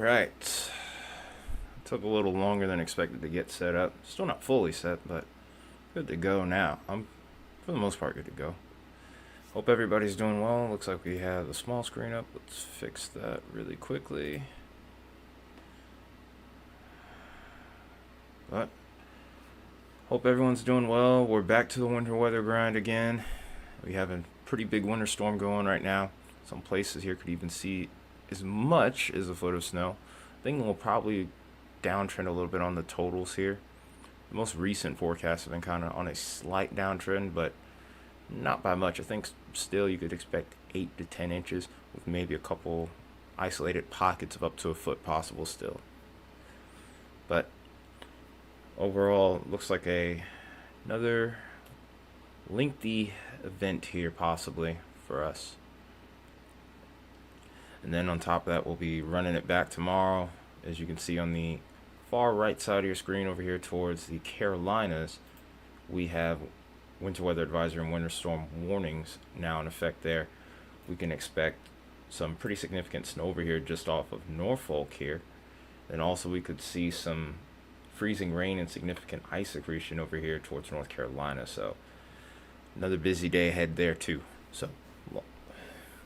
Alright. Took a little longer than expected to get set up. Still not fully set, but good to go now. I'm, for the most part, good to go. Hope everybody's doing well. Looks like we have the small screen up. Let's fix that really quickly. But hope everyone's doing well. We're back to the winter weather grind again. We have a pretty big winter storm going right now. Some places here could even see as much as a foot of snow. I think we'll probably downtrend a little bit on the totals here. The most recent forecasts have been kind of on a slight downtrend, but not by much. I think still you could expect 8 to 10 inches with maybe a couple isolated pockets of up to a foot possible still. But overall, looks like another lengthy event here possibly for us. And then on top of that, we'll be running it back tomorrow. As you can see on the far right side of your screen over here towards the Carolinas, we have winter weather advisory and winter storm warnings now in effect there. We can expect some pretty significant snow over here just off of Norfolk here. And also we could see some freezing rain and significant ice accretion over here towards North Carolina. So another busy day ahead there too. So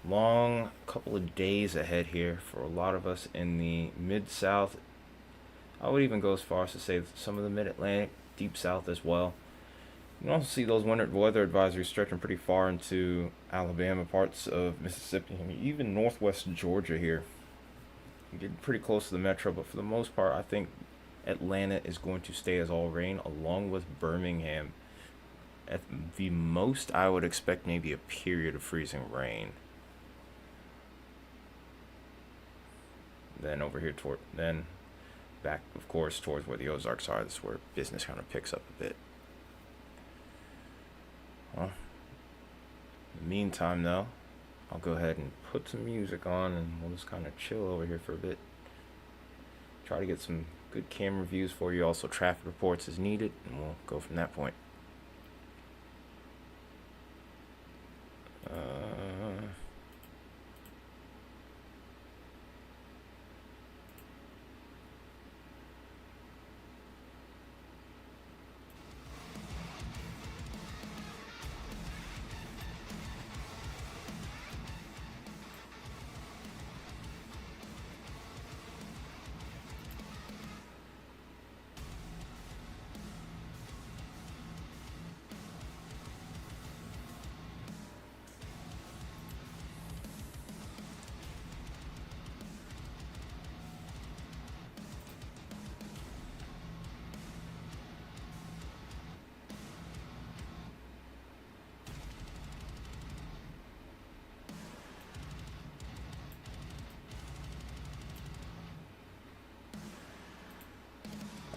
long couple of days ahead here for a lot of us in the mid-south. I would even go as far as to say some of the mid-Atlantic, deep south as well. You can also see those winter weather advisories stretching pretty far into Alabama, parts of Mississippi, and even northwest Georgia here. You get pretty close to the metro, but for the most part, I think Atlanta is going to stay as all rain, along with Birmingham. At the most, I would expect maybe a period of freezing rain. Then over here then back, of course, towards where the Ozarks are. This is where business kind of picks up a bit. Well, in the meantime, though, I'll go ahead and put some music on, and we'll just kind of chill over here for a bit. Try to get some good camera views for you. Also, traffic reports as needed, and we'll go from that point.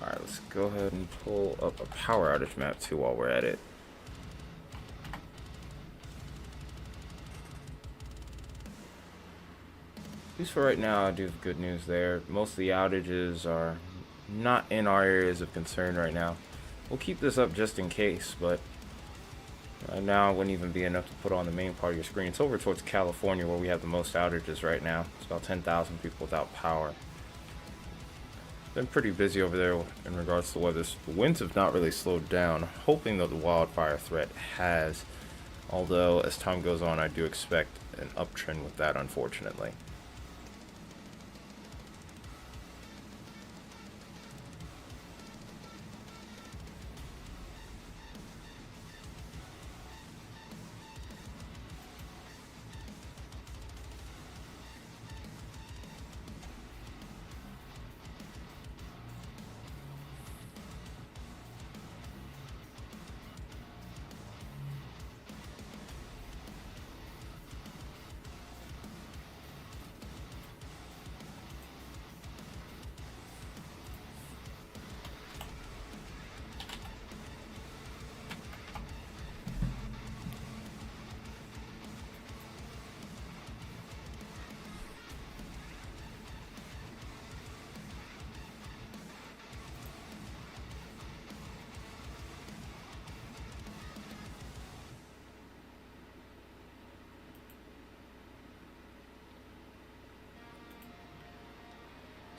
Alright, let's go ahead and pull up a power outage map too while we're at it. At least for right now, I do have good news there. Most of the outages are not in our areas of concern right now. We'll keep this up just in case, but right now it wouldn't even be enough to put on the main part of your screen. It's over towards California where we have the most outages right now. It's about 10,000 people without power. Been pretty busy over there in regards to weather. The winds have not really slowed down, hoping that the wildfire threat has. Although, as time goes on, I do expect an uptrend with that, unfortunately.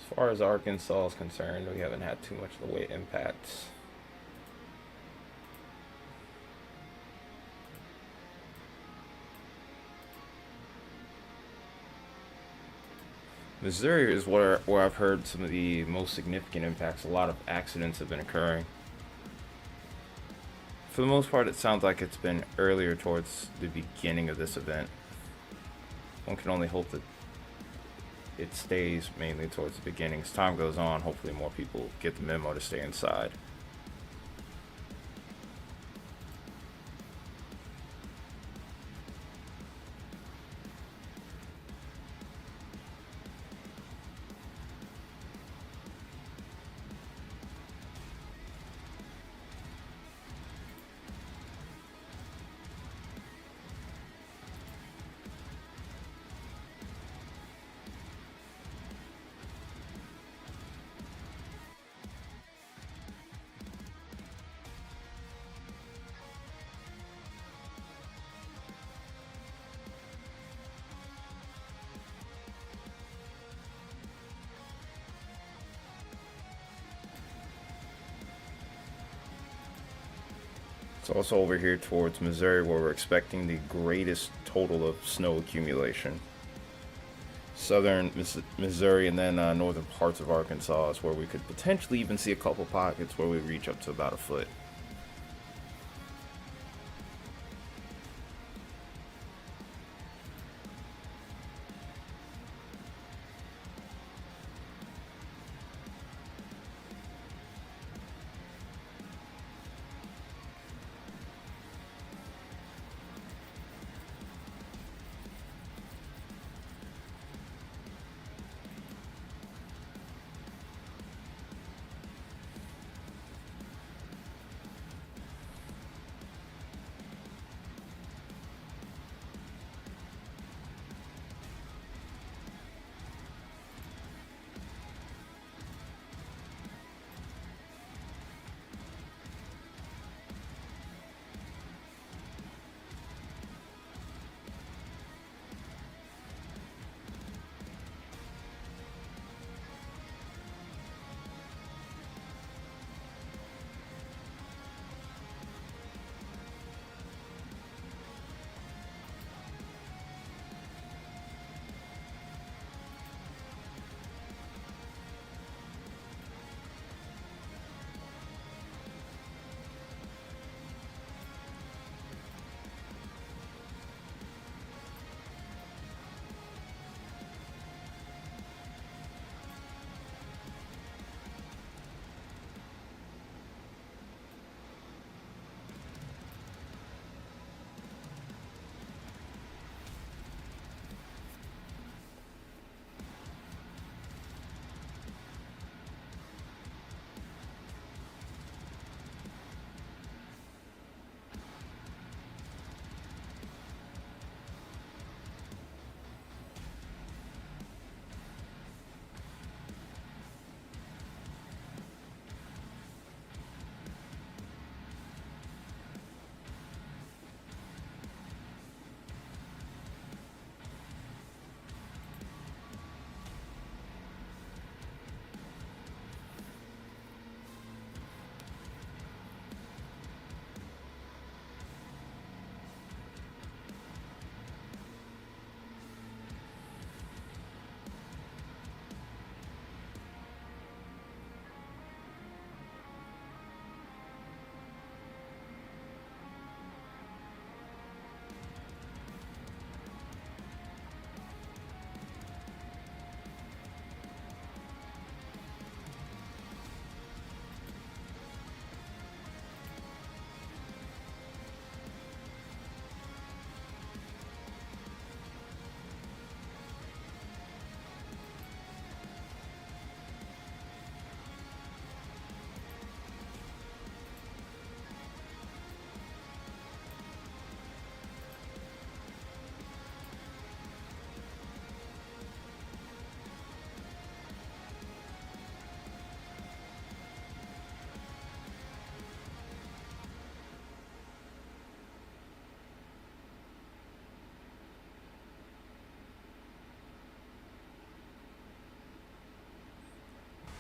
As far as Arkansas is concerned, we haven't had too much of the weight impacts. Missouri is where I've heard some of the most significant impacts. A lot of accidents have been occurring. For the most part, it sounds like it's been earlier towards the beginning of this event. One can only hope that it stays mainly towards the beginning. As time goes on, hopefully more people get the memo to stay inside. It's also over here towards Missouri where we're expecting the greatest total of snow accumulation. Southern Missouri and then northern parts of Arkansas is where we could potentially even see a couple pockets where we reach up to about a foot.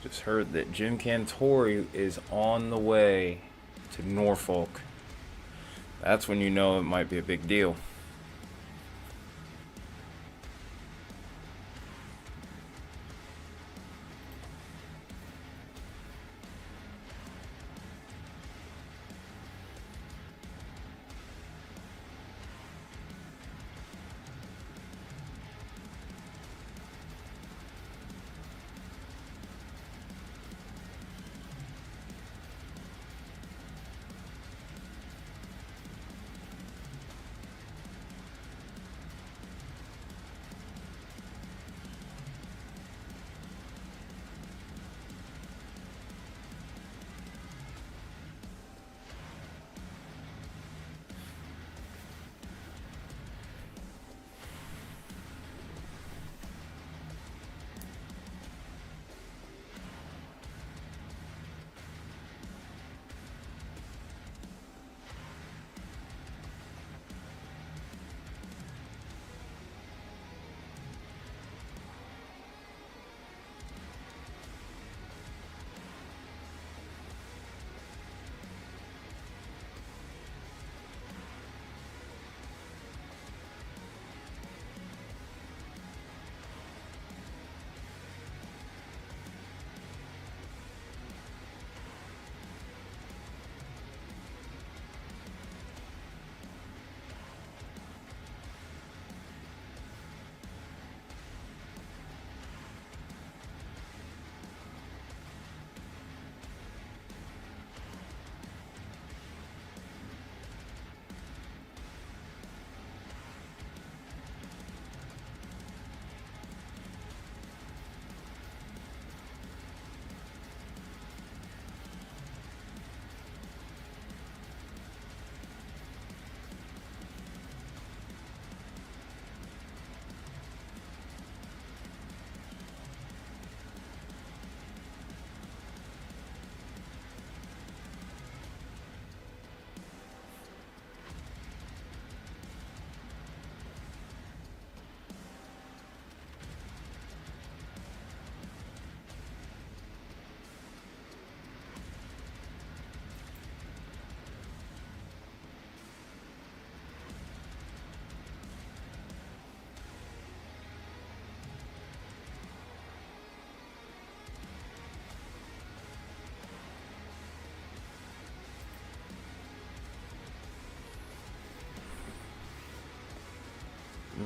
Just heard that Jim Cantori is on the way to Norfolk. That's when you know it might be a big deal.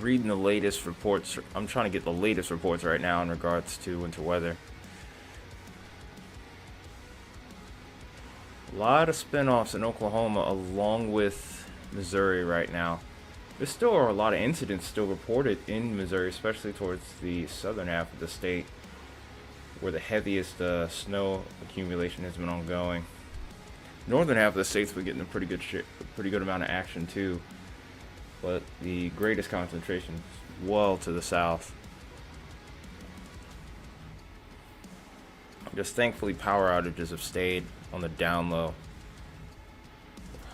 Reading the latest reports. I'm trying to get the latest reports right now in regards to winter weather. A lot of spinoffs in Oklahoma along with Missouri right now. There still are a lot of incidents still reported in Missouri, especially towards the southern half of the state, where the heaviest snow accumulation has been ongoing. Northern half of the state's been getting a pretty good amount of action too, but the greatest concentration is well to the south. Just thankfully, power outages have stayed on the down low,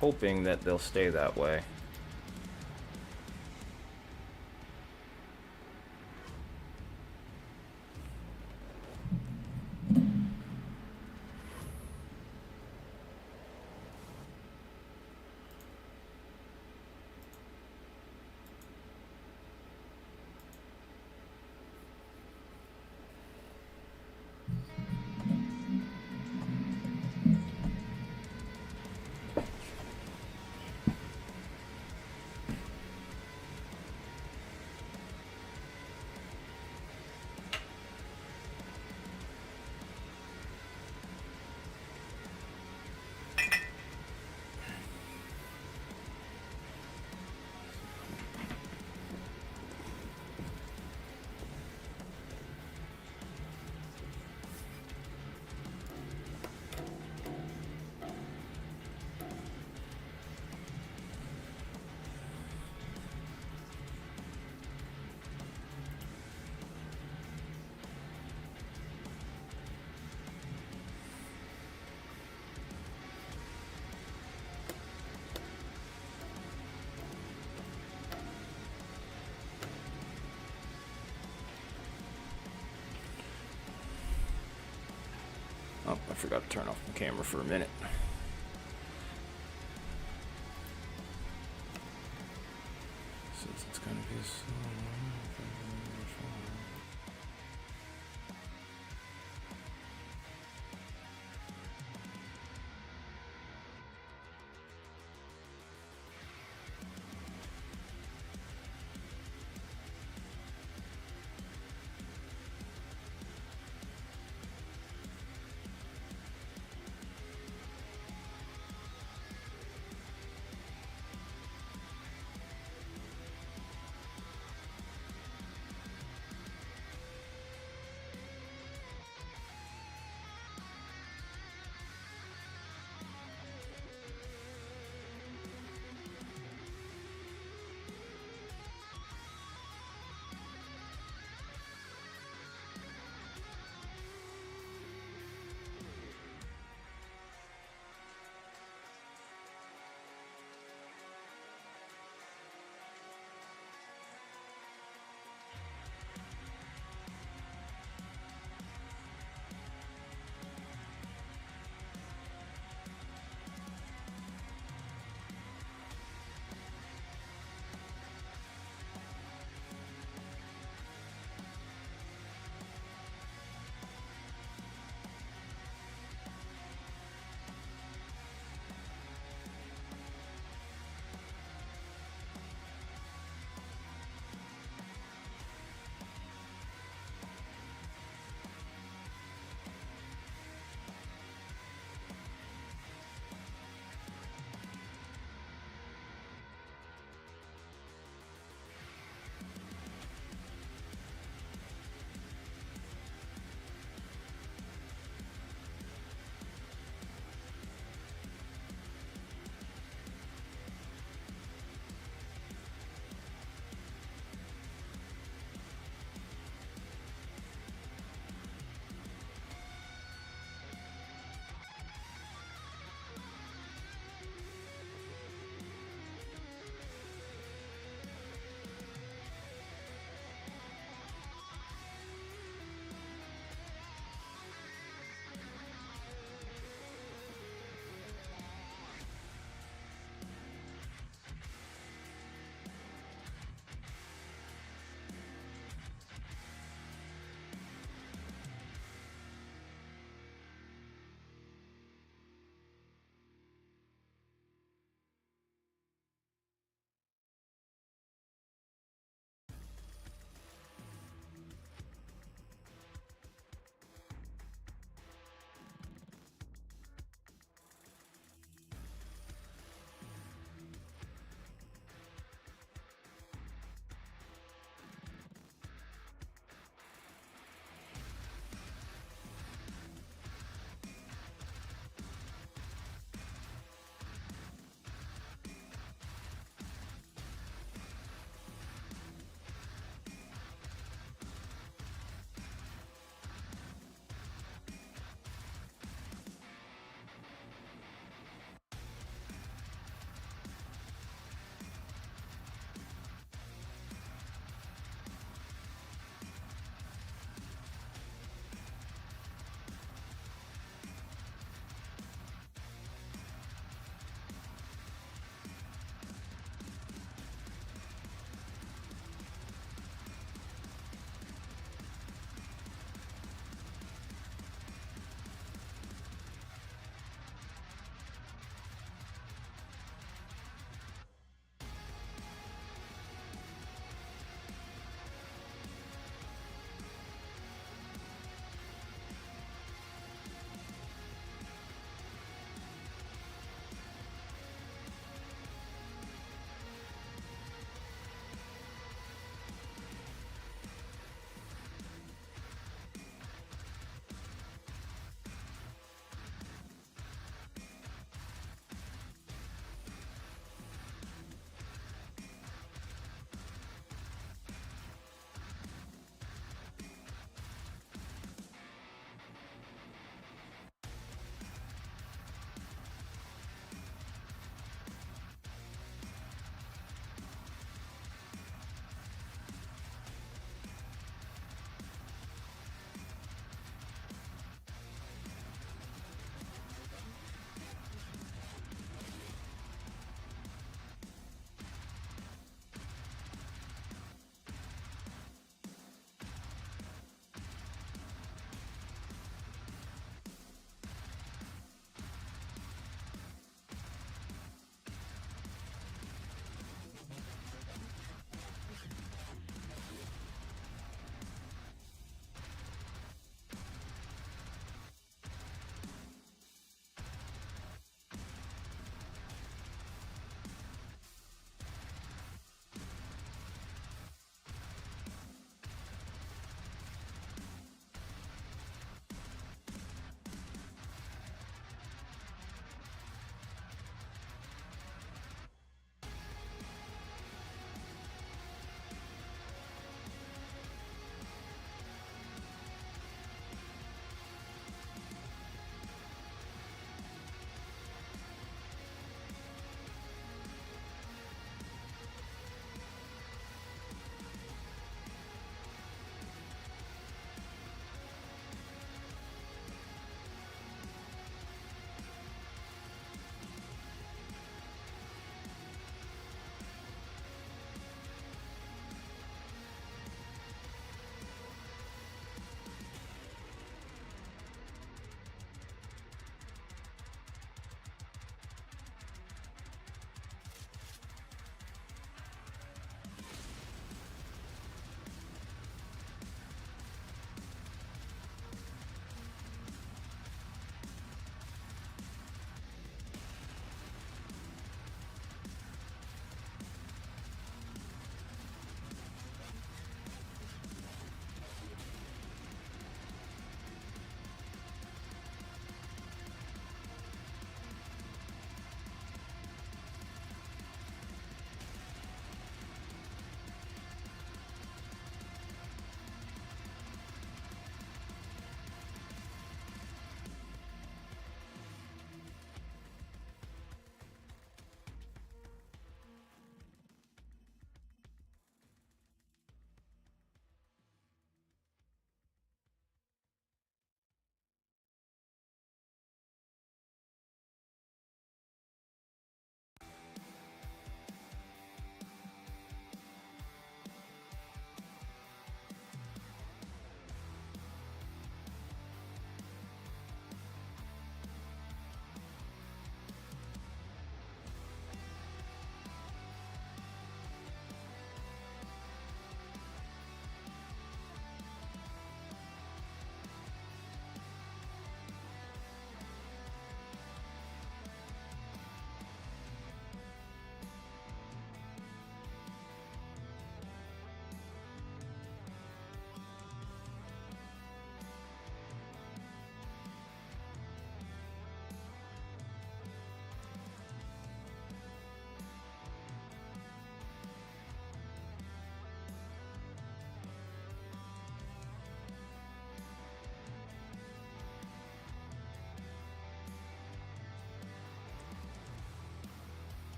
hoping that they'll stay that way. Oh, I forgot to turn off the camera for a minute. Since it's gonna be so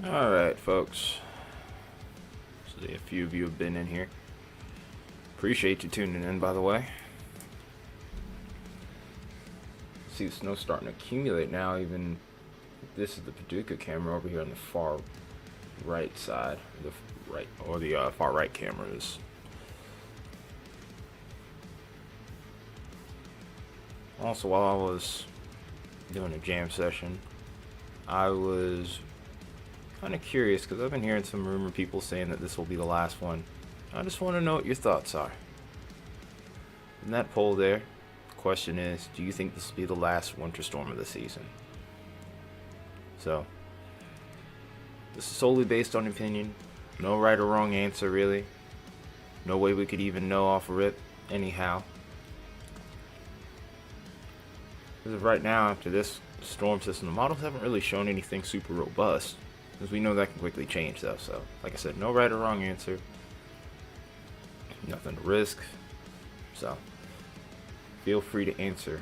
Alright, folks. See, a few of you have been in here. Appreciate you tuning in, by the way. See the snow starting to accumulate now. Even this is the Paducah camera over here on the far right side. The far right cameras. Also, while I was doing a jam session, I was kind of curious because I've been hearing some rumor people saying that this will be the last one. I just want to know what your thoughts are. In that poll there, the question is, do you think this will be the last winter storm of the season? So, this is solely based on opinion. No right or wrong answer, really. No way we could even know off a rip, anyhow. As of right now, after this storm system, the models haven't really shown anything super robust. Because we know that can quickly change, though. So, like I said, no right or wrong answer. Nothing to risk. So, feel free to answer.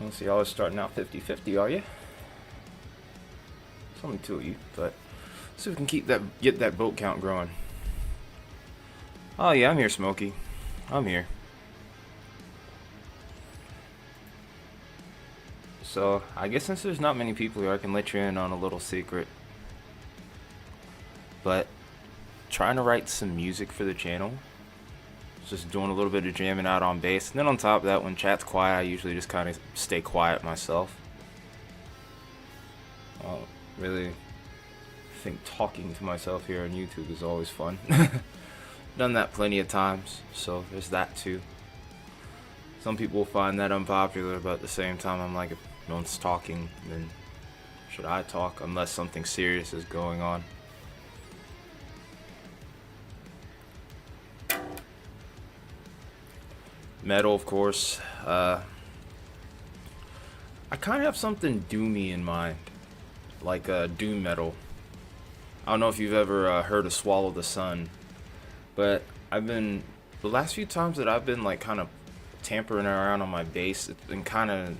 Let's see, y'all are starting out 50-50, are you? It's only two of you, but let's see if we can get that vote count growing. Oh yeah, I'm here, Smokey. I'm here. So, I guess since there's not many people here, I can let you in on a little secret. But, trying to write some music for the channel. Just doing a little bit of jamming out on bass. And then on top of that, when chat's quiet, I usually just kind of stay quiet myself. Really think talking to myself here on YouTube is always fun. Done that plenty of times, so there's that too. Some people find that unpopular, but at the same time, I'm like, if no one's talking, then should I talk? Unless something serious is going on. Metal, of course. I kind of have something doomy in mind, like doom metal. I don't know if you've ever heard of Swallow the Sun, but the last few times that I've been like kind of tampering around on my bass, it's been kind of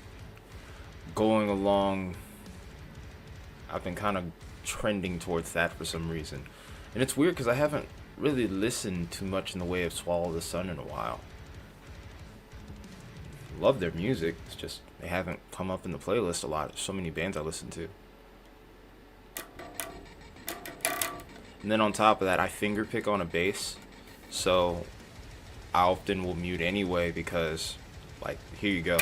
going along. I've been kind of trending towards that for some reason, and it's weird because I haven't really listened too much in the way of Swallow the Sun in a while. Love their music, it's just they haven't come up in the playlist a lot. There's so many bands I listen to. And then on top of that, I finger pick on a bass, so I often will mute anyway because, like, here you go.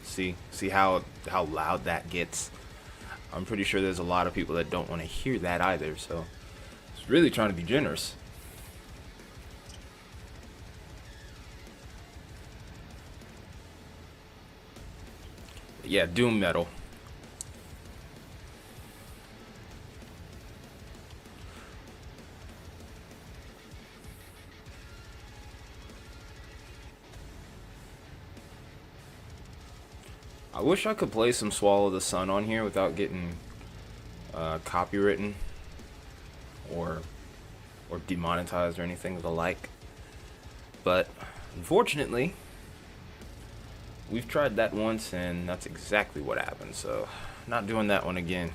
See how loud that gets? I'm pretty sure there's a lot of people that don't want to hear that either, so it's really trying to be generous. Yeah, doom metal. I wish I could play some Swallow the Sun on here without getting copywritten or demonetized or anything of the like. But unfortunately, we've tried that once and that's exactly what happened. So, not doing that one again.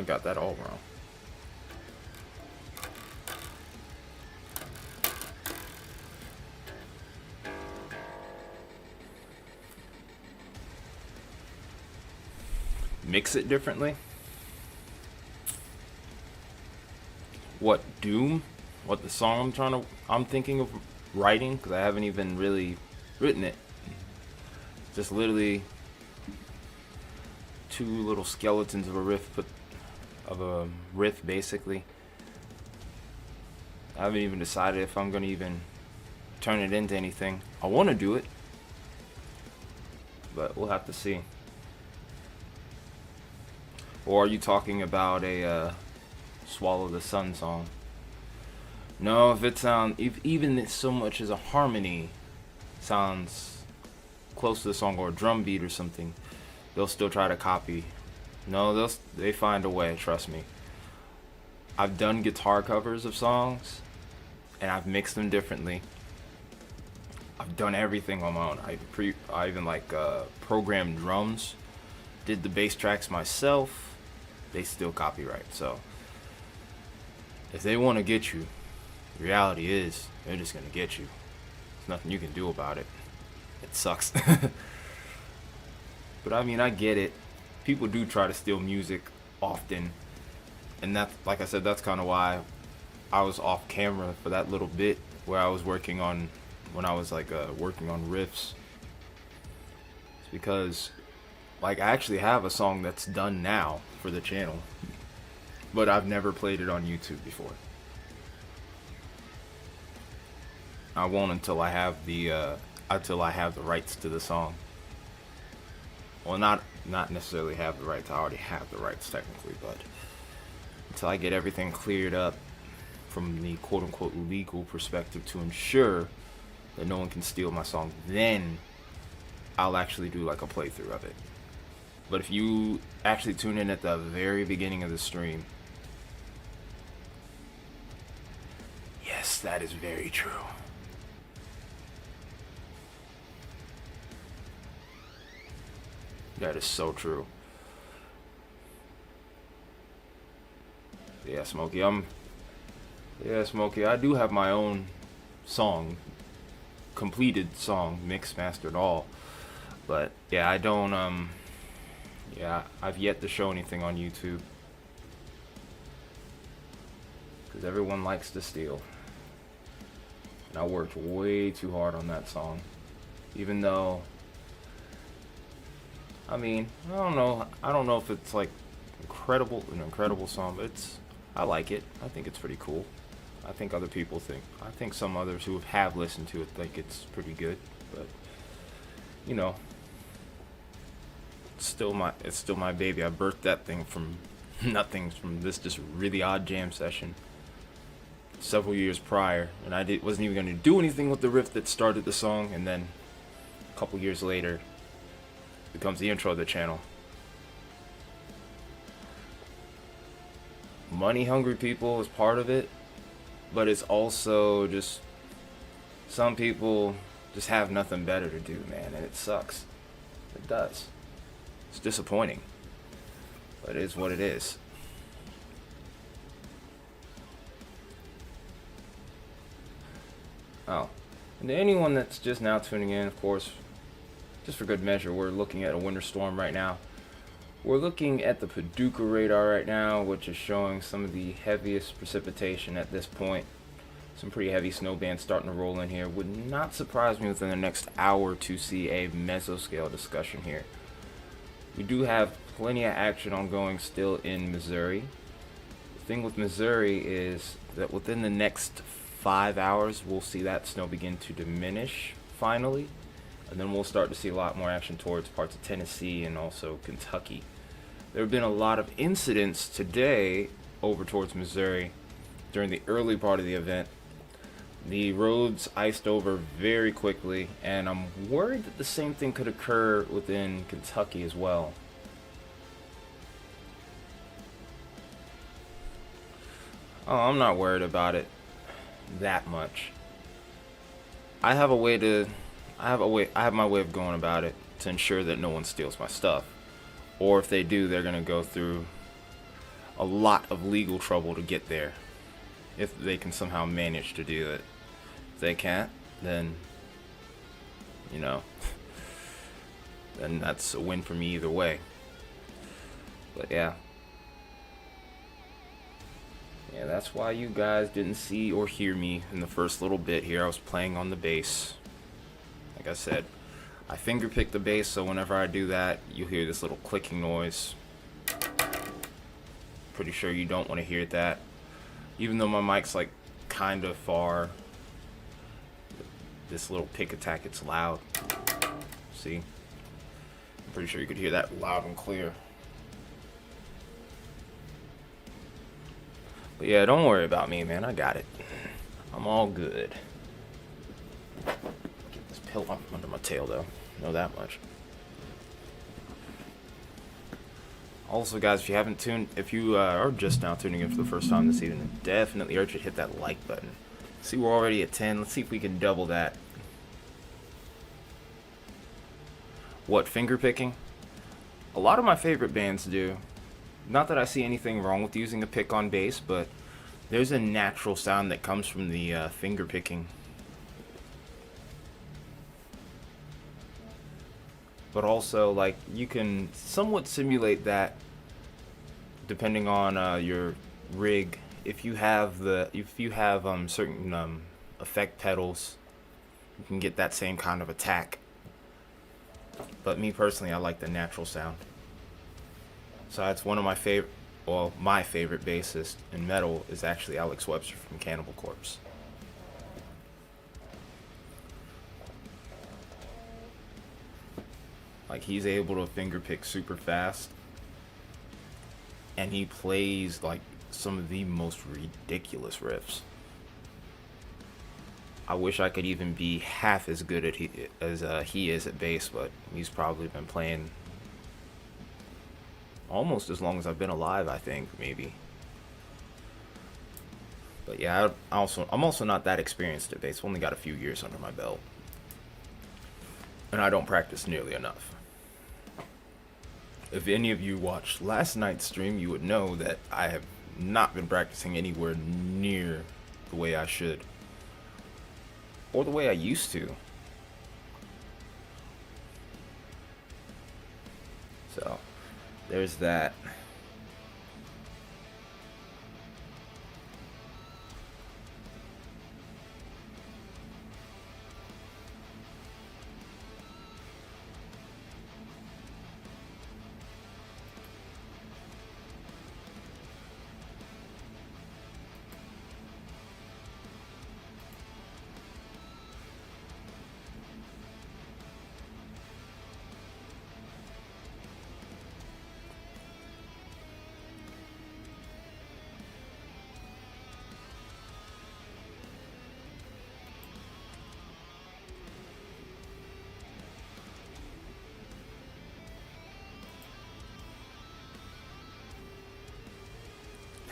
I got that all wrong. Mix it differently. What Doom? What the song I'm thinking of writing, because I haven't even really written it. Just literally two little skeletons of a riff basically. I haven't even decided if I'm gonna even turn it into anything. I want to do it, but we'll have to see. Or are you talking about a Swallow the Sun song? No, if even so much as a harmony sounds close to the song, or a drum beat or something, they'll still try to copy. No, they find a way, trust me. I've done guitar covers of songs, and I've mixed them differently. I've done everything on my own. I even programmed drums, did the bass tracks myself. They still copyright. So if they want to get you, the reality is they're just gonna get you. There's nothing you can do about it. It sucks. But I mean, I get it. People do try to steal music often, and that's, like I said, that's kind of why I was off camera for that little bit where I was working on working on riffs. It's because I actually have a song that's done now for the channel, but I've never played it on YouTube before. I won't until I have the rights to the song. Well, not necessarily have the rights. I already have the rights technically, but until I get everything cleared up from the quote-unquote legal perspective to ensure that no one can steal my song, then I'll actually do a playthrough of it. But if you actually tune in at the very beginning of the stream, yes, that is very true. That is so true. Yeah, Smokey, I do have my own song, completed song, mixed, mastered, all. But yeah, I don't I've yet to show anything on YouTube, because everyone likes to steal. And I worked way too hard on that song, even though, I mean, I don't know if it's an incredible song, but I like it. I think it's pretty cool. I think some others who have listened to it think it's pretty good, but you know, it's still my baby. I birthed that thing from nothing, from this just really odd jam session several years prior, and I wasn't even going to do anything with the riff that started the song, and then a couple years later it becomes the intro of the channel. Money hungry people is part of it, but it's also just some people just have nothing better to do, man, and it sucks. It does. It's disappointing, but it is what it is. Oh, and to anyone that's just now tuning in, of course, just for good measure, we're looking at a winter storm right now. We're looking at the Paducah radar right now, which is showing some of the heaviest precipitation at this point. Some pretty heavy snow bands starting to roll in here. Would not surprise me within the next hour to see a mesoscale discussion here. We do have plenty of action ongoing still in Missouri. The thing with Missouri is that within the next 5 hours, we'll see that snow begin to diminish finally. And then we'll start to see a lot more action towards parts of Tennessee and also Kentucky. There have been a lot of incidents today over towards Missouri during the early part of the event. The roads iced over very quickly, and I'm worried that the same thing could occur within Kentucky as well. Oh, I'm not worried about it that much. I have my way of going about it to ensure that no one steals my stuff. Or if they do, they're gonna go through a lot of legal trouble to get there, if they can somehow manage to do it. If they can't, then, you know, then that's a win for me either way. But yeah. Yeah, that's why you guys didn't see or hear me in the first little bit here. I was playing on the bass. Like I said, I fingerpick the bass, so whenever I do that, you'll hear this little clicking noise. Pretty sure you don't want to hear that. Even though my mic's like kind of far, this little pick attack, it's loud. See? I'm pretty sure you could hear that loud and clear. But yeah, don't worry about me, man. I got it. I'm all good. Get this pillow up under my tail, though. Know that much. Also, guys, if you are just now tuning in for the first time this evening, definitely urge you to hit that like button. See, we're already at 10. Let's see if we can double that. What, finger picking? A lot of my favorite bands do. Not that I see anything wrong with using a pick on bass, but there's a natural sound that comes from the finger picking. But also, like, you can somewhat simulate that depending on your rig. If you have certain effect pedals, you can get that same kind of attack. But me personally, I like the natural sound. So that's one of my favorite, well, my favorite bassist in metal is actually Alex Webster from Cannibal Corpse. Like, he's able to finger pick super fast, and he plays like some of the most ridiculous riffs. I wish I could even be half as good at he is at bass, but he's probably been playing almost as long as I've been alive, I think, maybe. But yeah, I'm also not that experienced at bass. I've only got a few years under my belt, and I don't practice nearly enough. If any of you watched last night's stream, you would know that I have not been practicing anywhere near the way I should, or the way I used to. So there's that.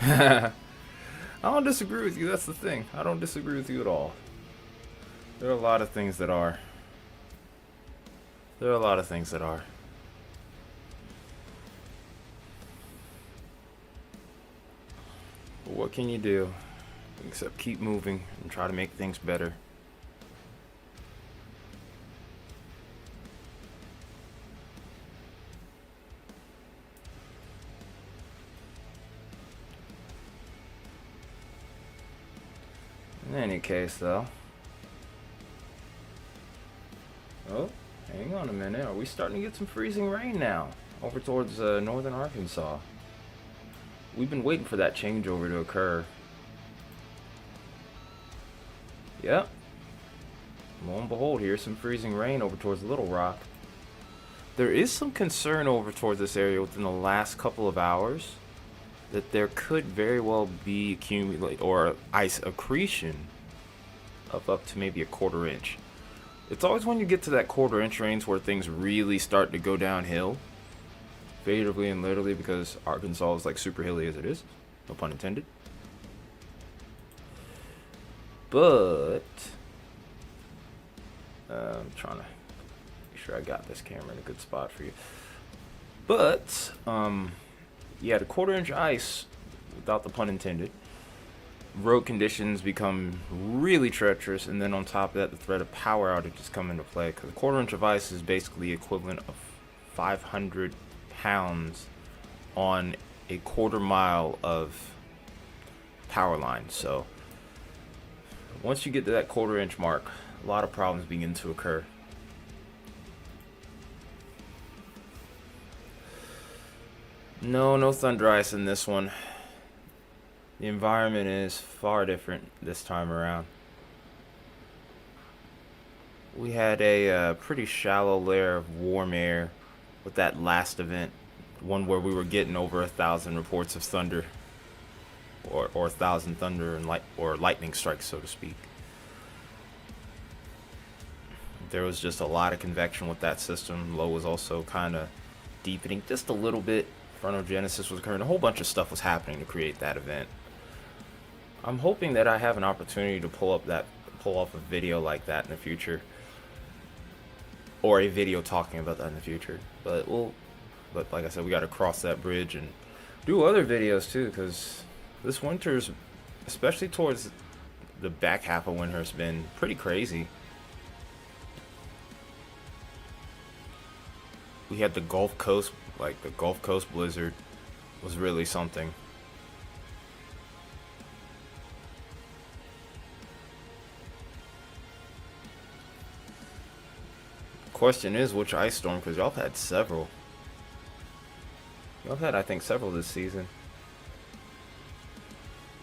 I don't disagree with you. That's the thing. I don't disagree with you at all. There are a lot of things that are. There are a lot of things that are. But what can you do except keep moving and try to make things better? In any case, though. Oh, hang on a minute. Are we starting to get some freezing rain now? Over towards northern Arkansas. We've been waiting for that changeover to occur. Yep. Lo and behold, here's some freezing rain over towards Little Rock. There is some concern over towards this area within the last couple of hours that there could very well be ice accretion of up to maybe a quarter inch. It's always when you get to that quarter inch range where things really start to go downhill, figuratively and literally, because Arkansas is like super hilly as it is, no pun intended. But I'm trying to make sure I got this camera in a good spot for you. But yeah, the quarter inch ice without the pun intended. Road conditions become really treacherous, and then on top of that, the threat of power outages come into play, because a quarter-inch of ice is basically the equivalent of 500 pounds on a quarter mile of power line. So once you get to that quarter-inch mark, a lot of problems begin to occur. No thunder ice in this one. The environment is far different this time around. We had a pretty shallow layer of warm air with that last event, one where we were getting over 1,000 reports of thunder, or 1,000 thunder and lightning strikes, so to speak. There was just a lot of convection with that system. Low was also kind of deepening just a little bit. Frontogenesis was occurring. A whole bunch of stuff was happening to create that event. I'm hoping that I have an opportunity to pull off a video like that in the future, or a video talking about that in the future. But like I said, we got to cross that bridge and do other videos too, because this winter's, especially towards the back half of winter, has been pretty crazy. We had the Gulf Coast, like the Gulf Coast blizzard was really something. Question is, which ice storm? Because y'all had several. Y'all had, I think, several this season.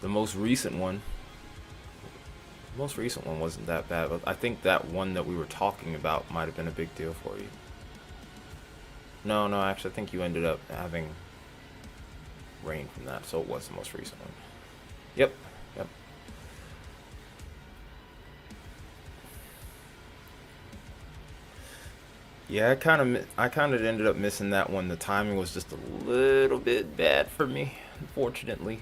The most recent one wasn't that bad, but I think that one that we were talking about might have been a big deal for you. No, actually, I think you ended up having rain from that, so it was the most recent one. Yep. Yeah, I kind of ended up missing that one. The timing was just a little bit bad for me, unfortunately.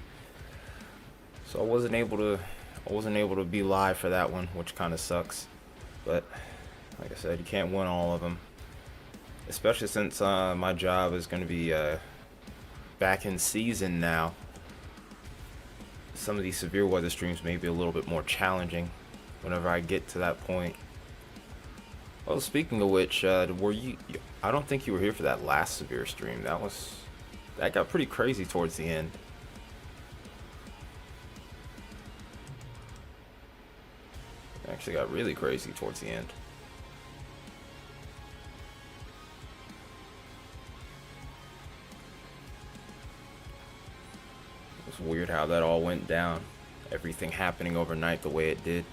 So I wasn't able to be live for that one, which kind of sucks. But like I said, you can't win all of them, especially since my job is going to be back in season now. Some of these severe weather streams may be a little bit more challenging whenever I get to that point. Well, speaking of which, were you? I don't think you were here for that last severe stream. That got pretty crazy towards the end. It actually got really crazy towards the end. It's weird how that all went down. Everything happening overnight the way it did.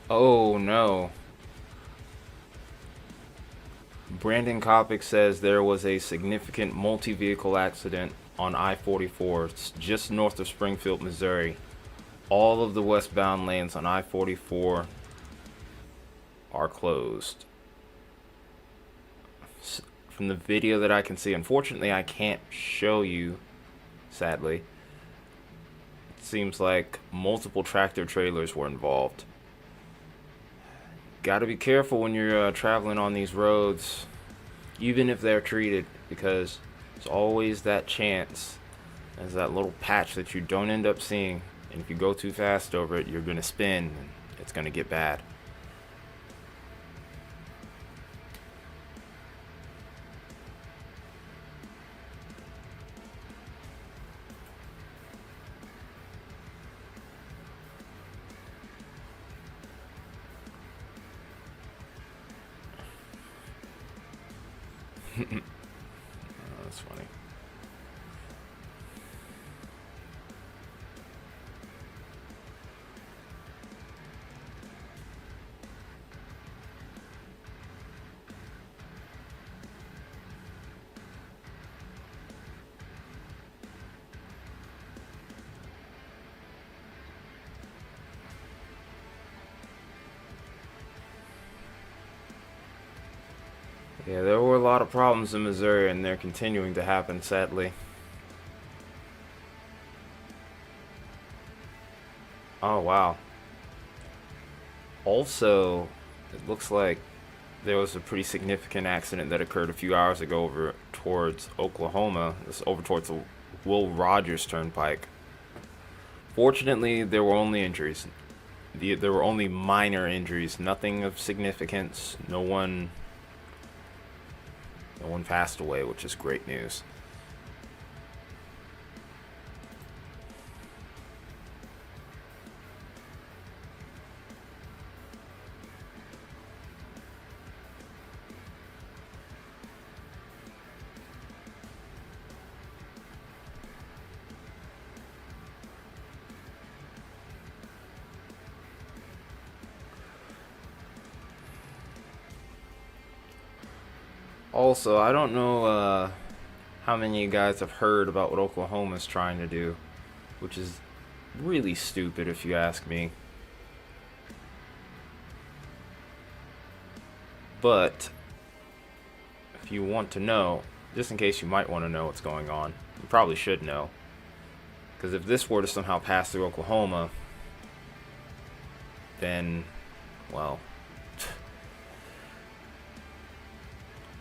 Oh no. Brandon Kopic says there was a significant multi-vehicle accident on I-44 just north of Springfield, Missouri. All of the westbound lanes on I-44 are closed. From the video that I can see, unfortunately I can't show you, sadly. It seems like multiple tractor trailers were involved. Got to be careful when you're traveling on these roads, even if they're treated, because there's always that chance. There's that little patch that you don't end up seeing, and if you go too fast over it, you're going to spin, and it's going to get bad. Oh, that's funny. Yeah, there were a lot of problems in Missouri, and they're continuing to happen, sadly. Oh, wow. Also, it looks like there was a pretty significant accident that occurred a few hours ago over towards Oklahoma. This over towards the Will Rogers Turnpike. Fortunately, there were only injuries. There were only minor injuries, nothing of significance. No one passed away, which is great news. Also, I don't know how many of you guys have heard about what Oklahoma's trying to do, which is really stupid if you ask me. But if you want to know, just in case you might want to know what's going on, you probably should know. Because if this were to somehow pass through Oklahoma, then, well,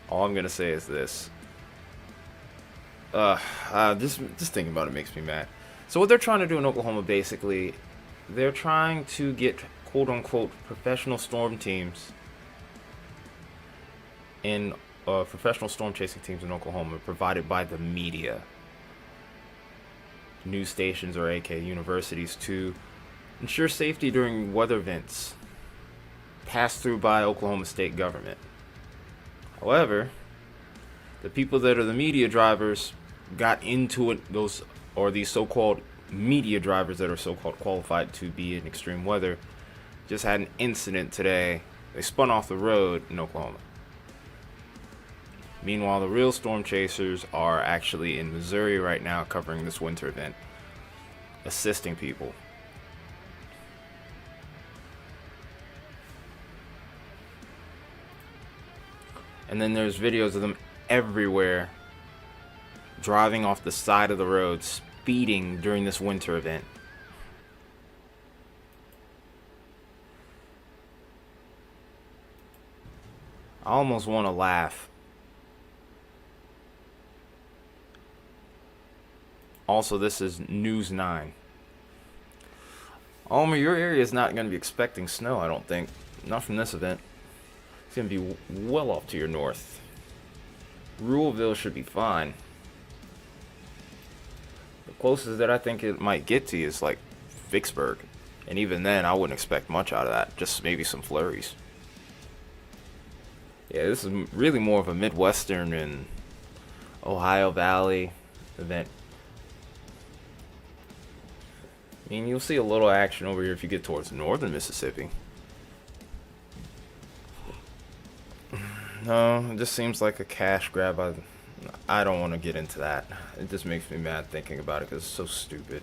all I'm gonna say is this. Just thinking about it makes me mad. So what they're trying to do in Oklahoma, basically, they're trying to get quote unquote professional storm teams in professional storm chasing teams in Oklahoma provided by the media, news stations, or AK universities to ensure safety during weather events passed through by Oklahoma state government. However, the people that are the media drivers got into it, these so-called media drivers that are so-called qualified to be in extreme weather, just had an incident today. They spun off the road in Oklahoma. Meanwhile, the real storm chasers are actually in Missouri right now covering this winter event, assisting people. And then there's videos of them everywhere driving off the side of the road, speeding during this winter event. I almost want to laugh. Also, this is News 9. Almer, your area is not going to be expecting snow, I don't think. Not from this event. It's going to be well off to your north. Ruleville should be fine. The closest that I think it might get to is like Vicksburg. And even then, I wouldn't expect much out of that. Just maybe some flurries. Yeah, this is really more of a Midwestern and Ohio Valley event. I mean, you'll see a little action over here if you get towards northern Mississippi. No, it just seems like a cash grab. I don't want to get into that. It just makes me mad thinking about it because it's so stupid.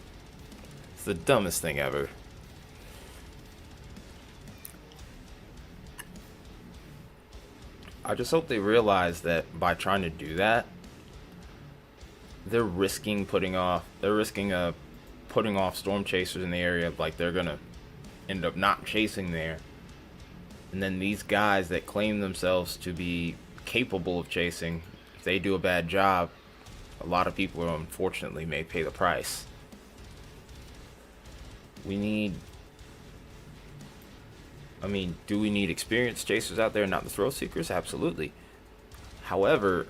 It's the dumbest thing ever. I just hope they realize that by trying to do that, they're risking putting off storm chasers in the area. Like, they're gonna end up not chasing there, and then these guys that claim themselves to be capable of chasing, if they do a bad job, a lot of people unfortunately may pay the price. Do we need experienced chasers out there, not the thrill seekers? Absolutely. However,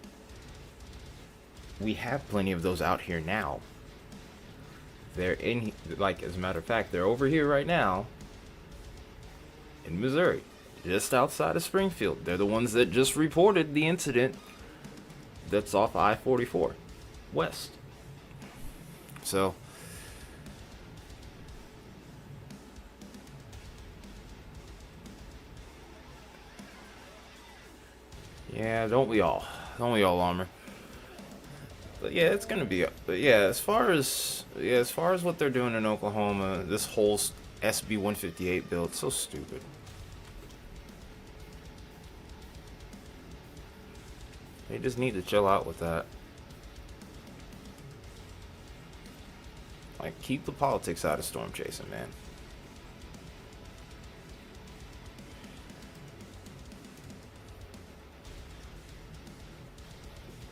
we have plenty of those out here now. They're as a matter of fact, they're over here right now in Missouri, just outside of Springfield. They're the ones that just reported the incident that's off I-44 west. So, yeah, don't we all, Armor? But yeah, it's gonna be. But yeah, as far as what they're doing in Oklahoma, this whole SB 158 bill, it's so stupid. They just need to chill out with that. Like, keep the politics out of storm chasing, man.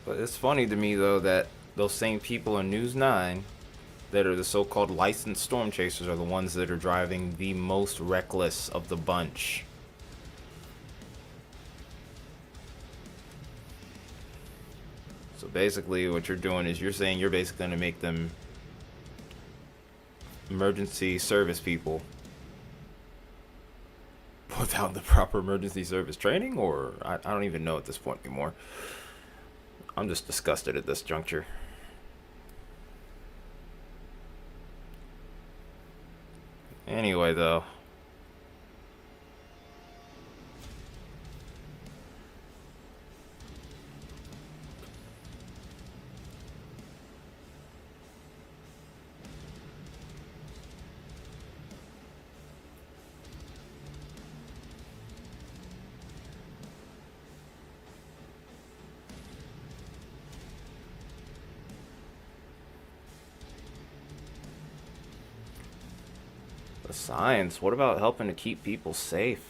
But it's funny to me, though, that those same people on News 9 that are the so-called licensed storm chasers are the ones that are driving the most reckless of the bunch. So basically what you're doing is you're saying you're basically going to make them emergency service people without the proper emergency service training, or I don't even know at this point anymore. I'm just disgusted at this juncture. Anyway, though. The science, what about helping to keep people safe?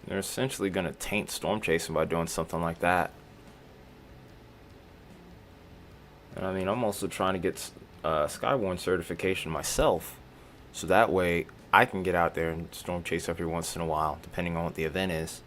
They're essentially going to taint storm chasing by doing something like that. And I mean, I'm also trying to get Skywarn certification myself, so that way I can get out there and storm chase every once in a while, depending on what the event is.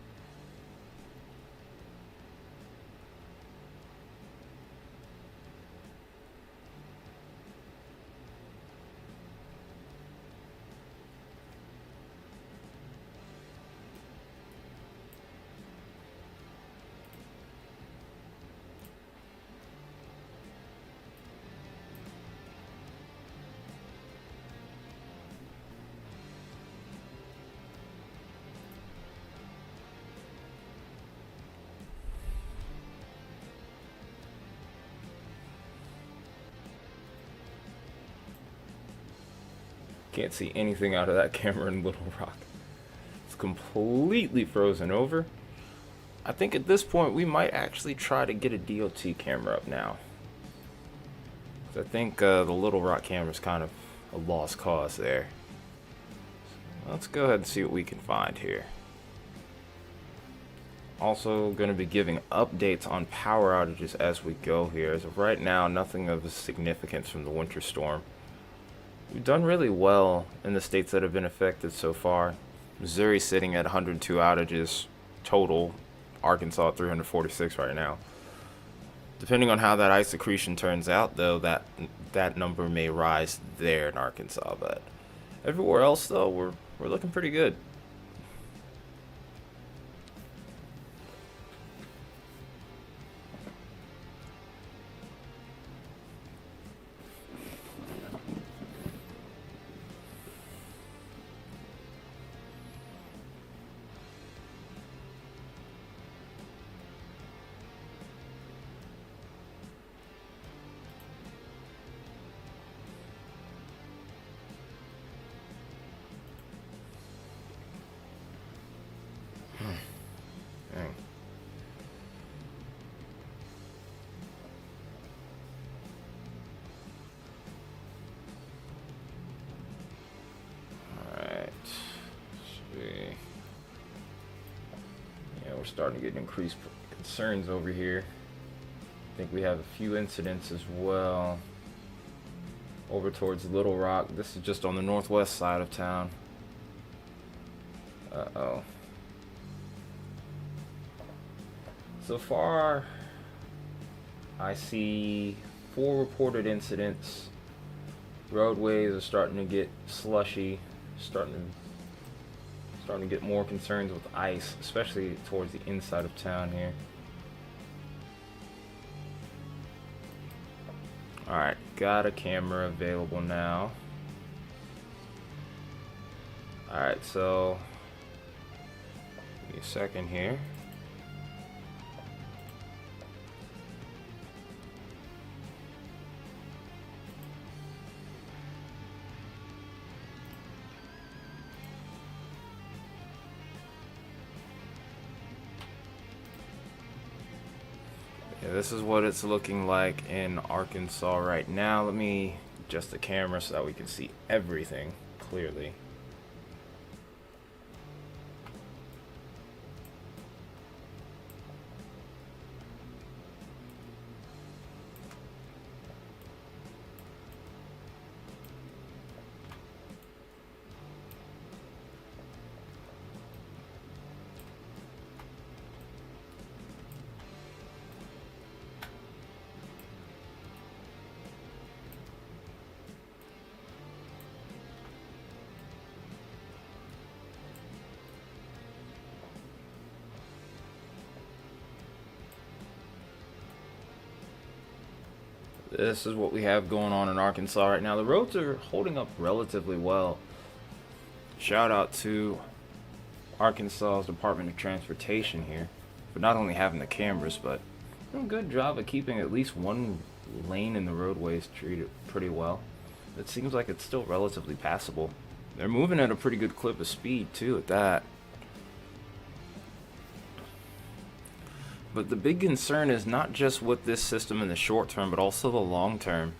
Can't see anything out of that camera in Little Rock. It's completely frozen over. I think at this point we might actually try to get a DOT camera up now. I think the Little Rock camera is kind of a lost cause there. Let's go ahead and see what we can find here. Also going to be giving updates on power outages as we go here. As of right now, nothing of significance from the winter storm. We've done really well in the states that have been affected so far. Missouri sitting at 102 outages total. Arkansas at 346 right now. Depending on how that ice accretion turns out, though, that number may rise there in Arkansas. But everywhere else, though, we're looking pretty good. Dang. Alright. See. Yeah, we're starting to get increased concerns over here. I think we have a few incidents as well over towards Little Rock. This is just on the northwest side of town. Uh-oh. So far, I see 4 reported incidents. Roadways are starting to get slushy, starting to get more concerns with ice, especially towards the inside of town here. Alright, got a camera available now. Alright, so Give me a second here. Yeah, this is what it's looking like in Arkansas right now. Let me adjust the camera so that we can see everything clearly. This is what we have going on in Arkansas right now. The roads are holding up relatively well. Shout out to Arkansas's Department of Transportation here for not only having the cameras, but doing a good job of keeping at least one lane in the roadways treated pretty well. It seems like it's still relatively passable. They're moving at a pretty good clip of speed too at that. But the big concern is not just with this system in the short term, but also the long term.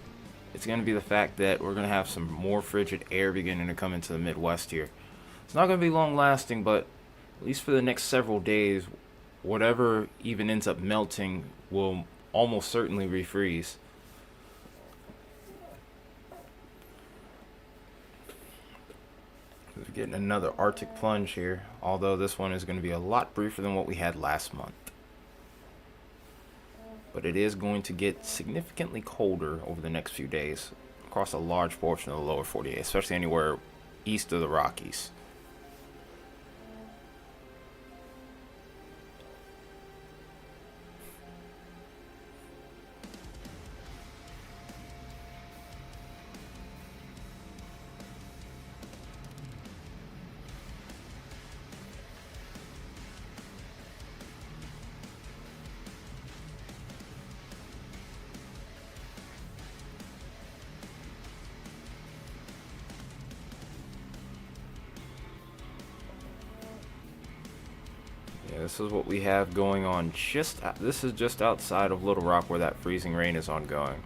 It's going to be the fact that we're going to have some more frigid air beginning to come into the Midwest here. It's not going to be long lasting, but at least for the next several days, whatever even ends up melting will almost certainly refreeze. We're getting another Arctic plunge here, although this one is going to be a lot briefer than what we had last month. But it is going to get significantly colder over the next few days across a large portion of the lower 48, especially anywhere east of the Rockies. This is what we have going on this is just outside of Little Rock where that freezing rain is ongoing.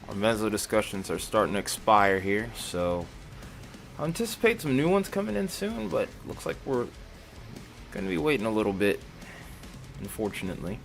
Our meso discussions are starting to expire here, so I anticipate some new ones coming in soon, but looks like we're going to be waiting a little bit, unfortunately.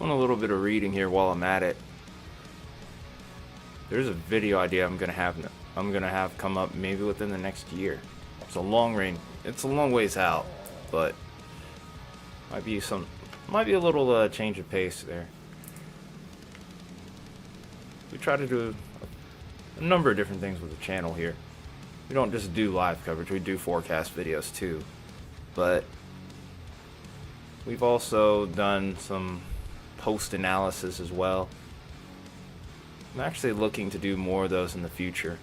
doing a little bit of reading here while I'm at it. There's a video idea I'm gonna have come up maybe within the next year. It's a long ways out, but might be a little change of pace there. We try to do a number of different things with the channel here. We don't just do live coverage, we do forecast videos too. But we've also done some post analysis as well. I'm actually looking to do more of those in the future.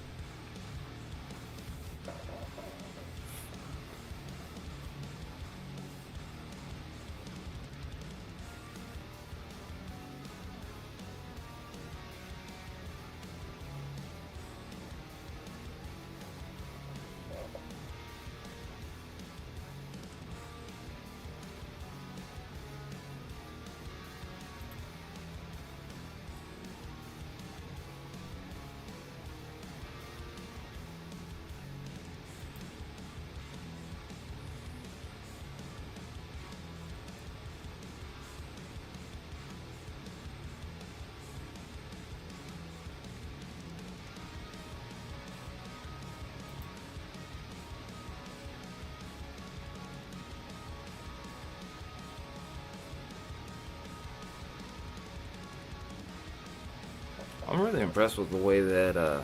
I'm really impressed with the way that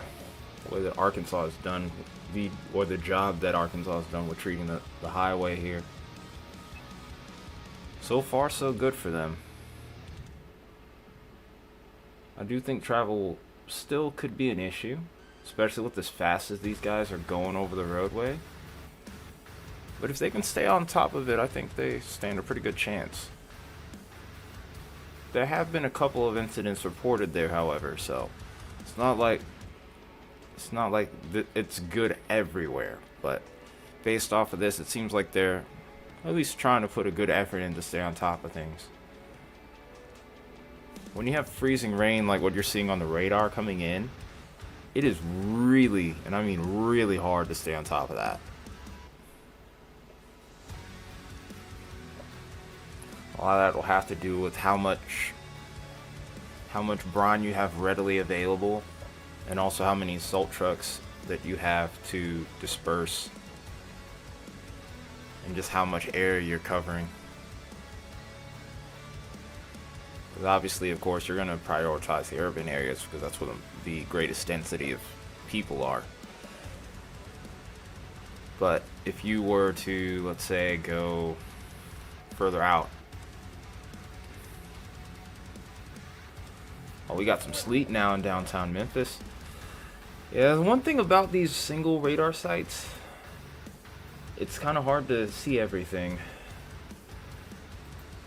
Arkansas has done the job that Arkansas has done with treating the highway here. So far, so good for them. I do think travel still could be an issue, especially with as fast as these guys are going over the roadway. But if they can stay on top of it, I think they stand a pretty good chance. There have been a couple of incidents reported there, however, so it's not like it's good everywhere. But based off of this, it seems like they're at least trying to put a good effort in to stay on top of things. When you have freezing rain like what you're seeing on the radar coming in, it is really, and I mean really hard to stay on top of that. A lot of that will have to do with how much brine you have readily available, and also how many salt trucks that you have to disperse, and just how much area you're covering. Because obviously, of course, you're going to prioritize the urban areas because that's where the greatest density of people are. But if you were to, let's say, go further out, oh, we got some sleet now in downtown Memphis. Yeah, the one thing about these single radar sites, it's kind of hard to see everything.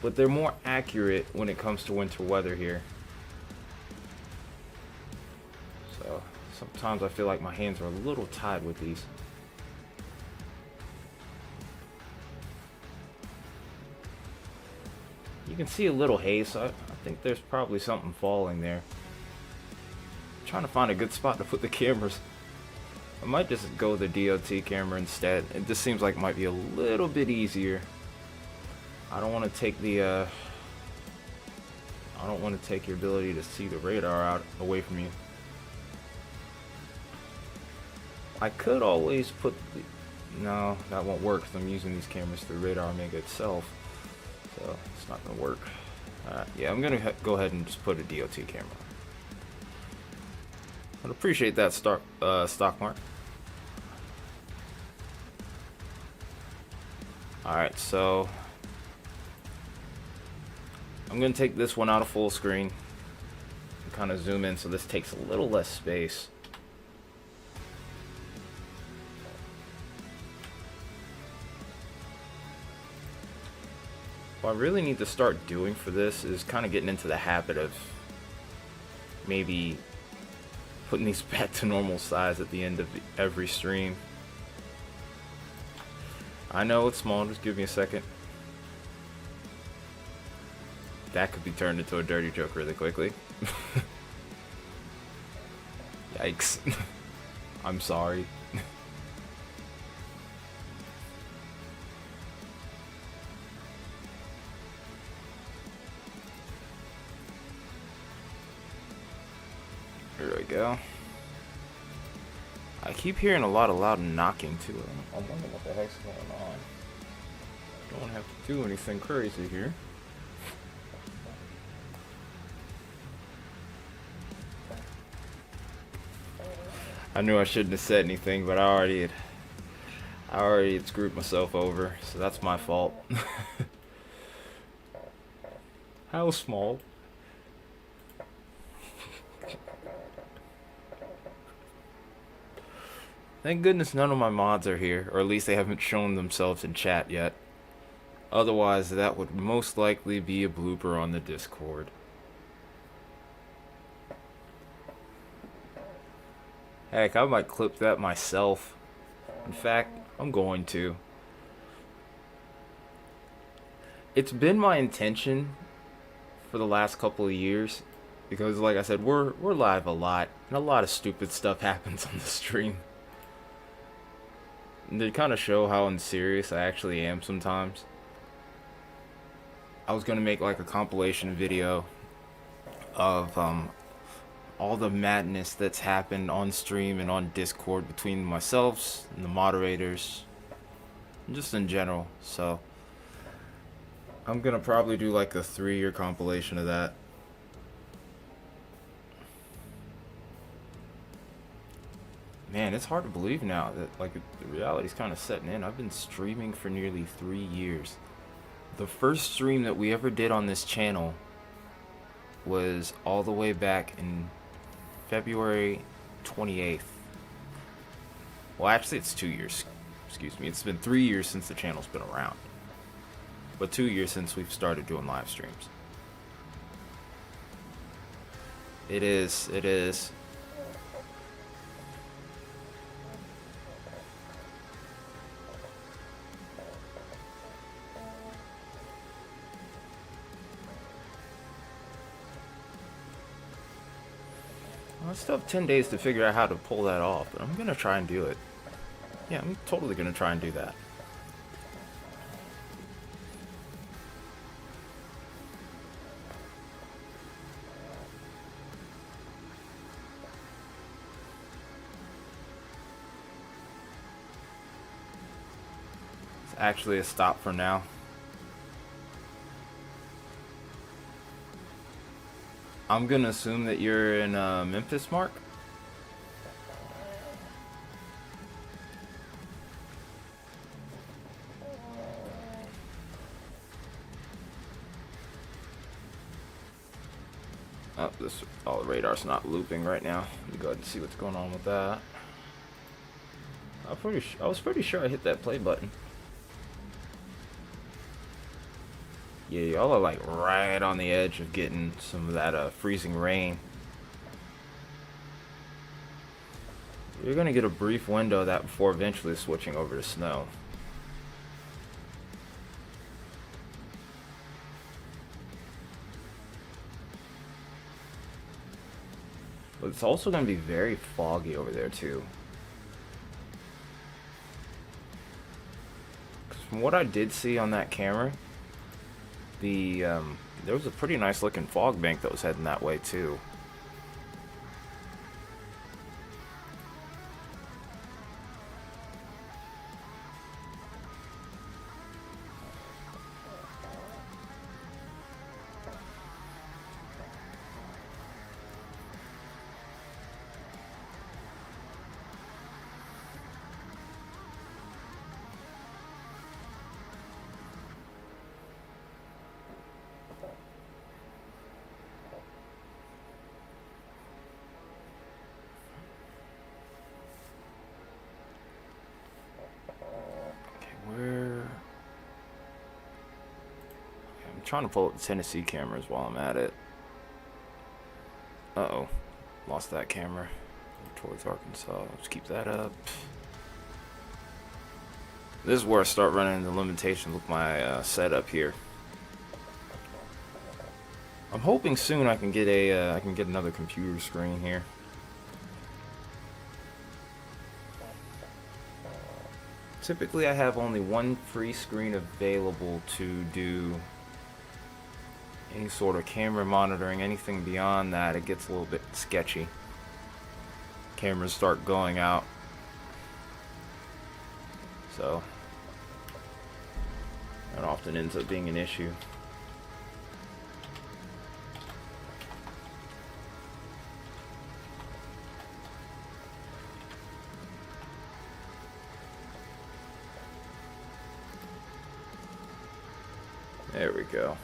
But they're more accurate when it comes to winter weather here. So sometimes I feel like my hands are a little tied with these. You can see a little haze, so I think there's probably something falling there. I'm trying to find a good spot to put the cameras. I might just go with the DOT camera instead. It just seems like it might be a little bit easier. I don't want to take your ability to see the radar out away from you. I could always put no, that won't work because I'm using these cameras through Radar Omega itself. So it's not gonna work. Yeah, I'm gonna go ahead and just put a DOT camera. I'd appreciate that stock mark. Alright, so I'm gonna take this one out of full screen and kind of zoom in so this takes a little less space. What I really need to start doing for this is kind of getting into the habit of maybe putting these back to normal size at the end of every stream. I know it's small, just give me a second. That could be turned into a dirty joke really quickly. Yikes. I'm sorry. go. I keep hearing a lot of loud knocking too. I'm wondering what the heck's going on. Don't have to do anything crazy here. I knew I shouldn't have said anything, but I already had screwed myself over, so that's my fault. How small? Thank goodness none of my mods are here, or at least they haven't shown themselves in chat yet. Otherwise, that would most likely be a blooper on the Discord. Heck, I might clip that myself. In fact, I'm going to. It's been my intention for the last couple of years, because like I said, we're live a lot, and a lot of stupid stuff happens on the stream. And they kind of show how unserious I actually am sometimes. I was gonna make like a compilation video of all the madness that's happened on stream and on Discord between myself and the moderators, and just in general. So I'm gonna probably do like a 3-year compilation of that. Man, it's hard to believe now that like the reality's kind of setting in. I've been streaming for nearly 3 years. The first stream that we ever did on this channel was all the way back in February 28th. Well, actually, it's 2 years. Excuse me. It's been 3 years since the channel's been around. But 2 years since we've started doing live streams. It is. It is. I still have 10 days to figure out how to pull that off, but I'm gonna try and do it. Yeah, I'm totally gonna try and do that. It's actually a stop for now. I'm gonna assume that you're in Memphis, Mark? Oh, the radar's not looping right now. Let me go ahead and see what's going on with that. I was pretty sure I hit that play button. Yeah, y'all are like right on the edge of getting some of that freezing rain. You're gonna get a brief window of that before eventually switching over to snow. But it's also gonna be very foggy over there too. Because from what I did see on that camera, there was a pretty nice looking fog bank that was heading that way too. Trying to pull up the Tennessee cameras while I'm at it. Uh-oh. Lost that camera. Towards Arkansas. Let's keep that up. This is where I start running into limitations with my setup here. I'm hoping soon I can get another computer screen here. Typically I have only one free screen available to do any sort of camera monitoring. Anything beyond that, it gets a little bit sketchy. cameras start going out. So that often ends up being an issue. There we go.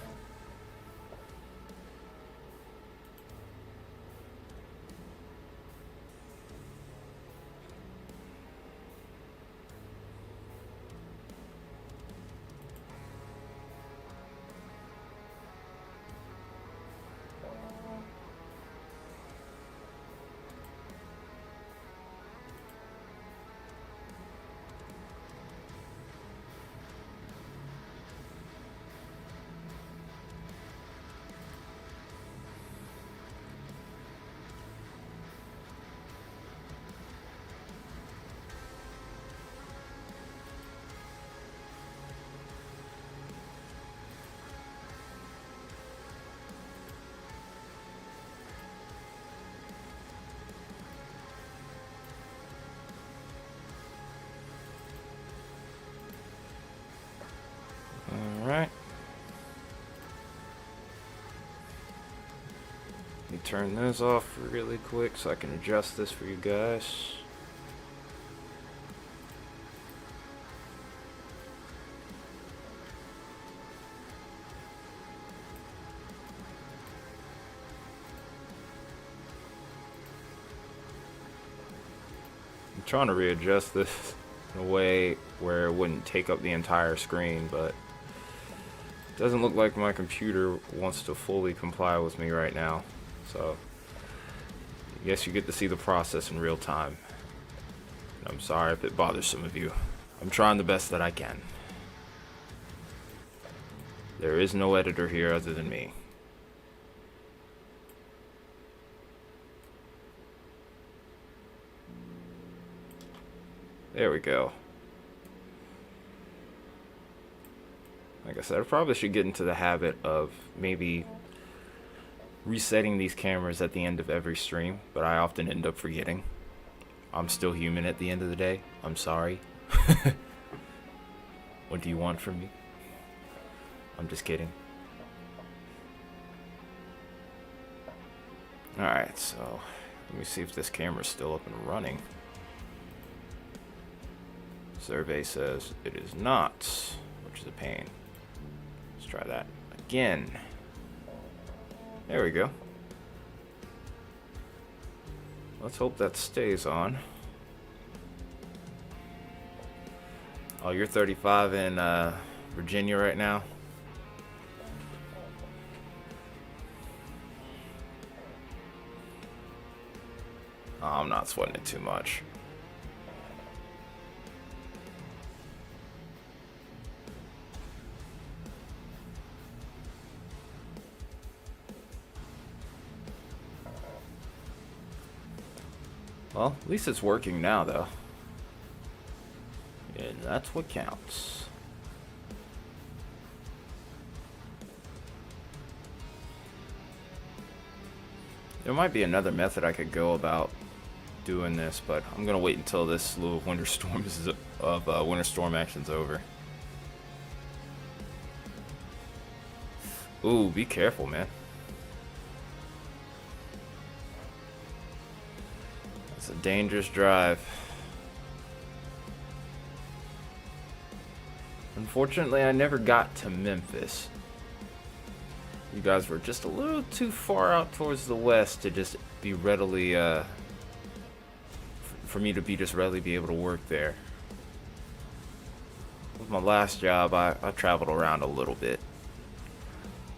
Alright. Let me turn those off really quick so I can adjust this for you guys. I'm trying to readjust this in a way where it wouldn't take up the entire screen, but it doesn't look like my computer wants to fully comply with me right now. So I guess you get to see the process in real time. I'm sorry if it bothers some of you. I'm trying the best that I can. There is no editor here other than me. There we go. Like I said, I probably should get into the habit of maybe resetting these cameras at the end of every stream, but I often end up forgetting. I'm still human at the end of the day. I'm sorry. What do you want from me? I'm just kidding. Alright, so let me see if this camera's still up and running. Survey says it is not, which is a pain. Let's try that again. There we go. Let's hope that stays on. Oh, you're 35 in Virginia right now? Oh, I'm not sweating it too much. Well, at least it's working now, though. And that's what counts. There might be another method I could go about doing this, but I'm gonna wait until this slew of winter storms winter storm action's over. Ooh, be careful, man. It's a dangerous drive. Unfortunately, I never got to Memphis. You guys were just a little too far out towards the west to just be readily, for me to be just readily be able to work there. With my last job, I traveled around a little bit.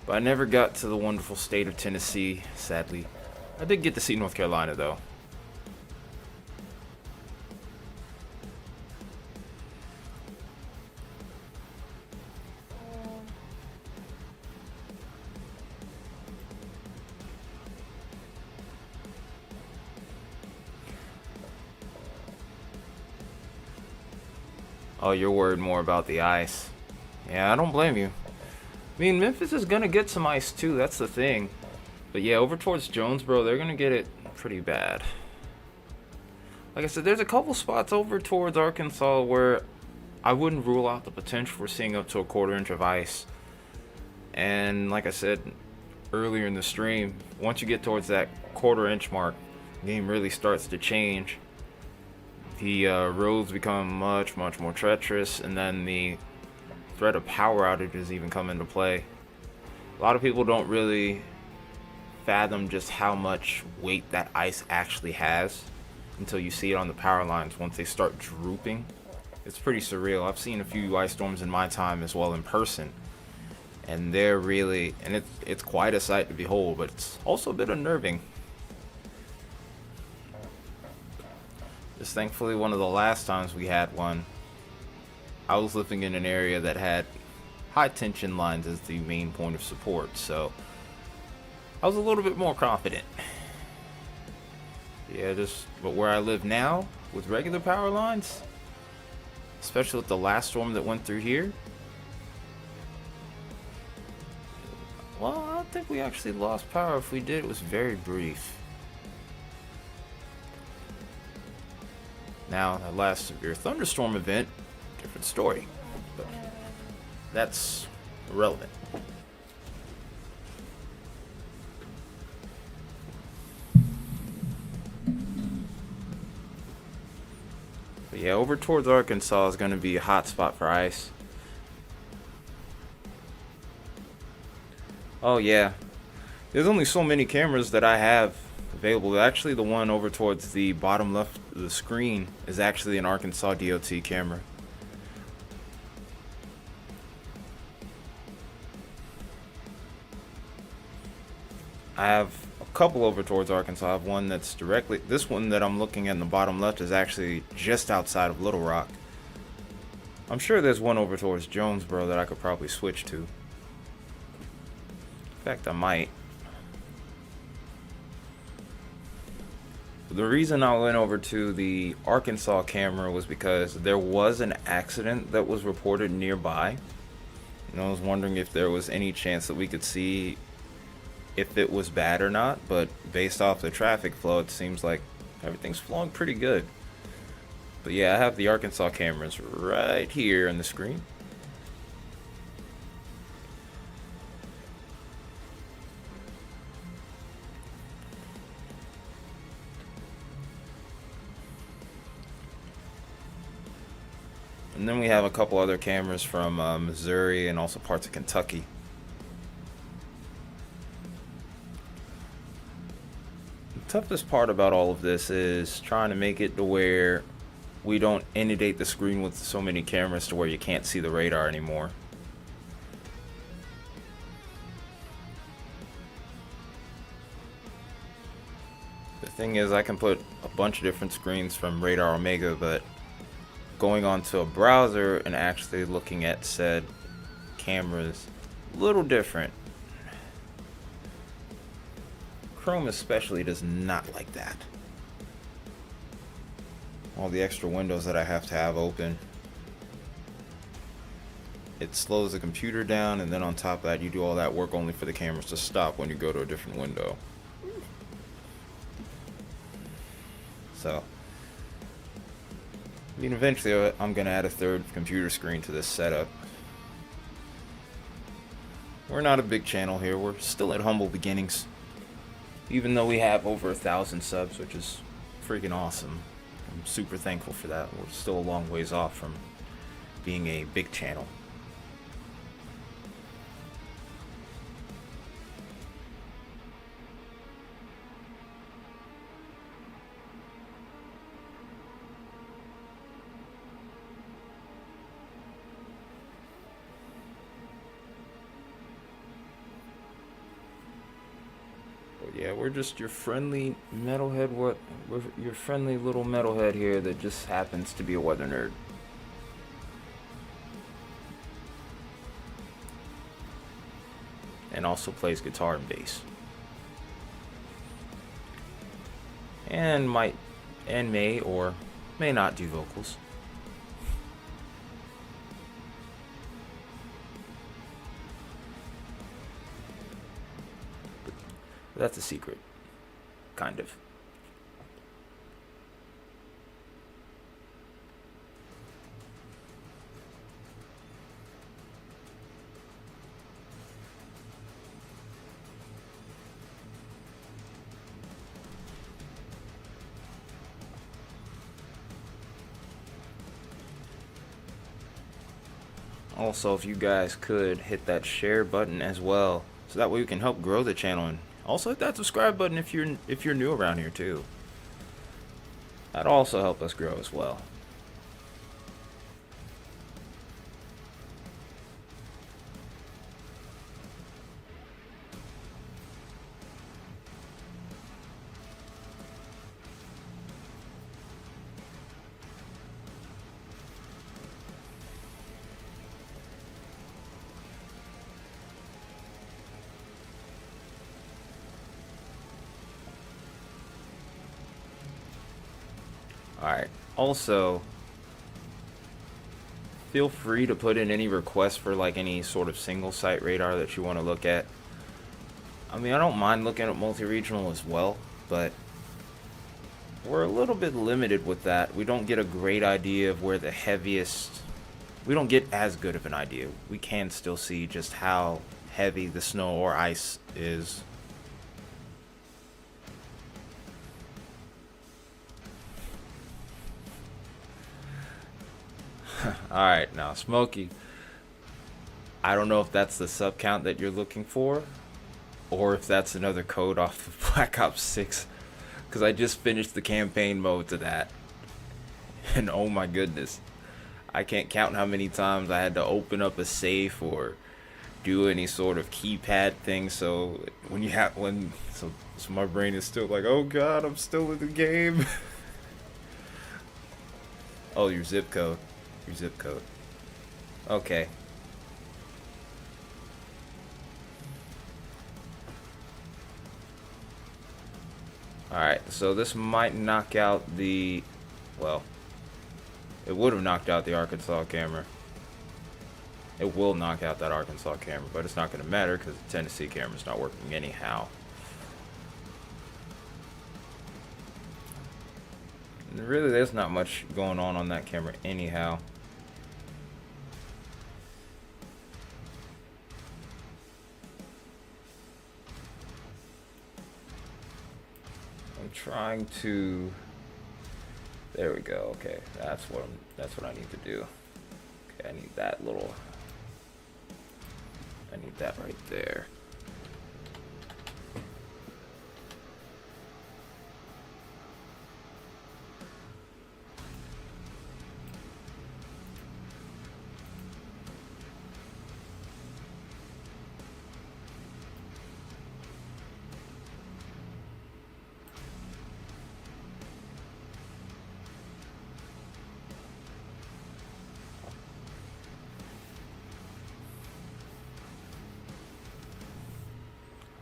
But I never got to the wonderful state of Tennessee, sadly. I did get to see North Carolina, though. Oh, you're worried more about the ice. Yeah, I don't blame you. I mean, Memphis is gonna get some ice too, that's the thing. But yeah, over towards Jonesboro, they're gonna get it pretty bad. Like I said, there's a couple spots over towards Arkansas where I wouldn't rule out the potential for seeing up to a quarter-inch of ice. And like I said earlier in the stream, once you get towards that quarter-inch mark, the game really starts to change. The roads become much more treacherous, and then the threat of power outages even come into play. A lot of people don't really fathom just how much weight that ice actually has until you see it on the power lines once they start drooping. It's pretty surreal. I've seen a few ice storms in my time as well in person, and they're really, and it's quite a sight to behold, but it's also a bit unnerving. Just thankfully one of the last times we had one, I was living in an area that had high tension lines as the main point of support, so I was a little bit more confident. Yeah, but where I live now, with regular power lines, especially with the last storm that went through here, well, I don't think we actually lost power. If we did, it was very brief. Now, that last severe thunderstorm event, different story, but that's irrelevant. But yeah, over towards Arkansas is going to be a hot spot for ice. Oh yeah, there's only so many cameras that I have available. Actually, the one over towards the bottom left of the screen is actually an Arkansas DOT camera. I have a couple over towards Arkansas. I have one that's directly, this one that I'm looking at in the bottom left is actually just outside of Little Rock. I'm sure there's one over towards Jonesboro that I could probably switch to. In fact, I might. The reason I went over to the Arkansas camera was because there was an accident that was reported nearby, and I was wondering if there was any chance that we could see if it was bad or not, but based off the traffic flow, it seems like everything's flowing pretty good. But yeah, I have the Arkansas cameras right here on the screen. And then we have a couple other cameras from Missouri and also parts of Kentucky. The toughest part about all of this is trying to make it to where we don't inundate the screen with so many cameras to where you can't see the radar anymore. The thing is, I can put a bunch of different screens from Radar Omega, but going onto a browser and actually looking at said cameras, a little different. Chrome especially does not like that. All the extra windows that I have to have open, it slows the computer down, and then on top of that you do all that work only for the cameras to stop when you go to a different window. So I mean, eventually I'm going to add a third computer screen to this setup. We're not a big channel here. We're still at humble beginnings. Even though we have over 1,000 subs, which is freaking awesome. I'm super thankful for that. We're still a long ways off from being a big channel. Yeah, we're just your friendly metalhead. We're your friendly little metalhead here that just happens to be a weather nerd. And also plays guitar and bass. And may or may not do vocals. That's a secret. Kind of. Also, if you guys could hit that share button as well, so that way we can help grow the channel, and also hit that subscribe button if you're new around here too. That'd also help us grow as well. Alright, also, feel free to put in any requests for like any sort of single site radar that you want to look at. I mean, I don't mind looking at multi-regional as well, but we're a little bit limited with that. We don't get a great idea of where the heaviest... We don't get as good of an idea. We can still see just how heavy the snow or ice is. Alright, now Smokey, I don't know if that's the sub count that you're looking for, or if that's another code off of Black Ops 6, because I just finished the campaign mode to that, and oh my goodness, I can't count how many times I had to open up a safe or do any sort of keypad thing. So so my brain is still like, oh god, I'm still in the game. Oh, your zip code. Okay. Alright, so this might knock out the... Well, it would have knocked out the Arkansas camera. It will knock out that Arkansas camera, but it's not going to matter because the Tennessee camera's not working anyhow. And really, there's not much going on that camera anyhow. I'm trying to... There we go. Okay, that's what I need to do. Okay, I need that right there.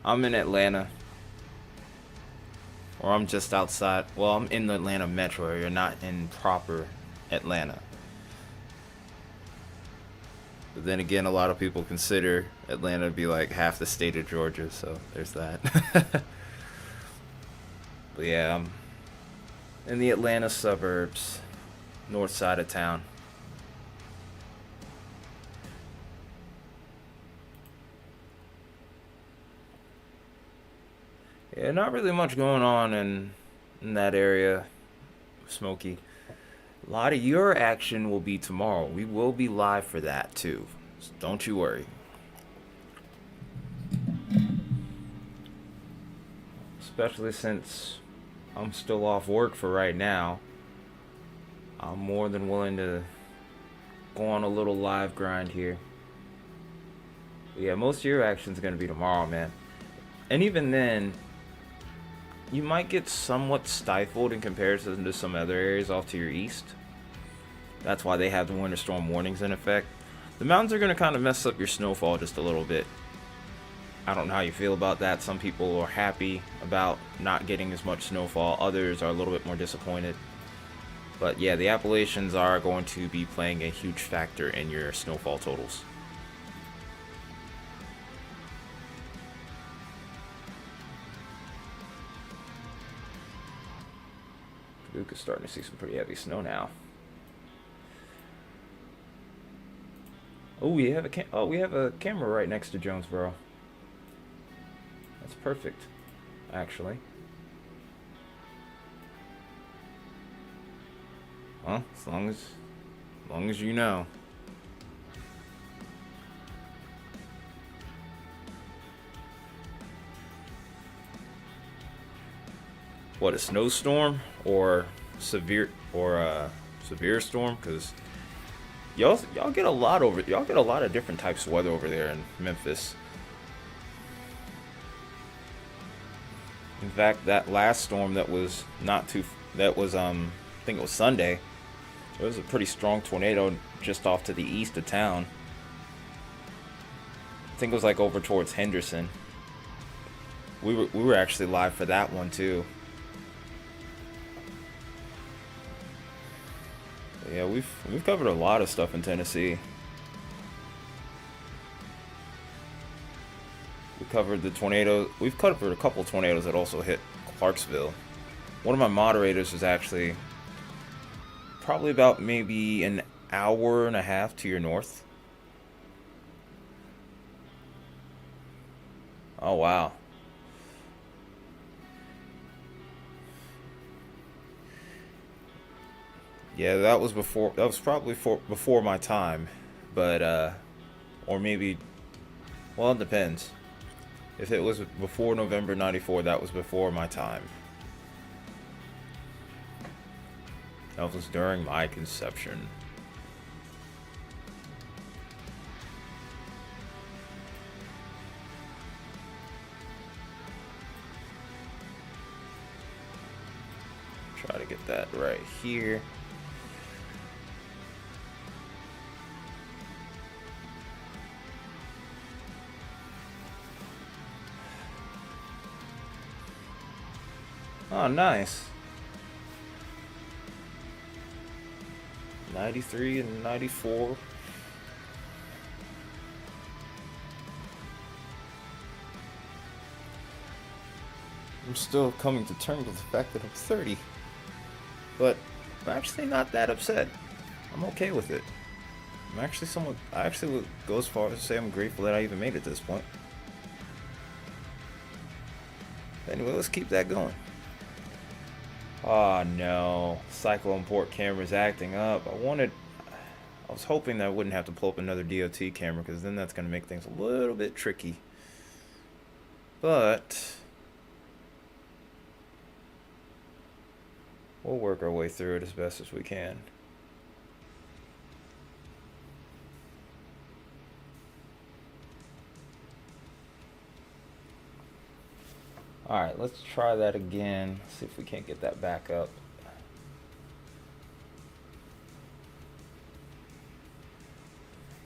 I'm in Atlanta, or I'm just outside. Well, I'm in the Atlanta metro area, not in proper Atlanta. But then again, a lot of people consider Atlanta to be like half the state of Georgia, so there's that. But yeah, I'm in the Atlanta suburbs, north side of town. Yeah, not really much going on in that area, Smokey. A lot of your action will be tomorrow. We will be live for that too, so don't you worry. Especially since I'm still off work for right now. I'm more than willing to go on a little live grind here. But yeah, most of your action's gonna be tomorrow, man. And even then, you might get somewhat stifled in comparison to some other areas off to your east. That's why they have the winter storm warnings in effect. The mountains are going to kind of mess up your snowfall just a little bit. I don't know how you feel about that. Some people are happy about not getting as much snowfall. Others are a little bit more disappointed. But yeah, the Appalachians are going to be playing a huge factor in your snowfall totals. Paducah's starting to see some pretty heavy snow now. Oh, we have a camera right next to Jonesboro. That's perfect, actually. Well, as long as you know. what, a snowstorm or severe severe storm, because y'all get a lot of different types of weather over there in Memphis. In fact, that last storm that was not too that was I think it was Sunday. It was a pretty strong tornado just off to the east of town. I think it was like over towards Henderson. We were actually live for that one too. Yeah, we've covered a lot of stuff in Tennessee. We covered the tornado. We've covered a couple tornadoes that also hit Clarksville. One of my moderators was actually probably about maybe an hour and a half to your north. Oh wow. Yeah, that was before. That was probably before my time, but or maybe. Well, it depends. If it was before November '94, that was before my time. That was during my conception. Try to get that right here. Oh, nice. 93 and 94. I'm still coming to terms with the fact that I'm 30. But I'm actually not that upset. I'm okay with it. I actually would go as far as to say I'm grateful that I even made it to this point. Anyway, let's keep that going. Oh no, Cyclone Port camera's acting up. I was hoping that I wouldn't have to pull up another DOT camera, because then that's going to make things a little bit tricky. But we'll work our way through it as best as we can. Alright, let's try that again. See if we can't get that back up.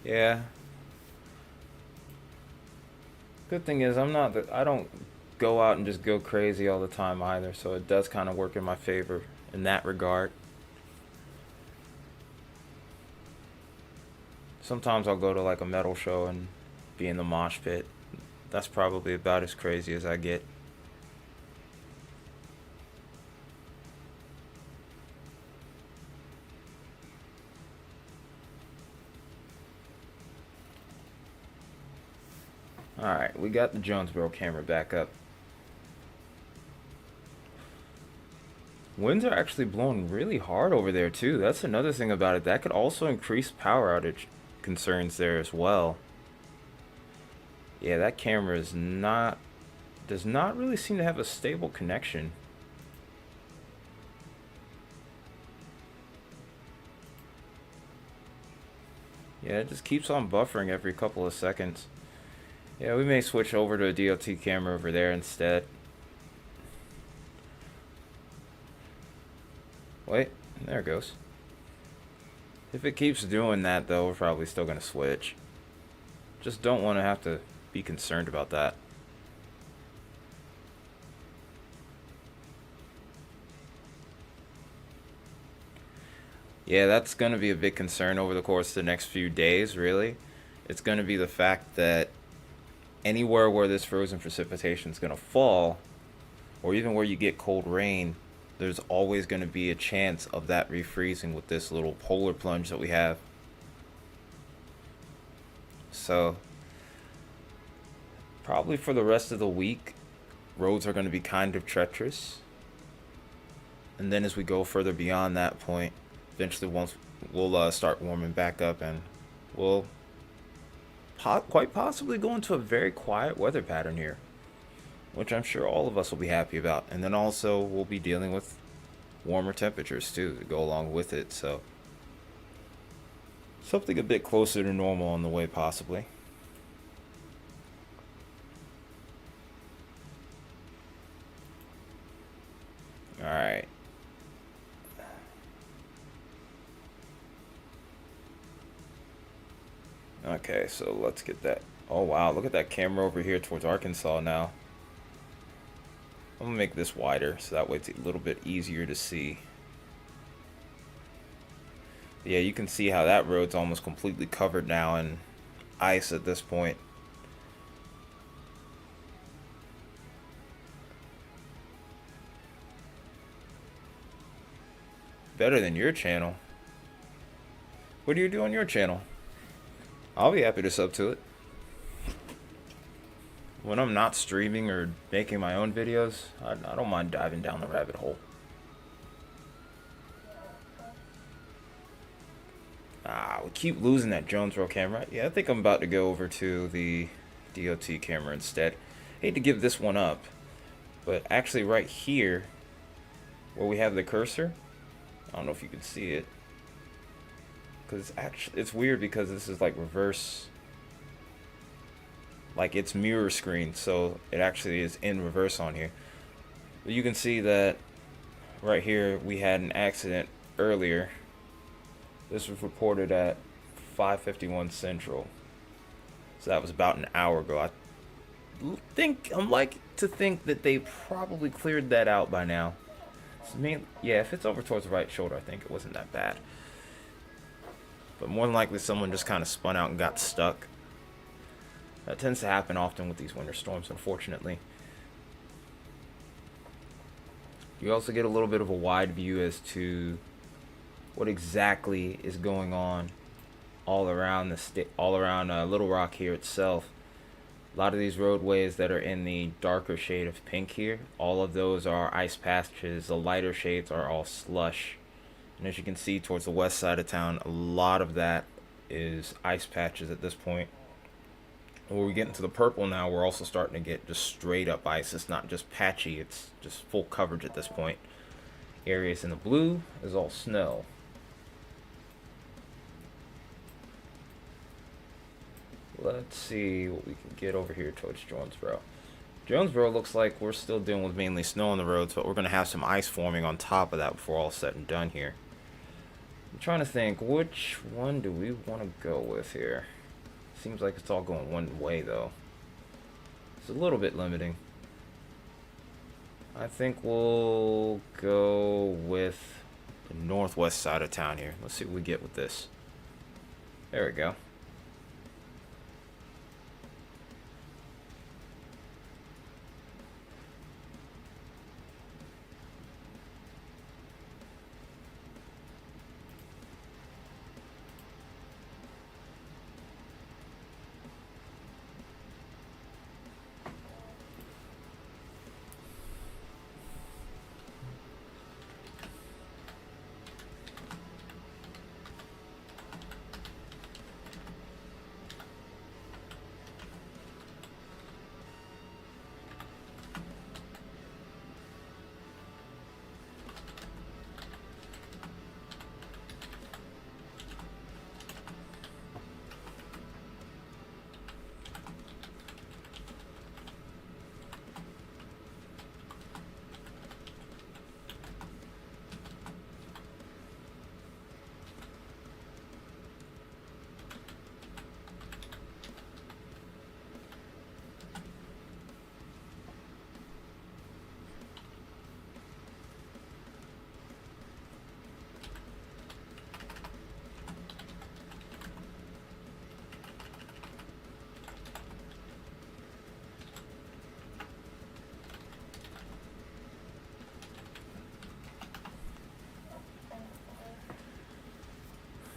Yeah. Good thing is I don't go out and just go crazy all the time either, so it does kind of work in my favor in that regard. Sometimes I'll go to like a metal show and be in the mosh pit. That's probably about as crazy as I get. Alright, we got the Jonesboro camera back up. Winds are actually blowing really hard over there too. That's another thing about it. That could also increase power outage concerns there as well. Yeah, that camera does not really seem to have a stable connection. Yeah, it just keeps on buffering every couple of seconds. Yeah, we may switch over to a DOT camera over there instead. Wait, there it goes. If it keeps doing that though, we're probably still going to switch. Just don't want to have to be concerned about that. Yeah, that's going to be a big concern over the course of the next few days, really. It's going to be the fact that anywhere where this frozen precipitation is going to fall, or even where you get cold rain, there's always going to be a chance of that refreezing with this little polar plunge that we have. So, probably for the rest of the week, roads are going to be kind of treacherous. And then as we go further beyond that point, eventually once we'll start warming back up, and we'll quite possibly go into a very quiet weather pattern here. which I'm sure all of us will be happy about. And then also we'll be dealing with warmer temperatures too to go along with it. So something a bit closer to normal on the way, possibly. All right. Okay, so let's get that. Oh wow, look at that camera over here towards Arkansas now. I'm gonna make this wider so that way it's a little bit easier to see. Yeah, you can see how that road's almost completely covered now in ice at this point. Better than your channel. What do you do on your channel? I'll be happy to sub to it. When I'm not streaming or making my own videos, I don't mind diving down the rabbit hole. We keep losing that Jonesboro camera. Yeah, I think I'm about to go over to the DOT camera instead. Hate to give this one up, but actually right here, where we have the cursor, I don't know if you can see it, because actually it's weird because this is like reverse, like it's mirror screen, so it actually is in reverse on here. But you can see that right here we had an accident earlier. This was reported at 5:51 Central, so that was about an hour ago. I'm like to think that they probably cleared that out by now. Yeah, if it's over towards the right shoulder, I think it wasn't that bad. But more than likely, someone just kind of spun out and got stuck. That tends to happen often with these winter storms, unfortunately. You also get a little bit of a wide view as to what exactly is going on all around Little Rock here itself. A lot of these roadways that are in the darker shade of pink here, all of those are ice patches. The lighter shades are all slush. And as you can see towards the west side of town, a lot of that is ice patches at this point. And when we get into the purple now, we're also starting to get just straight up ice. It's not just patchy, it's just full coverage at this point. Areas in the blue is all snow. Let's see what we can get over here towards Jonesboro. Jonesboro looks like we're still dealing with mainly snow on the roads, but we're going to have some ice forming on top of that before all said and done here. I'm trying to think, which one do we want to go with here? Seems like it's all going one way, though. It's a little bit limiting. I think we'll go with the northwest side of town here. Let's see what we get with this. There we go.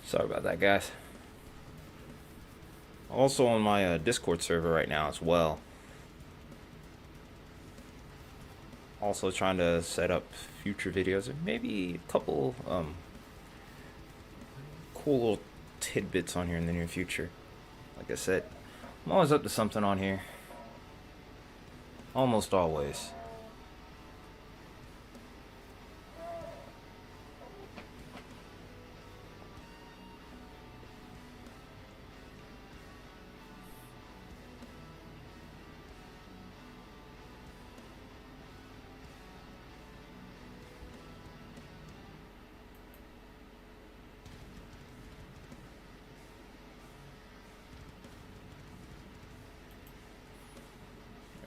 Sorry about that, guys. Also on my Discord server right now as well. Also trying to set up future videos and maybe a couple cool little tidbits on here in the near future. Like I said, I'm always up to something on here. Almost always.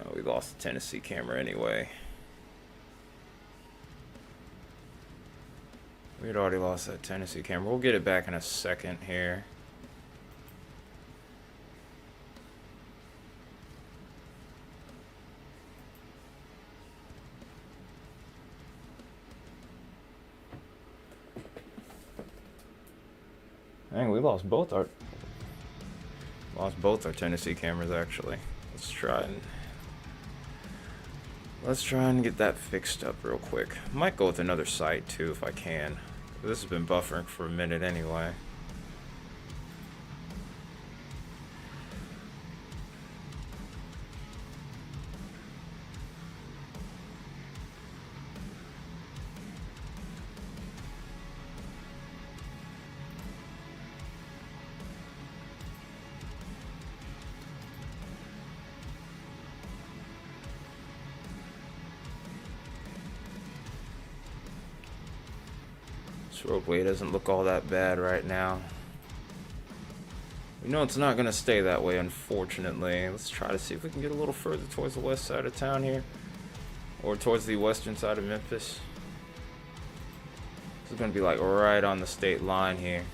Oh, we lost the Tennessee camera anyway. We had already lost that Tennessee camera. We'll get it back in a second here. Dang, we lost both our Tennessee cameras actually. Let's try and get that fixed up real quick. Might go with another site too if I can. This has been buffering for a minute anyway. This roadway doesn't look all that bad right now. We know it's not going to stay that way, unfortunately. Let's try to see if we can get a little further towards the west side of town here. Or towards the western side of Memphis. This is going to be like right on the state line here.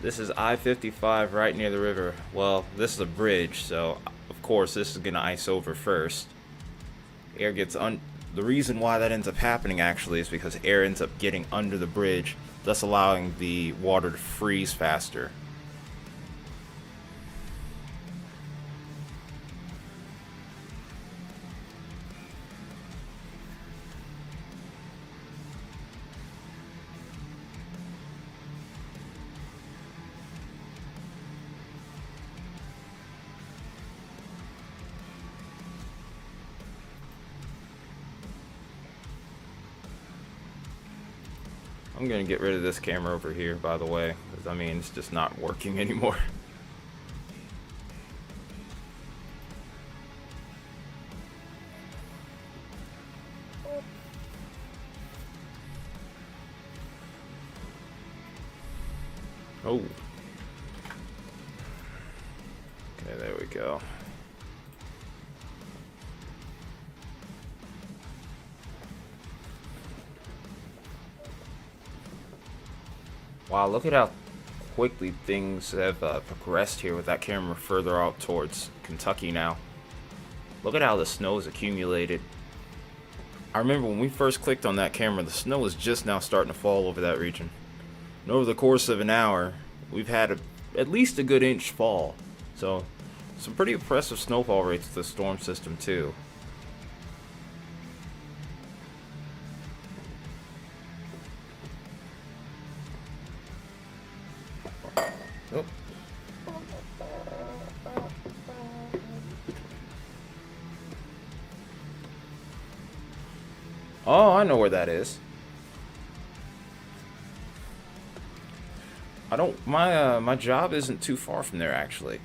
This is I-55 right near the river. Well, this is a bridge, so of course this is going to ice over first. Air gets the reason why that ends up happening actually is because air ends up getting under the bridge, thus allowing the water to freeze faster. I'm gonna get rid of this camera over here, by the way, because I mean it's just not working anymore. Oh. Okay, there we go. Wow, look at how quickly things have progressed here with that camera further out towards Kentucky now. Look at how the snow is accumulated. I remember when we first clicked on that camera, the snow was just now starting to fall over that region. And over the course of an hour, we've had at least a good inch fall. So, some pretty impressive snowfall rates with the storm system too. Oh. Oh, I know where that is. My job isn't too far from there actually.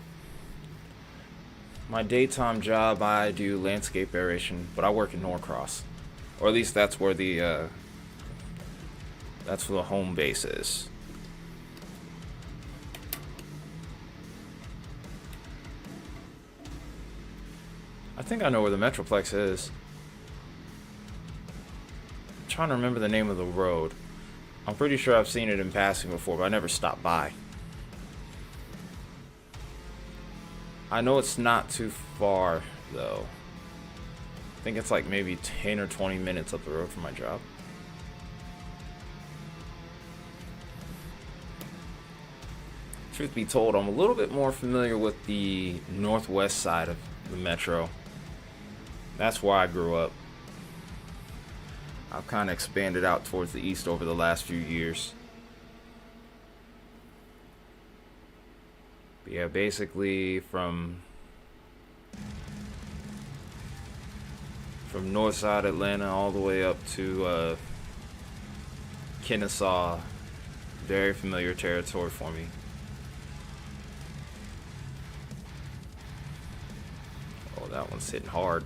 My daytime job, I do landscape aeration, but I work in Norcross. Or at least that's where the home base is. I think I know where the Metroplex is. I'm trying to remember the name of the road. I'm pretty sure I've seen it in passing before, but I never stopped by. I know it's not too far, though. I think it's like maybe 10 or 20 minutes up the road from my job. Truth be told, I'm a little bit more familiar with the northwest side of the metro. That's where I grew up. I've kind of expanded out towards the east over the last few years. But yeah, basically from from north side Atlanta all the way up to Kennesaw. Very familiar territory for me. Oh, that one's hitting hard.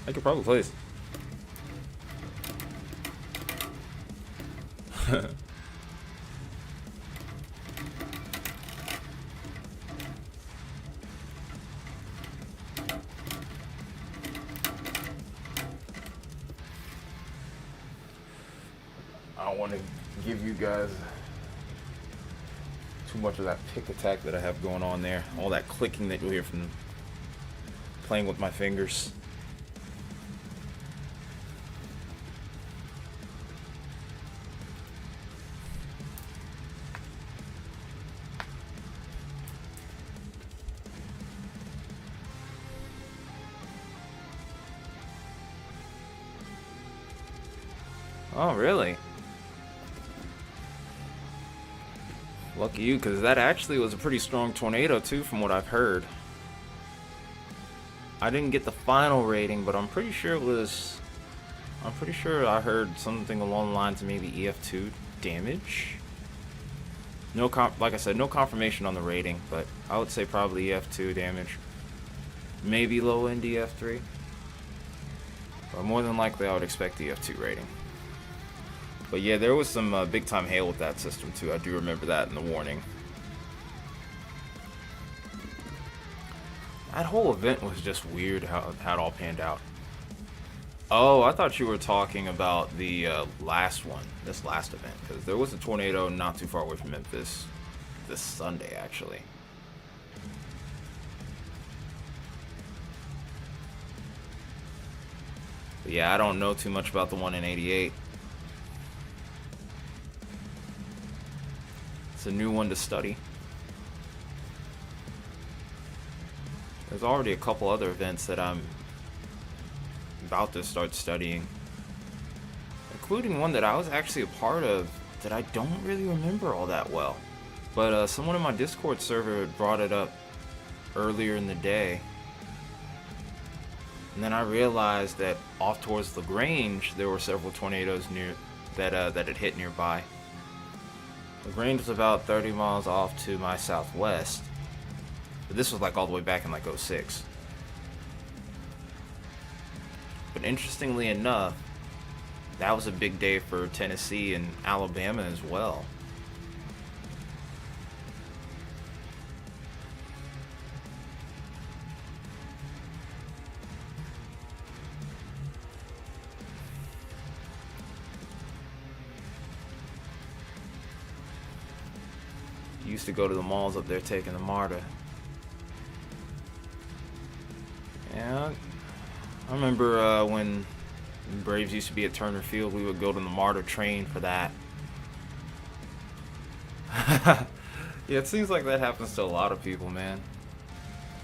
I could probably place. I don't want to give you guys too much of that pick attack that I have going on there. All that clicking that you'll hear from playing with my fingers. Oh, really? Lucky you, because that actually was a pretty strong tornado too, from what I've heard. I didn't get the final rating, but I'm pretty sure it was... I'm pretty sure I heard something along the lines of maybe EF2 damage. No like I said, no confirmation on the rating, but I would say probably EF2 damage. Maybe low end EF3. But more than likely I would expect EF2 rating. But yeah, there was some big time hail with that system too. I do remember that in the warning. That whole event was just weird how it all panned out. Oh, I thought you were talking about the last one, this last event, because there was a tornado not too far away from Memphis this Sunday, actually. But yeah, I don't know too much about the one in 88. It's a new one to study. There's already a couple other events that I'm about to start studying, including one that I was actually a part of that I don't really remember all that well. But someone in my Discord server brought it up earlier in the day, and then I realized that off towards LaGrange there were several tornadoes near that had hit nearby. LaGrange was about 30 miles off to my southwest, but this was like all the way back in like 06. But interestingly enough, that was a big day for Tennessee and Alabama as well. Used to go to the malls up there taking the MARTA. Yeah, I remember when Braves used to be at Turner Field, we would go to the MARTA train for that. Yeah, it seems like that happens to a lot of people, man.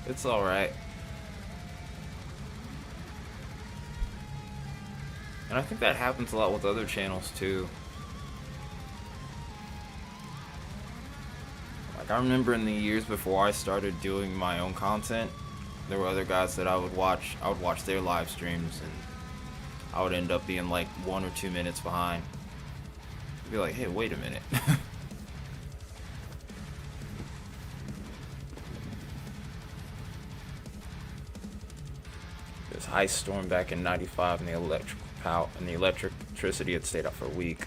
It's alright. And I think that happens a lot with other channels too. Like, I remember in the years before I started doing my own content, there were other guys that I would watch their live streams, and I would end up being like 1 or 2 minutes behind. I'd be like, hey, wait a minute. This ice storm back in '95, and the electricity had stayed up for a week.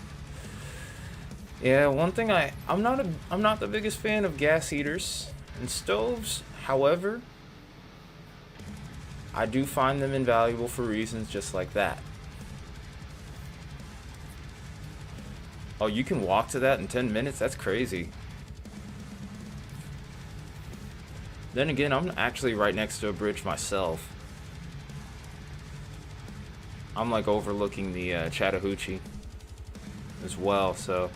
Yeah, one thing I'm not the biggest fan of gas heaters and stoves. However, I do find them invaluable for reasons just like that. Oh, you can walk to that in 10 minutes? That's crazy. Then again, I'm actually right next to a bridge myself. I'm like overlooking the Chattahoochee as well, so.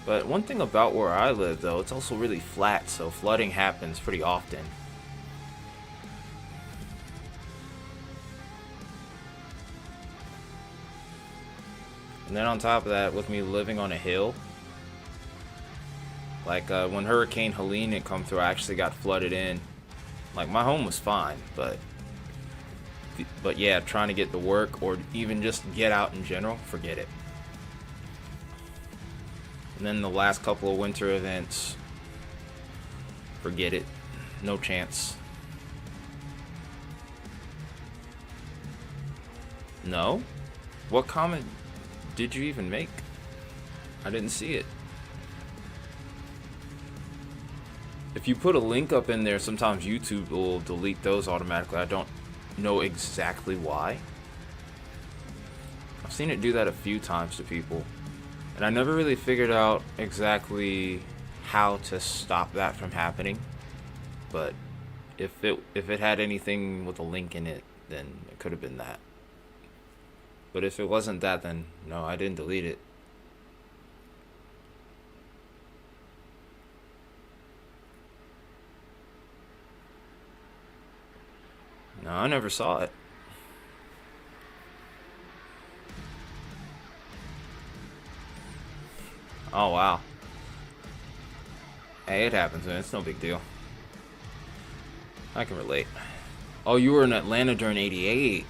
But one thing about where I live, though, it's also really flat, so flooding happens pretty often. And then on top of that, with me living on a hill, like when Hurricane Helene had come through, I actually got flooded in Like, my home was fine, but yeah, trying to get to work or even just get out in general, forget it. And then the last couple of winter events, forget it. No chance. No? What comment did you even make? I didn't see it. If you put a link up in there, sometimes YouTube will delete those automatically. I don't know exactly why. I've seen it do that a few times to people, and I never really figured out exactly how to stop that from happening. But if it had anything with a link in it, then it could have been that. But if it wasn't that, then no, I didn't delete it. No, I never saw it. Oh, wow. Hey, it happens, man. It's no big deal. I can relate. Oh, you were in Atlanta during 88.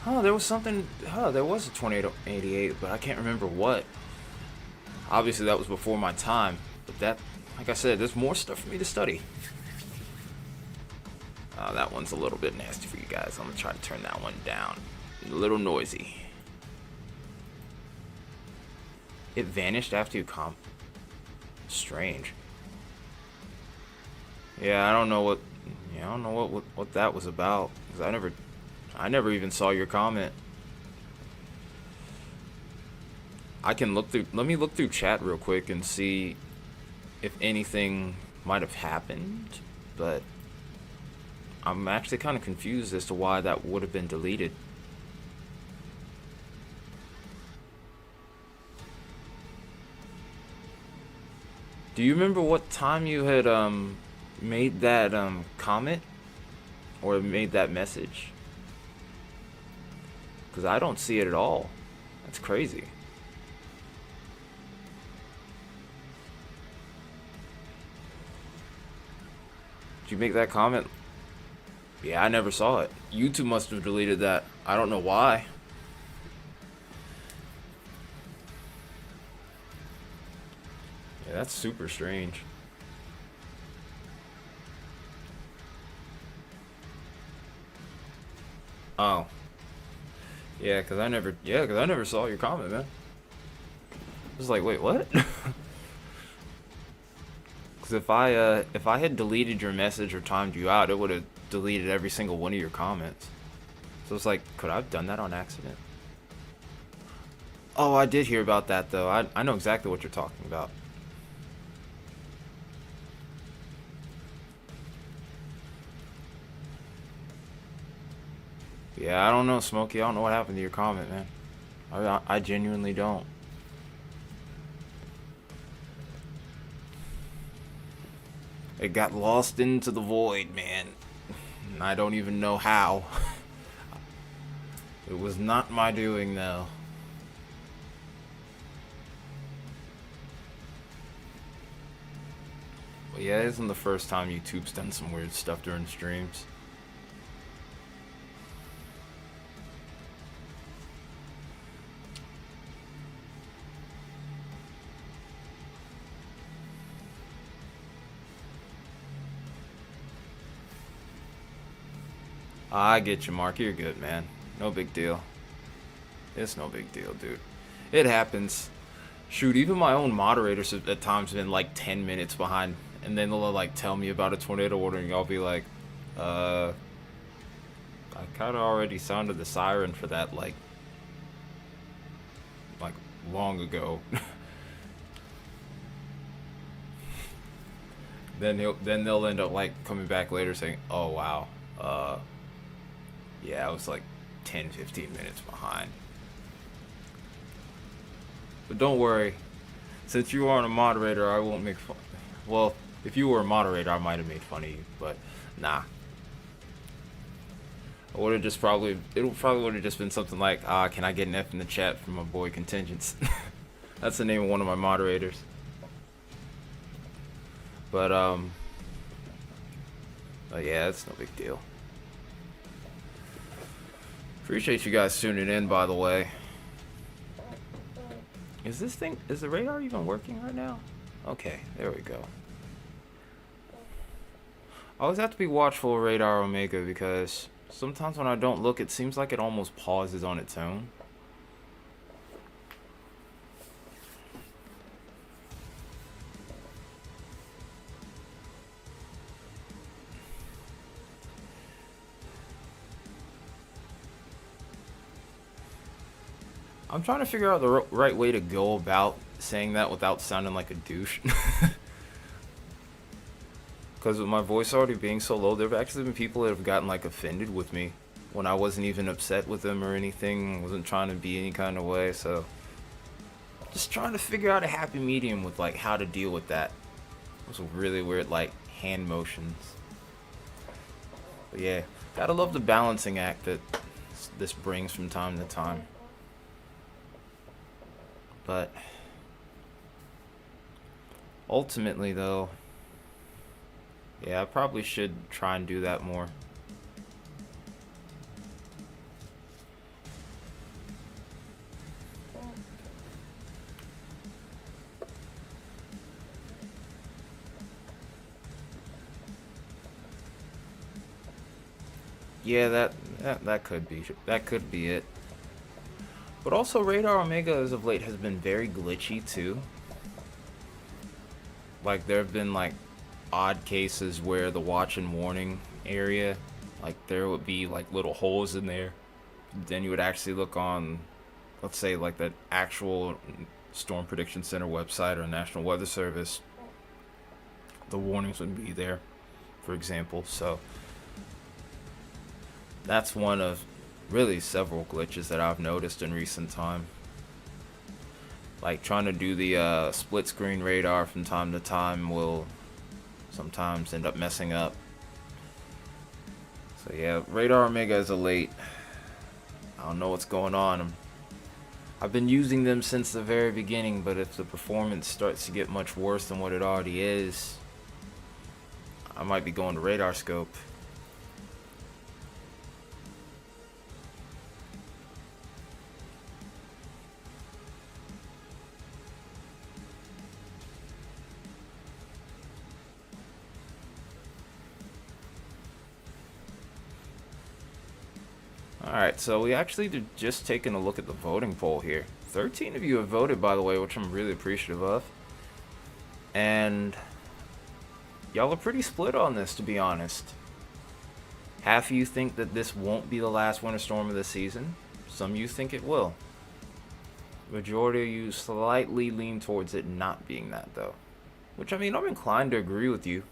Oh, there was something. Oh, there was a tornado 88, but I can't remember what. Obviously, that was before my time. But that, like I said, there's more stuff for me to study. That one's a little bit nasty for you guys. I'm going to try to turn that one down. It's a little noisy. It vanished after you Strange. Yeah, I don't know what. Yeah, I don't know what that was about. Cause I never even saw your comment. I can look through. Let me look through chat real quick and see if anything might have happened. But I'm actually kind of confused as to why that would have been deleted. Do you remember what time you had made that comment or made that message? Because I don't see it at all. That's crazy. Did you make that comment? Yeah, I never saw it. YouTube must have deleted that. I don't know why. Yeah, that's super strange. Oh. Yeah, cause I never saw your comment, man. I was like, wait, what? Cause if I had deleted your message or timed you out, it would have deleted every single one of your comments. So it's like, could I have done that on accident? Oh, I did hear about that though. I know exactly what you're talking about. Yeah, I don't know, Smokey. I don't know what happened to your comment, man. I genuinely don't. It got lost into the void, man. I don't even know how. It was not my doing, though. But yeah, it isn't the first time YouTube's done some weird stuff during streams. I get you, Mark. You're good, man. No big deal. It's no big deal, dude. It happens. Shoot, even my own moderators have at times been like 10 minutes behind, and then they'll like tell me about a tornado warning, and I'll be like, I kind of already sounded the siren for that like long ago. Then they'll end up like coming back later saying, oh wow, yeah, I was like 10-15 minutes behind. But don't worry, since you aren't a moderator, I won't make fun. Well, if you were a moderator, I might have made fun of you, but nah. I would have just probably would have just been something like, can I get an F in the chat from my boy Contingents? That's the name of one of my moderators. But But yeah, it's no big deal. Appreciate you guys tuning in, by the way. Is the radar even working right now? Okay, there we go. I always have to be watchful of Radar Omega because sometimes when I don't look, it seems like it almost pauses on its own. I'm trying to figure out the right way to go about saying that without sounding like a douche. Because with my voice already being so low, there have actually been people that have gotten like offended with me when I wasn't even upset with them or anything. Wasn't trying to be any kind of way. So just trying to figure out a happy medium with like how to deal with that. It was really weird, like hand motions. But yeah, gotta love the balancing act that this brings from time to time. But ultimately, though, yeah, I probably should try and do that more. Yeah, that could be it. But also, Radar Omega as of late has been very glitchy too. Like there have been like odd cases where the watch and warning area, like there would be like little holes in there. Then you would actually look on, let's say like the actual Storm Prediction Center website or National Weather Service, the warnings would be there, for example. So that's one of really several glitches that I've noticed in recent time. Like trying to do the split screen radar from time to time will sometimes end up messing up. So yeah, Radar Omega is a late. I don't know what's going on. I've been using them since the very beginning, but if the performance starts to get much worse than what it already is, I might be going to Radar Scope. Alright, so we actually just taken a look at the voting poll here. 13 of you have voted, by the way, which I'm really appreciative of. And y'all are pretty split on this, to be honest. Half of you think that this won't be the last winter storm of the season. Some of you think it will. Majority of you slightly lean towards it not being that, though. Which, I mean, I'm inclined to agree with you.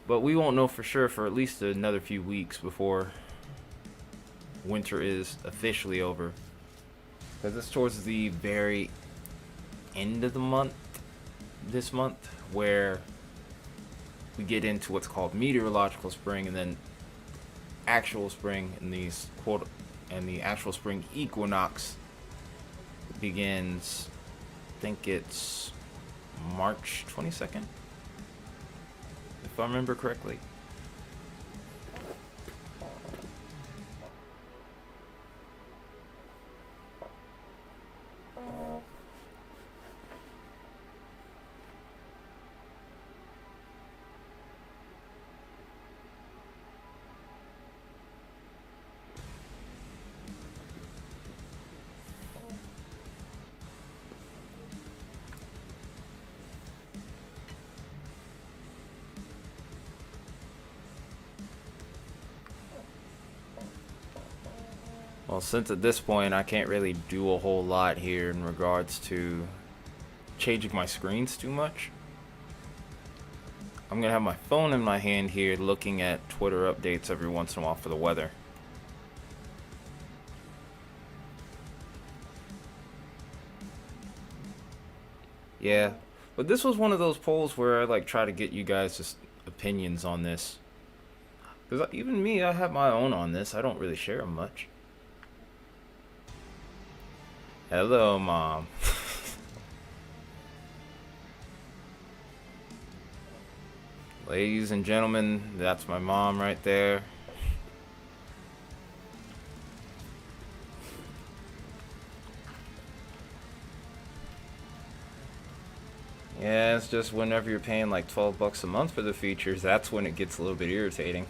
But we won't know for sure for at least another few weeks before winter is officially over, because it's towards the very end of the month, this month, where we get into what's called meteorological spring, and then actual spring, and the actual spring equinox begins. I think it's March 22nd, if I remember correctly. Well, since at this point I can't really do a whole lot here in regards to changing my screens too much, I'm going to have my phone in my hand here looking at Twitter updates every once in a while for the weather. Yeah, but this was one of those polls where I like try to get you guys' just opinions on this. Because even me, I have my own on this. I don't really share them much. Hello, Mom. Ladies and gentlemen, that's my mom right there. Yeah, it's just whenever you're paying like 12 bucks a month for the features, that's when it gets a little bit irritating.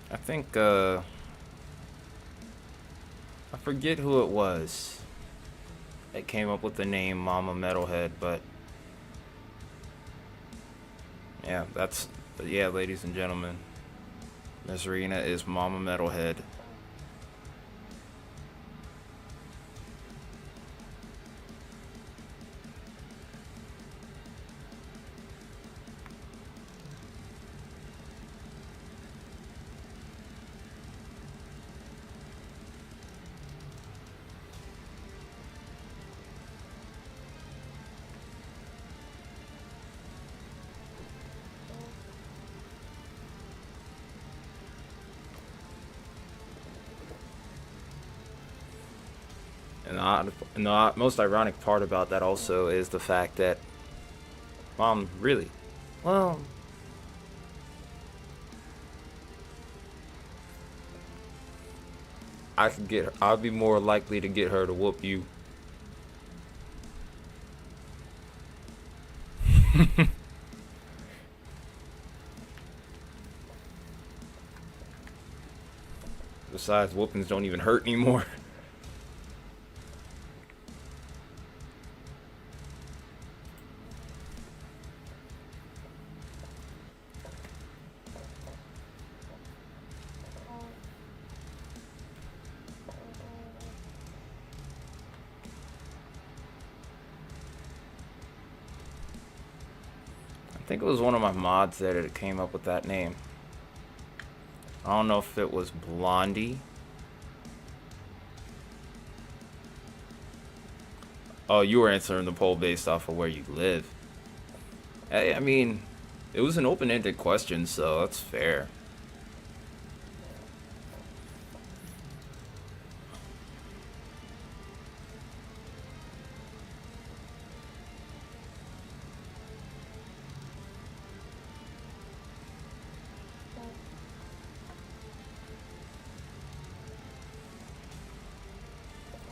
I think, I forget who it was that came up with the name Mama Metalhead, but yeah, yeah, ladies and gentlemen, Miss Rena is Mama Metalhead. And the most ironic part about that also is the fact that, Mom, really? Well, I'd be more likely to get her to whoop you. Besides, whoopings don't even hurt anymore. I think it was one of my mods that came up with that name. I don't know if it was Blondie. Oh, you were answering the poll based off of where you live. Hey, I mean, it was an open-ended question, so that's fair.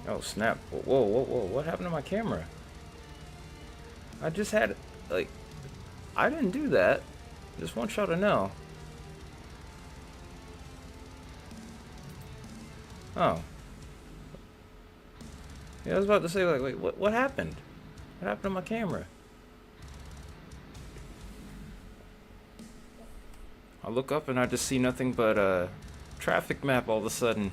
Oh, snap. Whoa, whoa, whoa. What happened to my camera? I just had, like, I didn't do that. Just want y'all to know. Oh. Yeah, I was about to say, like, wait, what happened? What happened to my camera? I look up and I just see nothing but a traffic map all of a sudden.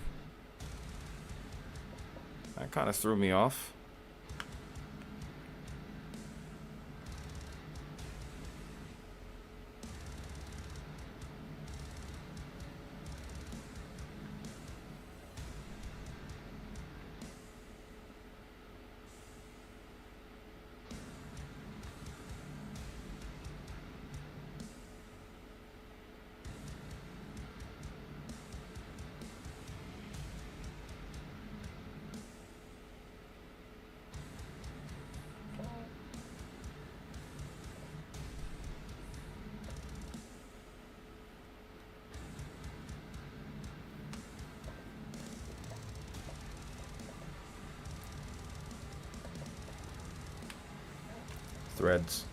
That kind of threw me off. Threads.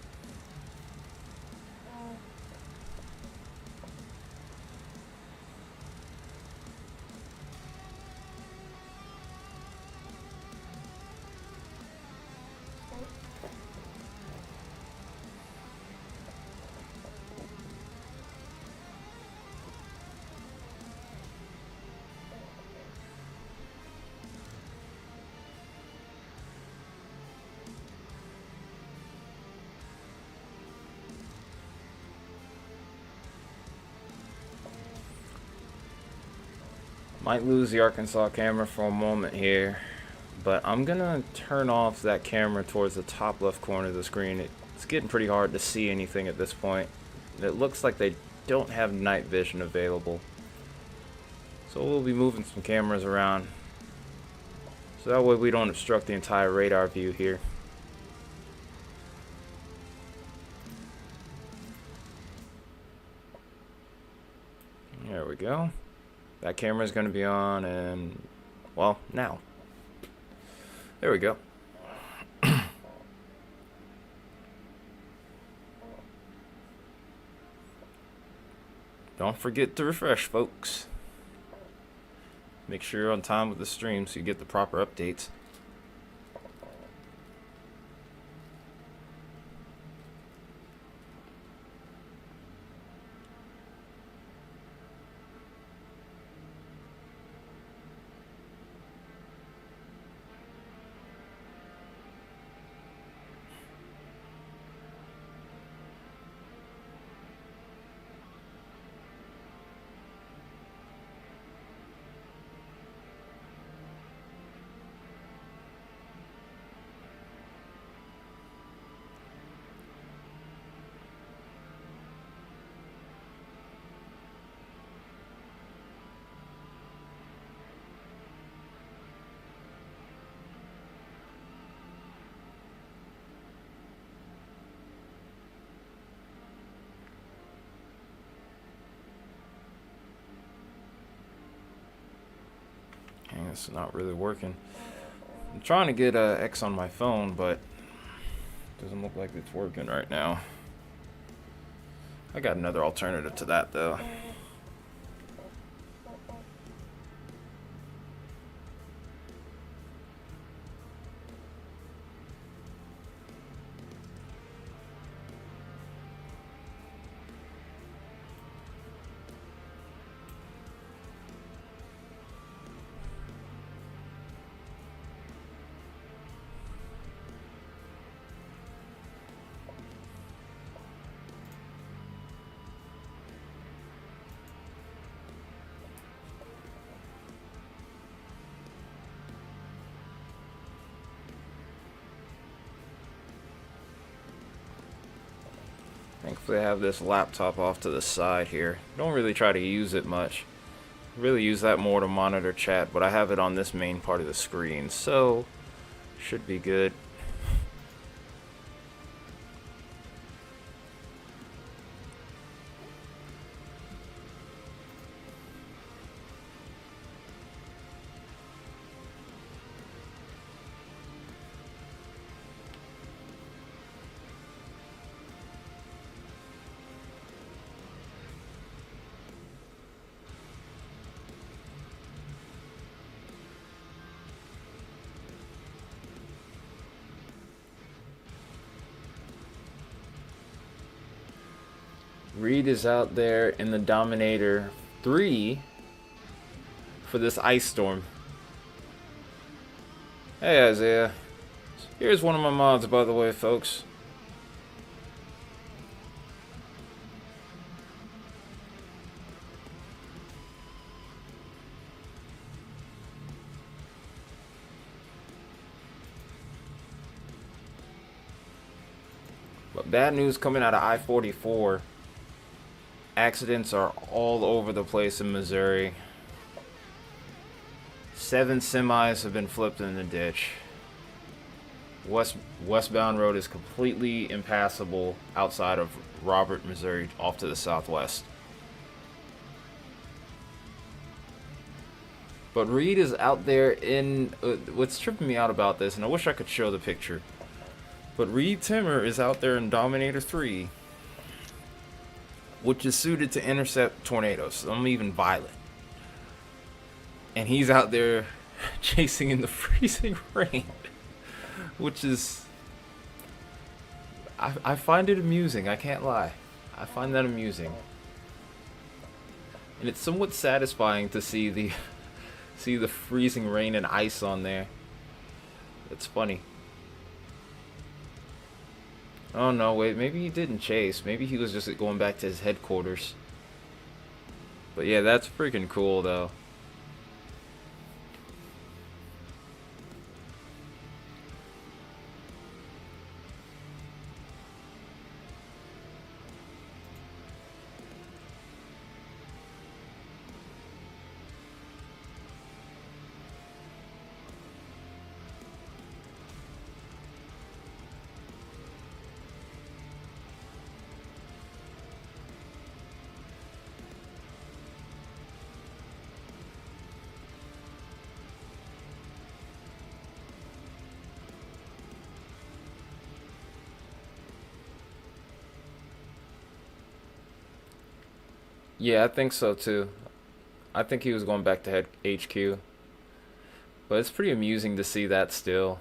Might lose the Arkansas camera for a moment here, but I'm gonna turn off that camera towards the top left corner of the screen. It's getting pretty hard to see anything at this point. It looks like they don't have night vision available. So we'll be moving some cameras around, so that way we don't obstruct the entire radar view here. There we go. That camera is going to be on, and well, now. There we go. Don't forget to refresh, folks. Make sure you're on time with the stream so you get the proper updates. Dang, it's not really working. I'm trying to get X on my phone, but it doesn't look like it's working right now. I got another alternative to that, though. Thankfully I have this laptop off to the side here. Don't really try to use it much. Really use that more to monitor chat, but I have it on this main part of the screen, so should be good. Reed is out there in the Dominator 3 for this ice storm. Hey Isaiah. Here's one of my mods, by the way, folks. But bad news coming out of I-44. Accidents are all over the place in Missouri. 7 semis have been flipped in the ditch. Westbound road is completely impassable outside of Robert, Missouri, off to the southwest. But Reed is out there in... what's tripping me out about this, and I wish I could show the picture, but Reed Timmer is out there in Dominator 3, which is suited to intercept tornadoes, some even violent. And he's out there chasing in the freezing rain, which is... I find it amusing, I can't lie. I find that amusing. And it's somewhat satisfying to see the freezing rain and ice on there. It's funny. Oh no, wait, maybe he didn't chase. Maybe he was just going back to his headquarters. But yeah, that's freaking cool though. Yeah, I think so too. I think he was going back to head HQ, but it's pretty amusing to see that still.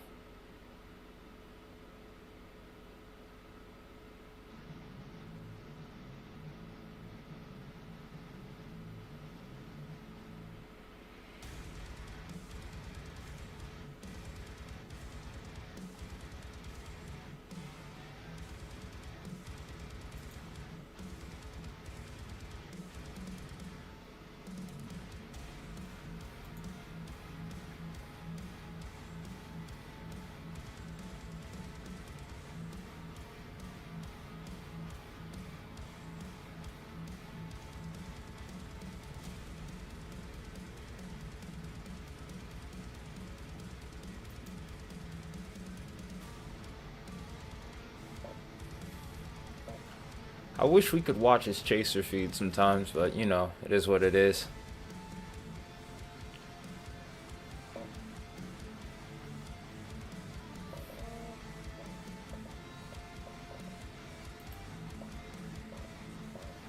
I wish we could watch his chaser feed sometimes, but you know, it is what it is.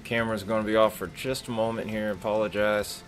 Camera's going to be off for just a moment here. Apologize.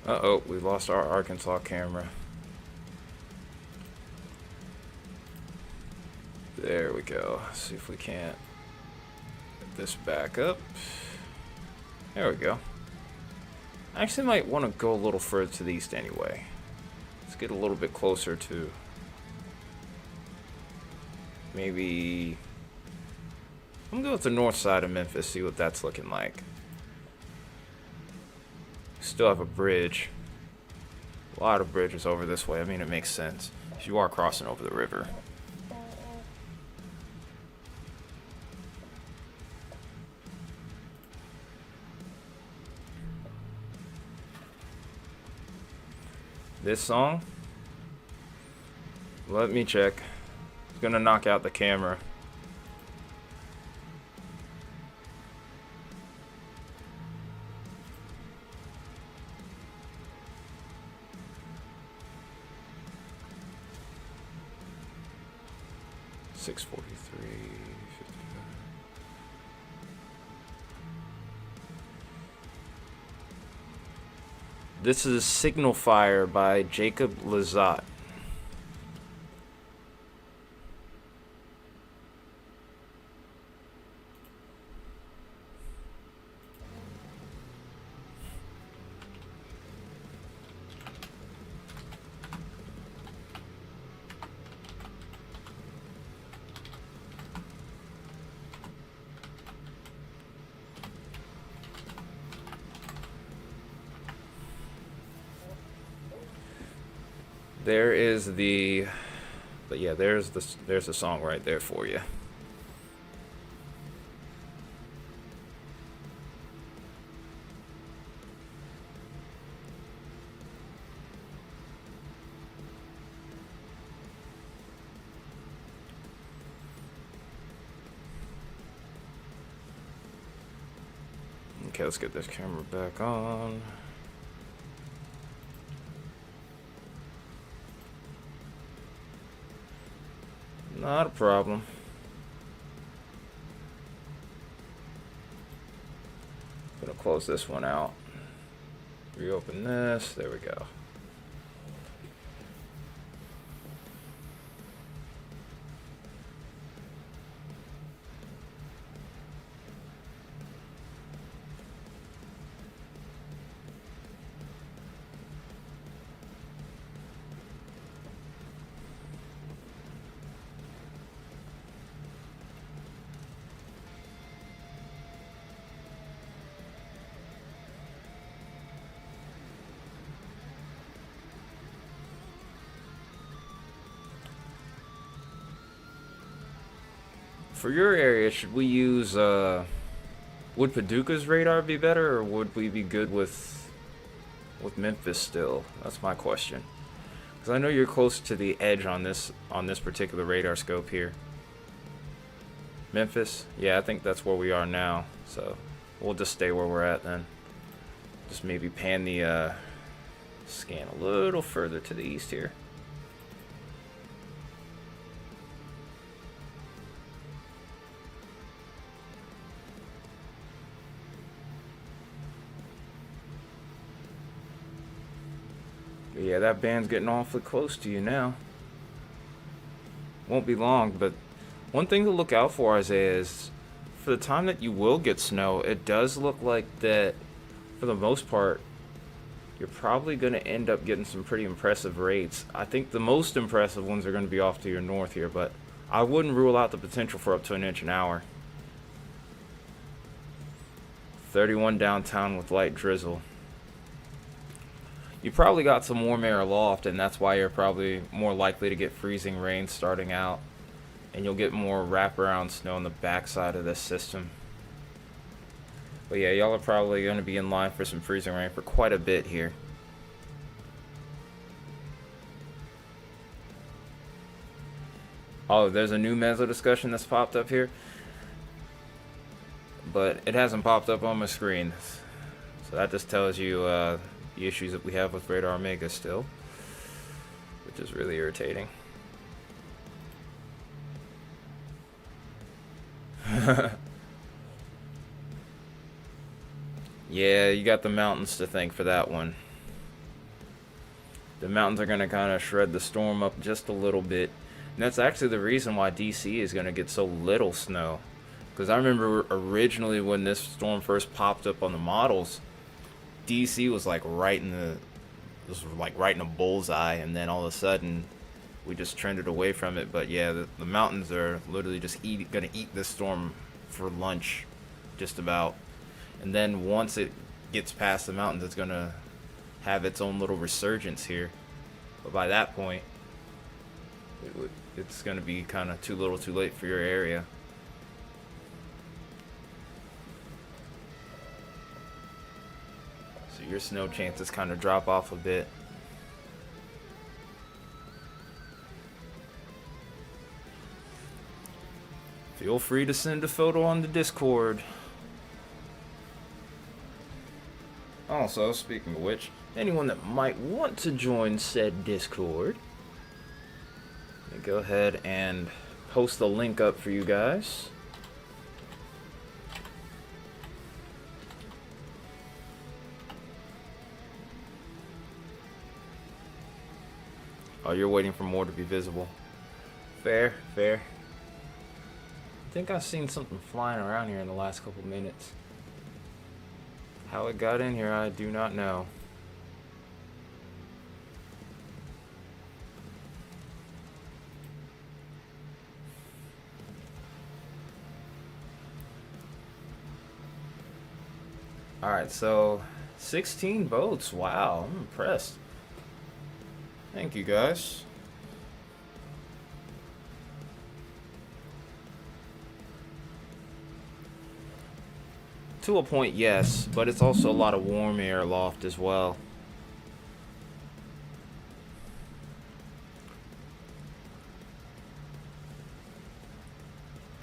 Uh-oh, we lost our Arkansas camera. There we go. Let's see if we can't get this back up. There we go. I actually might want to go a little further to the east anyway. Let's get a little bit closer to maybe... I'm gonna go with the north side of Memphis, see what that's looking like. Still have a bridge. A lot of bridges over this way. I mean, it makes sense if you are crossing over the river. This song? Let me check. It's gonna knock out the camera. $6:43. This is Signal Fire by Jacob Lazat. There is the, but yeah, there's the song right there for you. Okay, let's get this camera back on. Not a problem. Gonna close this one out. Reopen this. There we go. For your area, should we use, would Paducah's radar be better, or would we be good with Memphis still? That's my question. Because I know you're close to the edge on this particular radar scope here. Memphis? Yeah, I think that's where we are now. So we'll just stay where we're at then. Just maybe pan the scan a little further to the east here. Yeah, that band's getting awfully close to you now. Won't be long, but one thing to look out for, Isaiah, is for the time that you will get snow, it does look like that, for the most part, you're probably going to end up getting some pretty impressive rates. I think the most impressive ones are going to be off to your north here, but I wouldn't rule out the potential for up to an inch an hour. 31 downtown with light drizzle. You probably got some warm air aloft, and that's why you're probably more likely to get freezing rain starting out. And you'll get more wraparound snow on the backside of this system. But yeah, y'all are probably going to be in line for some freezing rain for quite a bit here. Oh, there's a new meso discussion that's popped up here. But it hasn't popped up on my screen. So that just tells you the issues that we have with Radar Omega still, which is really irritating. Yeah, you got the mountains to thank for that one. The mountains are going to kind of shred the storm up just a little bit. And that's actually the reason why DC is going to get so little snow. Because I remember originally when this storm first popped up on the models, DC was like right in a bullseye, and then all of a sudden we just trended away from it. But yeah, the mountains are literally just gonna eat this storm for lunch, just about. And then once it gets past the mountains, it's gonna have its own little resurgence here. But by that point, it's gonna be kind of too little too late for your area. So your snow chances kind of drop off a bit. Feel free to send a photo on the Discord. Also, speaking of which, anyone that might want to join said Discord, let me go ahead and post the link up for you guys. Oh, you're waiting for more to be visible. Fair, fair. I think I've seen something flying around here in the last couple minutes. How it got in here, I do not know. Alright, so 16 boats. Wow, I'm impressed. Thank you, guys. To a point, yes, but it's also a lot of warm air aloft as well.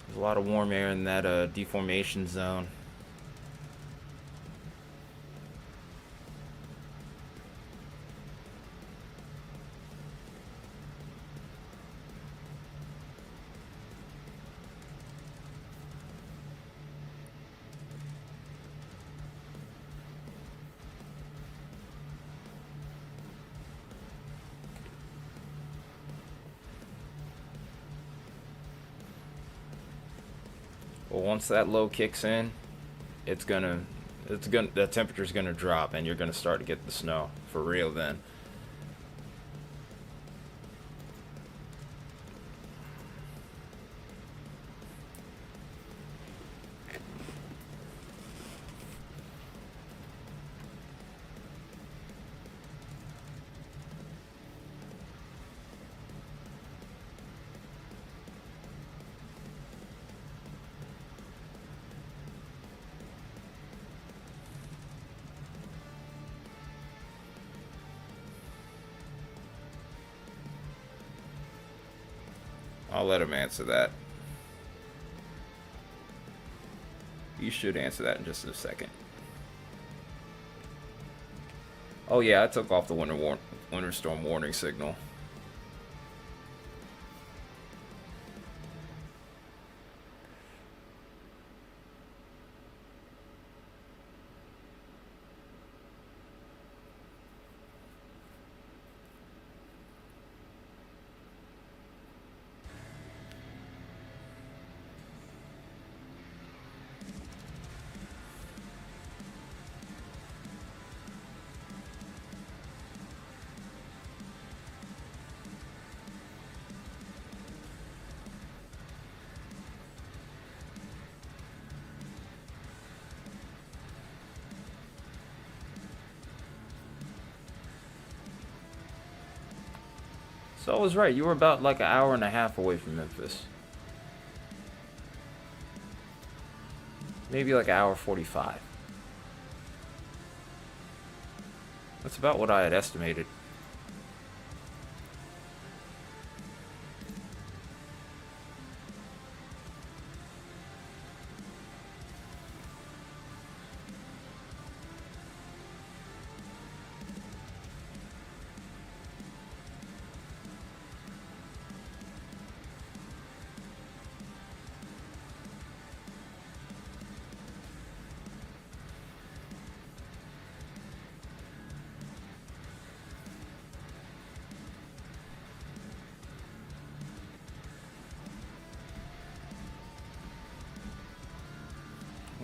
There's a lot of warm air in that deformation zone. But once that low kicks in, the temperature's gonna drop, and you're gonna start to get the snow for real then. I'll let him answer that. You should answer that in just a second. Oh yeah, I took off the winter storm warning signal. So I was right. You were about like an hour and a half away from Memphis. Maybe like an hour 45. That's about what I had estimated.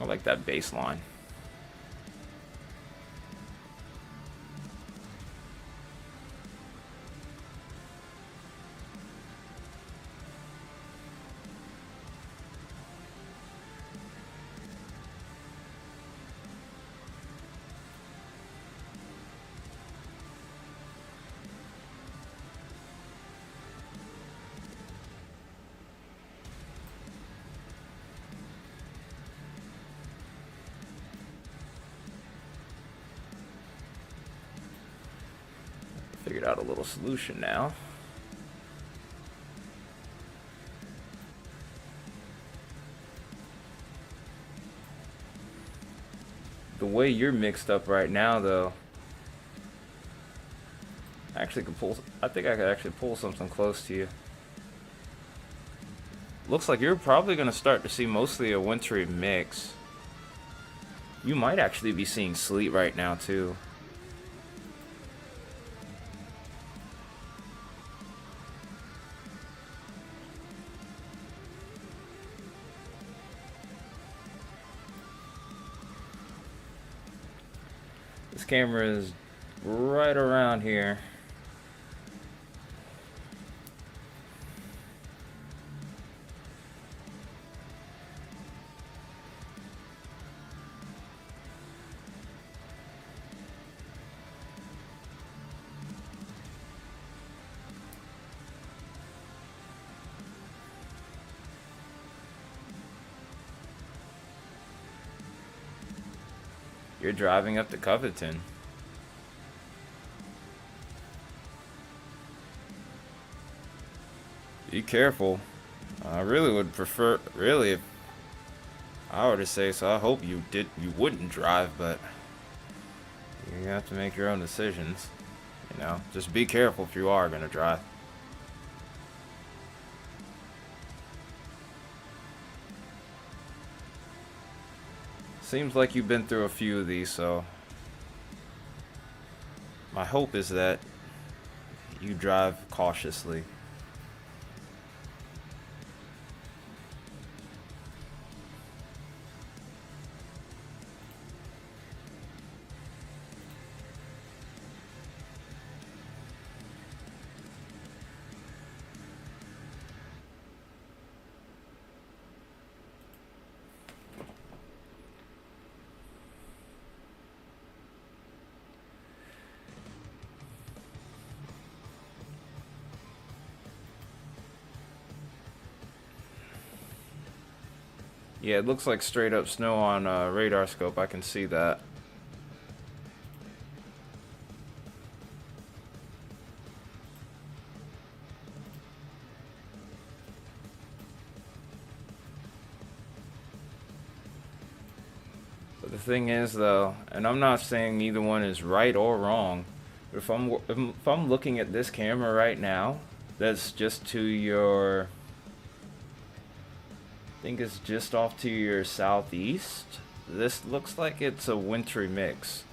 I like that bass line. Figured out a little solution now. The way you're mixed up right now, though, I think I could actually pull something close to you. Looks like you're probably going to start to see mostly a wintry mix. You might actually be seeing sleet right now, too. This camera is right around here. You're driving up to Covington. Be careful. I really would prefer, really, if I were to say so, I hope you wouldn't drive, but you have to make your own decisions. You know, just be careful if you are going to drive. Seems like you've been through a few of these, so my hope is that you drive cautiously. Yeah, it looks like straight up snow on radar scope. I can see that. But the thing is, though, and I'm not saying either one is right or wrong, but if I'm looking at this camera right now, that's just to your, I think it's just off to your southeast. This looks like it's a wintry mix.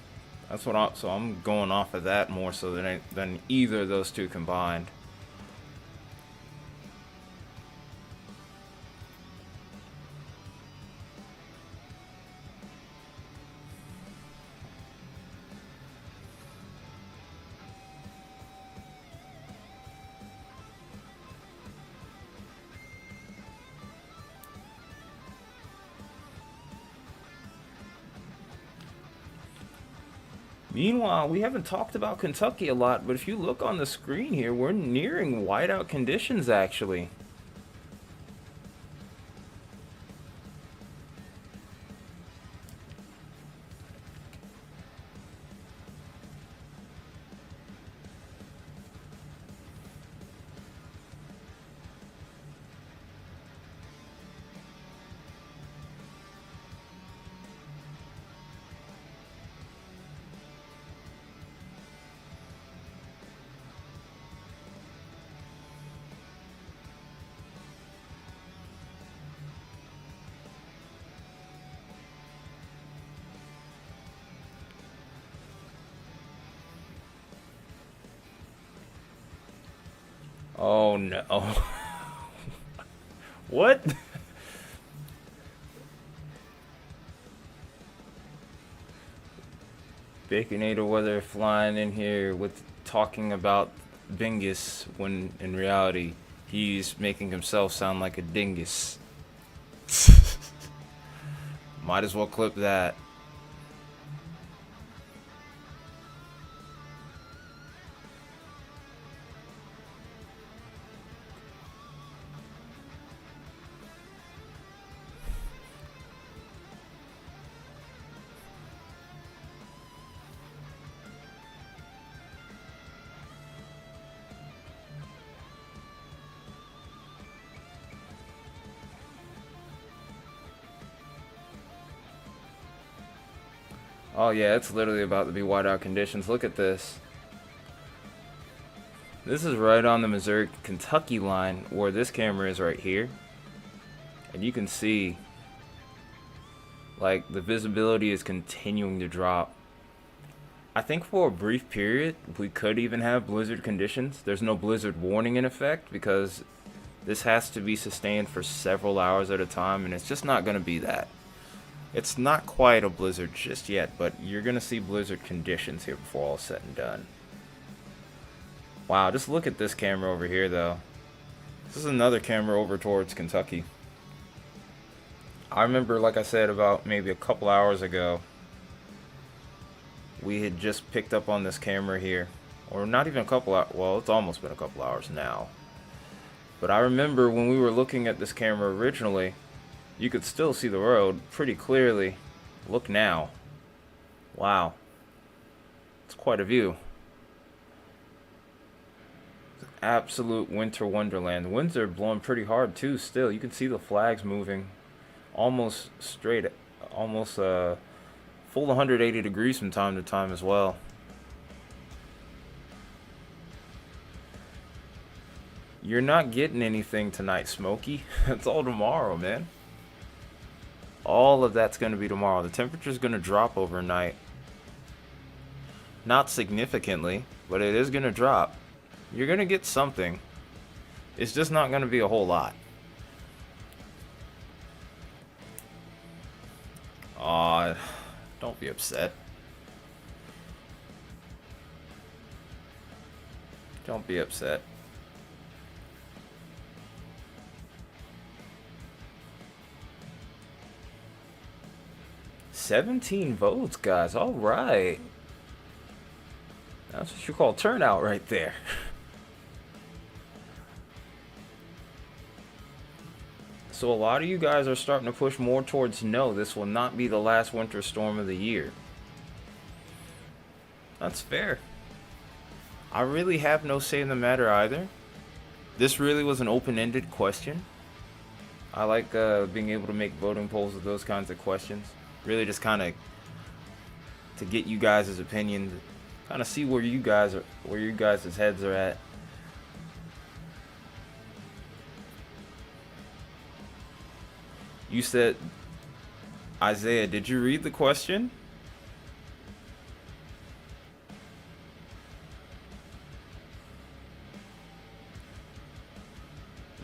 That's what so I'm going off of that more so than either of those two combined. Meanwhile, we haven't talked about Kentucky a lot, but if you look on the screen here, we're nearing whiteout conditions actually. Oh no. What? Baconator weather flying in here with talking about Bingus when in reality he's making himself sound like a dingus. Might as well clip that. Oh yeah, it's literally about to be whiteout conditions. Look at this. This is right on the Missouri-Kentucky line where this camera is right here. And you can see, like, the visibility is continuing to drop. I think for a brief period, we could even have blizzard conditions. There's no blizzard warning in effect because this has to be sustained for several hours at a time, and it's just not going to be that. It's not quite a blizzard just yet, but you're going to see blizzard conditions here before all is said and done. Wow, just look at this camera over here, though. This is another camera over towards Kentucky. I remember, like I said, about maybe a couple hours ago, we had just picked up on this camera here. Or not even a couple hours, well, it's almost been a couple hours now. But I remember when we were looking at this camera originally, you could still see the road pretty clearly. Look now. Wow. It's quite a view. It's absolute winter wonderland. The winds are blowing pretty hard too still. You can see the flags moving almost straight, almost full 180 degrees from time to time as well. You're not getting anything tonight, Smokey. It's all tomorrow, man. All of that's going to be tomorrow. The temperature's going to drop overnight. Not significantly, but it is going to drop. You're going to get something. It's just not going to be a whole lot. Aw, don't be upset. Don't be upset. "17 votes, guys. All right. That's what you call turnout right there." So a lot of you guys are starting to push more towards no, this will not be the last winter storm of the year. That's fair. I really have no say in the matter either. This really was an open-ended question. I like being able to make voting polls with those kinds of questions. Really just kind of to get you guys' opinion, kind of see where you guys are, where you guys' heads are at. You said, Isaiah, did you read the question?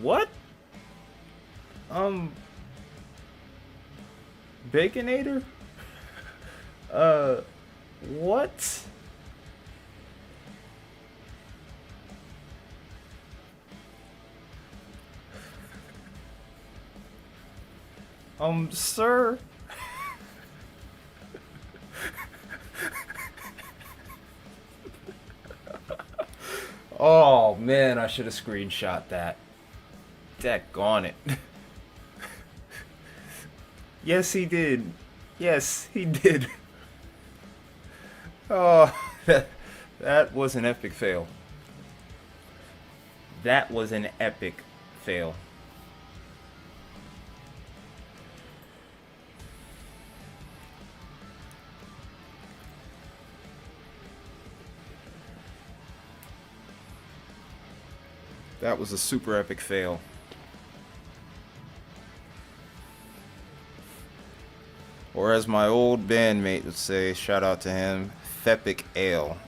What? Baconator? What? Sir? Oh, man, I should have screenshot that. Daggone it. Yes, he did. Yes, he did. Oh, that was an epic fail. That was an epic fail. That was a super epic fail. Or as my old bandmate would say, shout out to him, Fepic Ale.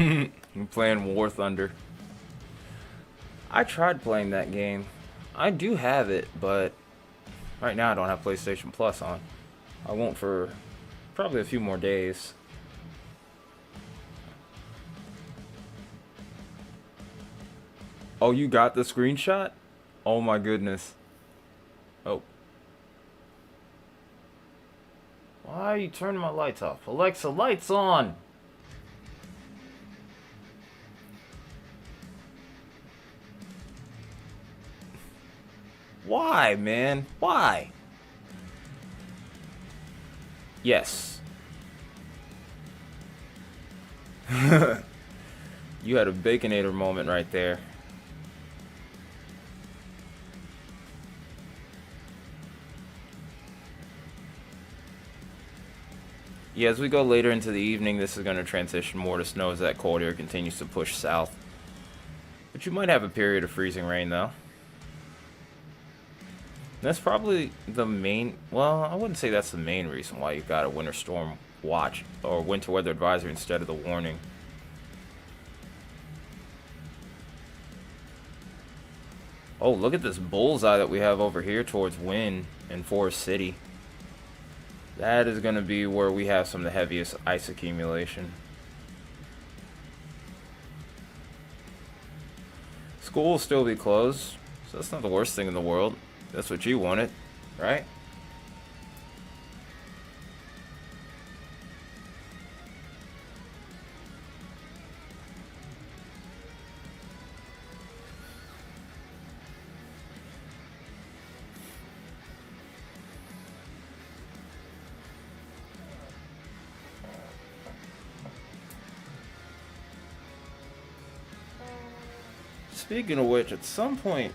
I'm playing War Thunder. I tried playing that game. I do have it, but right now I don't have PlayStation Plus on. I won't for probably a few more days. Oh, you got the screenshot? Oh my goodness. Oh. Why are you turning my lights off? Alexa, lights on! Why, man? Why? Yes. You had a Baconator moment right there. Yeah, as we go later into the evening, this is going to transition more to snow as that cold air continues to push south. But you might have a period of freezing rain, though. That's probably the main, well, I wouldn't say that's the main reason why you got a winter storm watch or winter weather advisory instead of the warning. Oh, look at this bullseye that we have over here towards Wynn and Forest City. That is going to be where we have some of the heaviest ice accumulation. School will still be closed, so that's not the worst thing in the world. That's what you wanted, right? Speaking of which, at some point,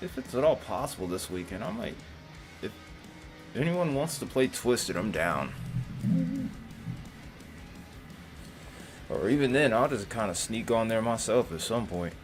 if it's at all possible this weekend, I might. If anyone wants to play Twisted, I'm down. Or even then, I'll just kind of sneak on there myself at some point.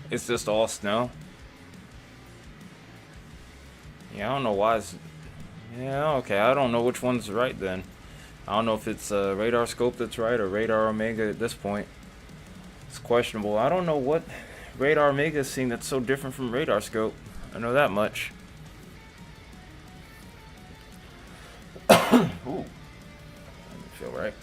It's just all snow. Yeah, I don't know why it's. Yeah, okay. I don't know which one's right then. I don't know if it's radar scope that's right or radar omega at this point. It's questionable. I don't know what radar omega is seeing that's so different from radar scope. I know that much. Ooh. Doesn't feel right.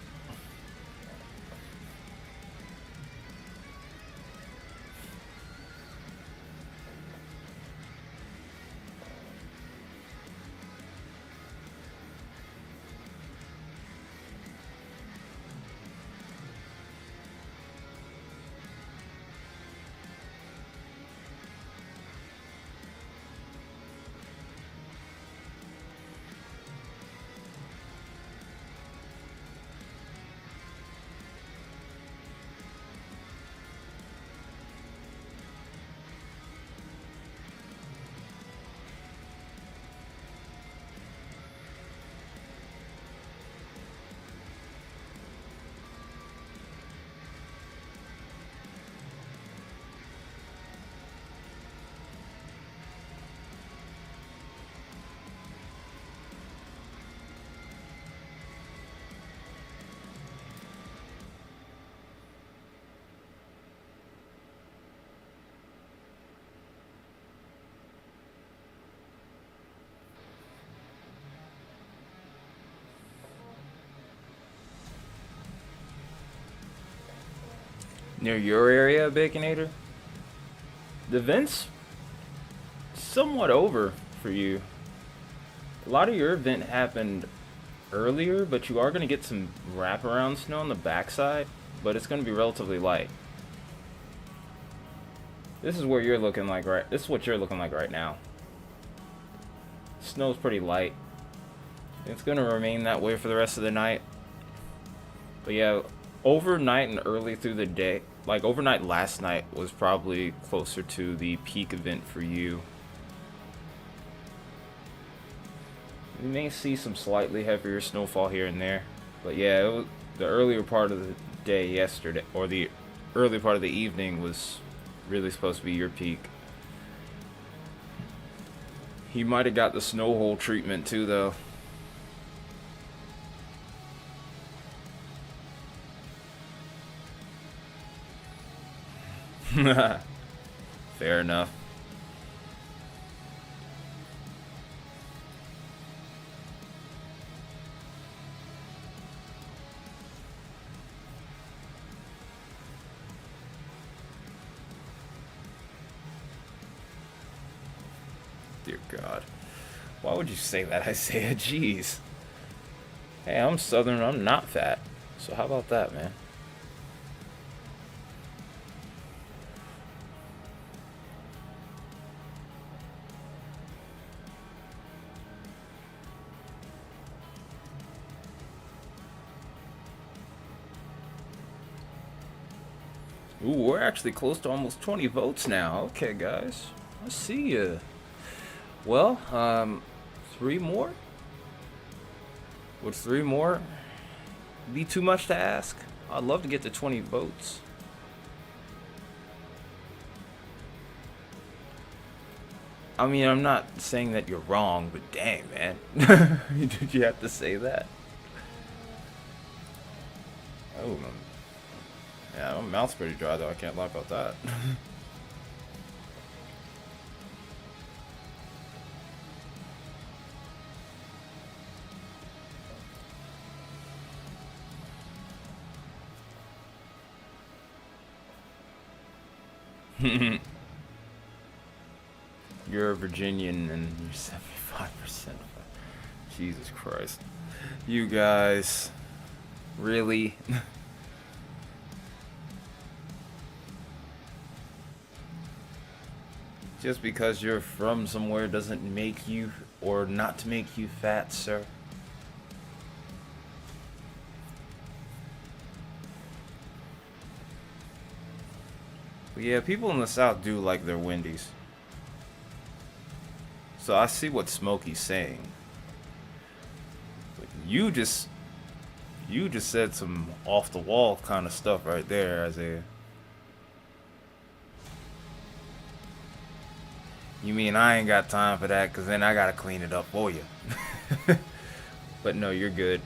Near your area, Baconator, the event's somewhat over for you. A lot of your event happened earlier, but you are going to get some wraparound snow on the backside, but it's going to be relatively light. This is where you're looking like right. This is what you're looking like right now. Snow's pretty light. It's going to remain that way for the rest of the night. But yeah, overnight and early through the day, like overnight last night was probably closer to the peak event for you. You may see some slightly heavier snowfall here and there, but yeah, it was the earlier part of the day yesterday, or the early part of the evening, was really supposed to be your peak. He might have got the snow hole treatment too, though. Fair enough. Dear God. Why would you say that, Isaiah? Jeez. Hey, I'm Southern. I'm not fat. So how about that, man? Ooh, we're actually close to almost 20 votes now. Okay, guys. I see ya. Well, 3 more? Would 3 more be too much to ask? I'd love to get to 20 votes. I mean, I'm not saying that you're wrong, but dang, man. Did you have to say that? Oh, yeah, my mouth's pretty dry, though. I can't lie about that. You're a Virginian and you're 75%. Jesus Christ. You guys. Really? Just because you're from somewhere doesn't make you, or not to make you fat, sir. But yeah, people in the South do like their Wendy's. So I see what Smokey's saying. But you just said some off the wall kind of stuff right there, Isaiah. You mean I ain't got time for that, cause then I gotta clean it up for you. But no, you're good.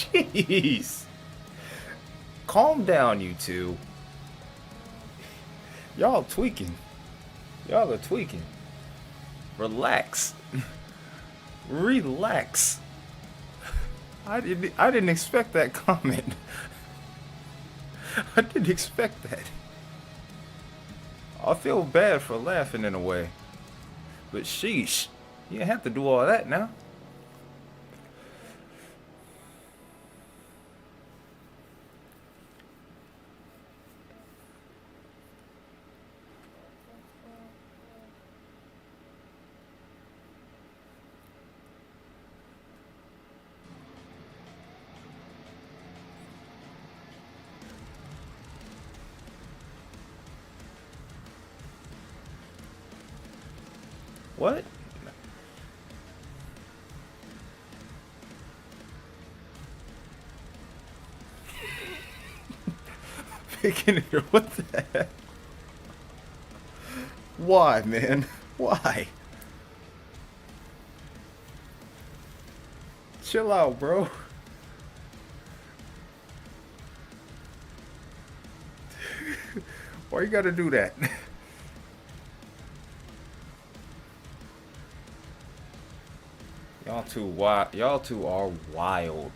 Jeez. Calm down, you two. Y'all tweaking. Y'all are tweaking. Relax. Relax. I didn't expect that comment. I didn't expect that. I feel bad for laughing in a way. But sheesh, you didn't have to do all that now. What? Picking here, what the heck? Why, man? Why? Chill out, bro. Why you gotta do that? Y'all too wild. Y'all two are wild.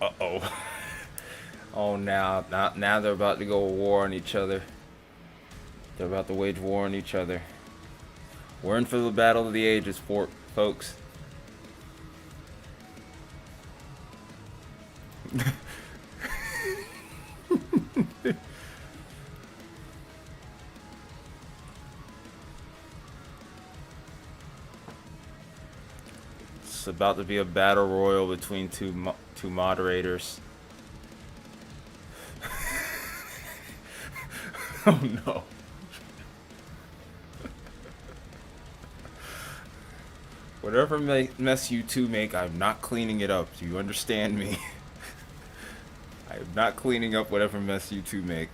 Uh-oh. Oh, now they're about to go war on each other. They're about to wage war on each other. We're in for the battle of the ages, folks. It's about to be a battle royal between two moderators. Oh no. Whatever mess you two make, I'm not cleaning it up. Do you understand me? I am not cleaning up whatever mess you two make.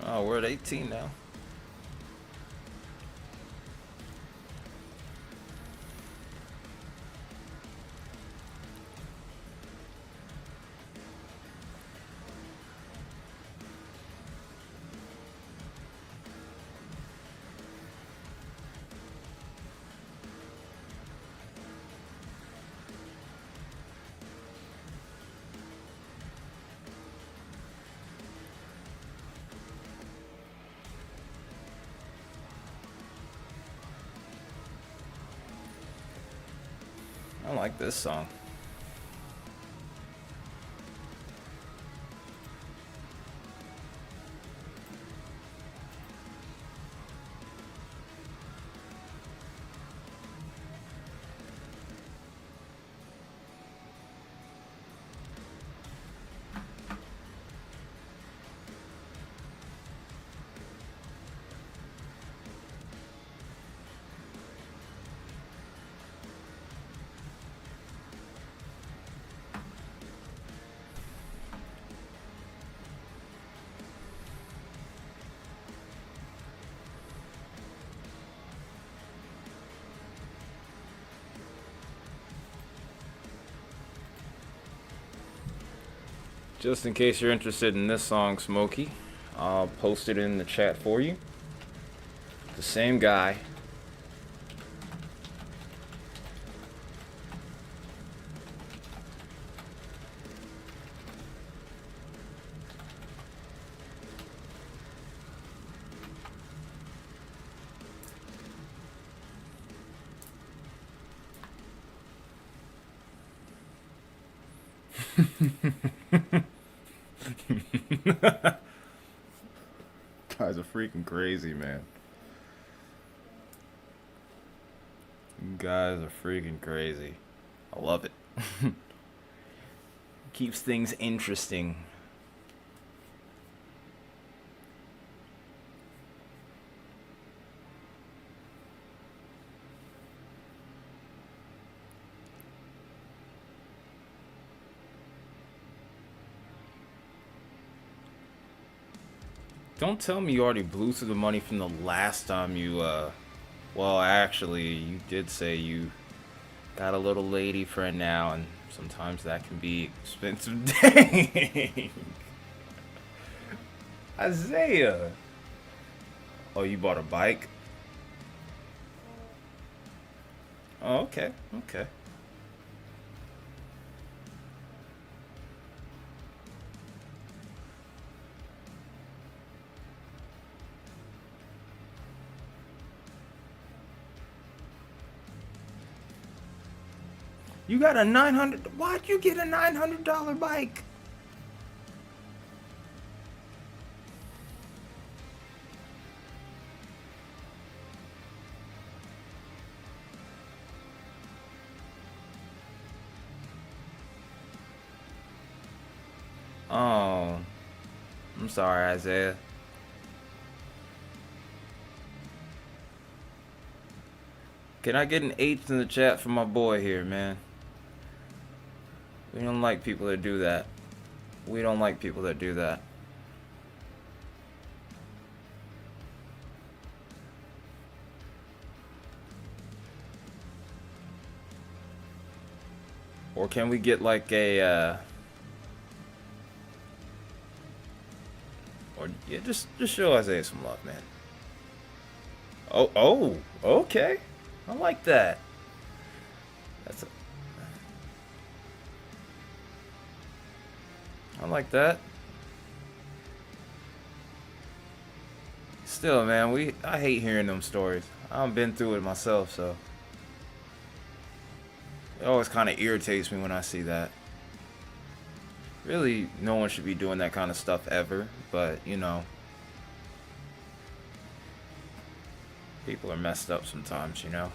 Oh, we're at 18 now. like this song. Just in case you're interested in this song, Smokey, I'll post it in the chat for you. The same guy. Guys are freaking crazy, man. You guys are freaking crazy. I love it. Keeps things interesting. Don't tell me you already blew through the money from the last time you, well, actually, you did say you got a little lady friend now, and sometimes that can be expensive. Dang! Isaiah! Oh, you bought a bike? Oh, okay, okay. You got a 900. Why'd you get a $900 bike? Oh, I'm sorry, Isaiah. Can I get an H in the chat for my boy here, man? We don't like people that do that. We don't like people that do that. Or can we get like a or yeah, just show Isaiah some love, man. Oh, okay. I like that. That's a, I like that. Still, man, I hate hearing them stories. I've been through it myself, so it always kind of irritates me when I see that. Really, no one should be doing that kind of stuff ever, but you know, people are messed up sometimes, you know.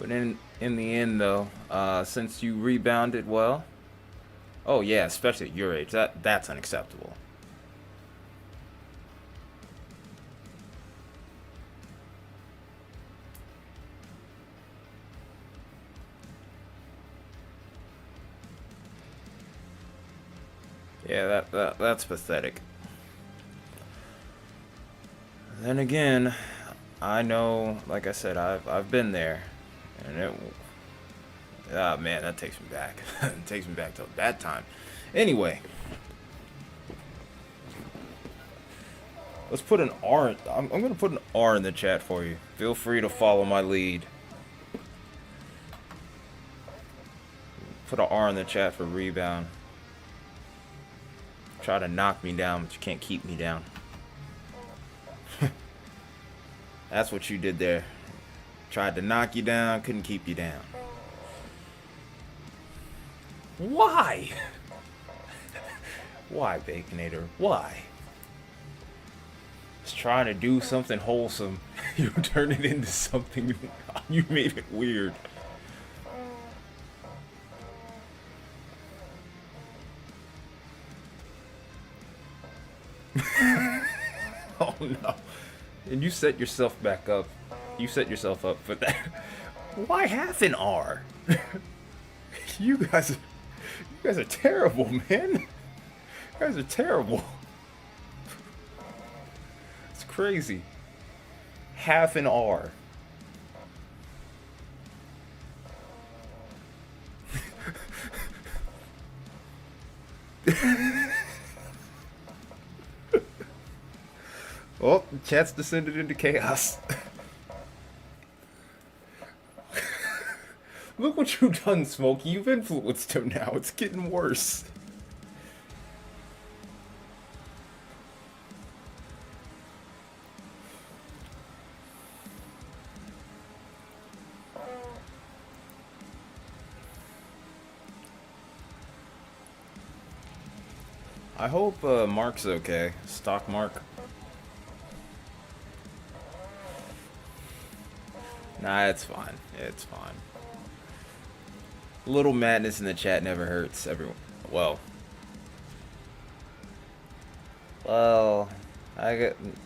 But in the end, though, since you rebounded well, oh yeah, especially at your age, that's unacceptable. Yeah, that's pathetic. Then again, I know, like I said, I've been there, and oh man, that takes me back. It takes me back to that time. Anyway, let's put an R. I'm gonna put an R in the chat for you. Feel free to follow my lead. Put an R in the chat for rebound. Try to knock me down, but you can't keep me down. That's what you did there. Tried to knock you down, couldn't keep you down. Why? Why, Baconator? Why? Just trying to do something wholesome. You turn it into something. You made it weird. Oh no. And you set yourself back up. You set yourself up for that. Why half an R? You guys are terrible, man. You guys are terrible. It's crazy. Half an R. Oh, the chat's descended into chaos. Look what you've done, Smokey. You've influenced him now. It's getting worse. I hope Mark's okay. Stock Mark. Nah, it's fine. It's fine. A little madness in the chat never hurts everyone. Well,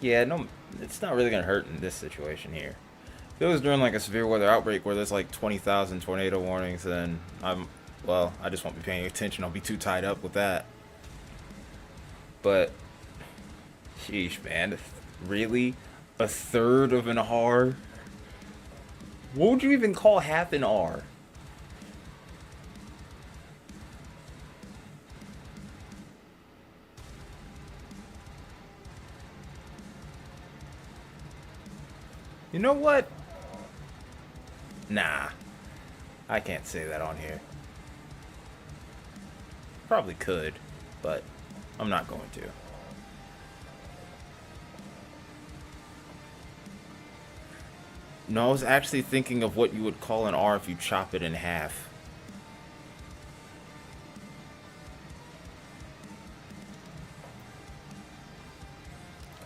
yeah, no, it's not really gonna hurt in this situation here. If it was during like a severe weather outbreak where there's like 20,000 tornado warnings, then I just won't be paying attention. I'll be too tied up with that. But, sheesh, man, really, a third of an R? What would you even call half an R? You know what? Nah. I can't say that on here. Probably could, but I'm not going to. No, I was actually thinking of what you would call an R if you chop it in half.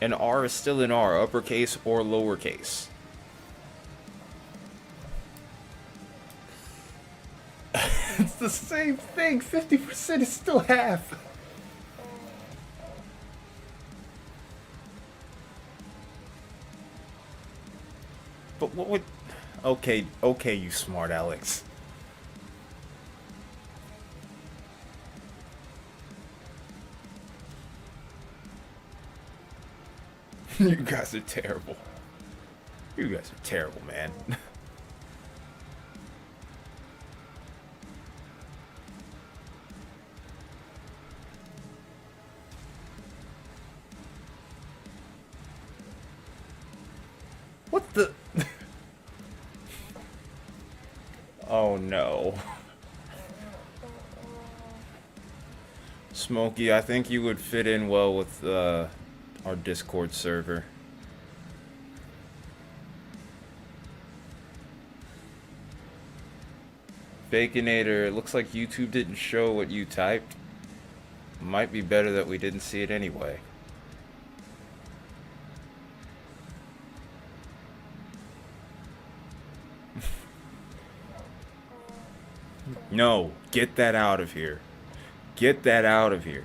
An R is still an R, uppercase or lowercase. It's the same thing. 50% is still half. But what would... Okay, you smart Alex. You guys are terrible. You guys are terrible, man. What the... Oh no. Smokey, I think you would fit in well with our Discord server. Baconator, it looks like YouTube didn't show what you typed. Might be better that we didn't see it anyway. No, get that out of here. Get that out of here.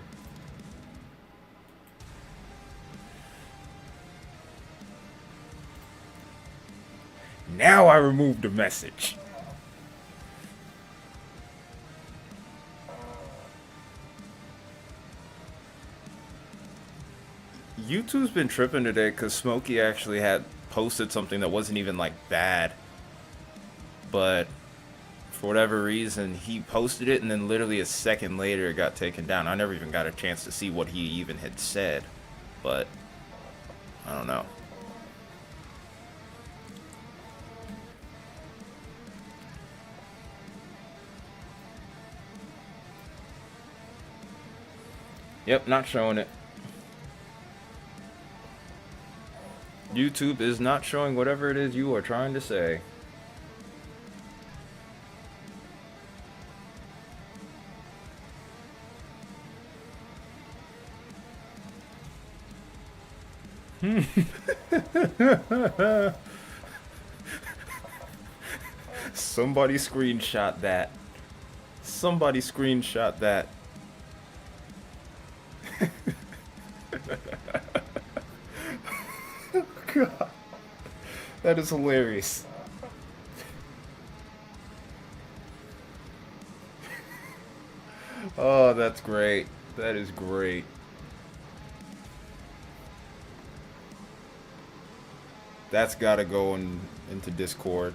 Now I removed the message. YouTube's been tripping today because Smokey actually had posted something that wasn't even like bad. But for whatever reason, he posted it and then literally a second later it got taken down. I never even got a chance to see what he even had said. But I don't know. Yep, not showing it. YouTube is not showing whatever it is you are trying to say. Somebody screenshot that. Somebody screenshot that. God, that is hilarious. Oh, that's great. That is great. That's got to go into Discord.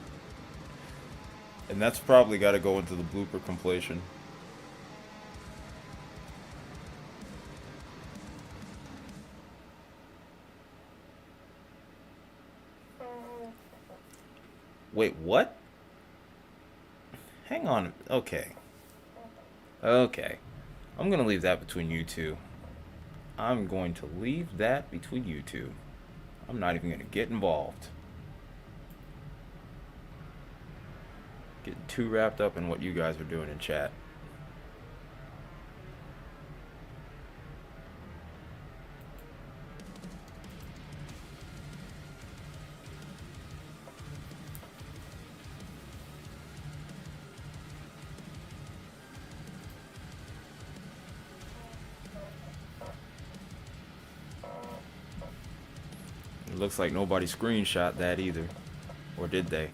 And that's probably got to go into the blooper compilation. Wait, what? Hang on. Okay. Okay. I'm going to leave that between you two. I'm going to leave that between you two. I'm not even going to get involved. Getting too wrapped up in what you guys are doing in chat. It looks like nobody screenshot that either. Or did they?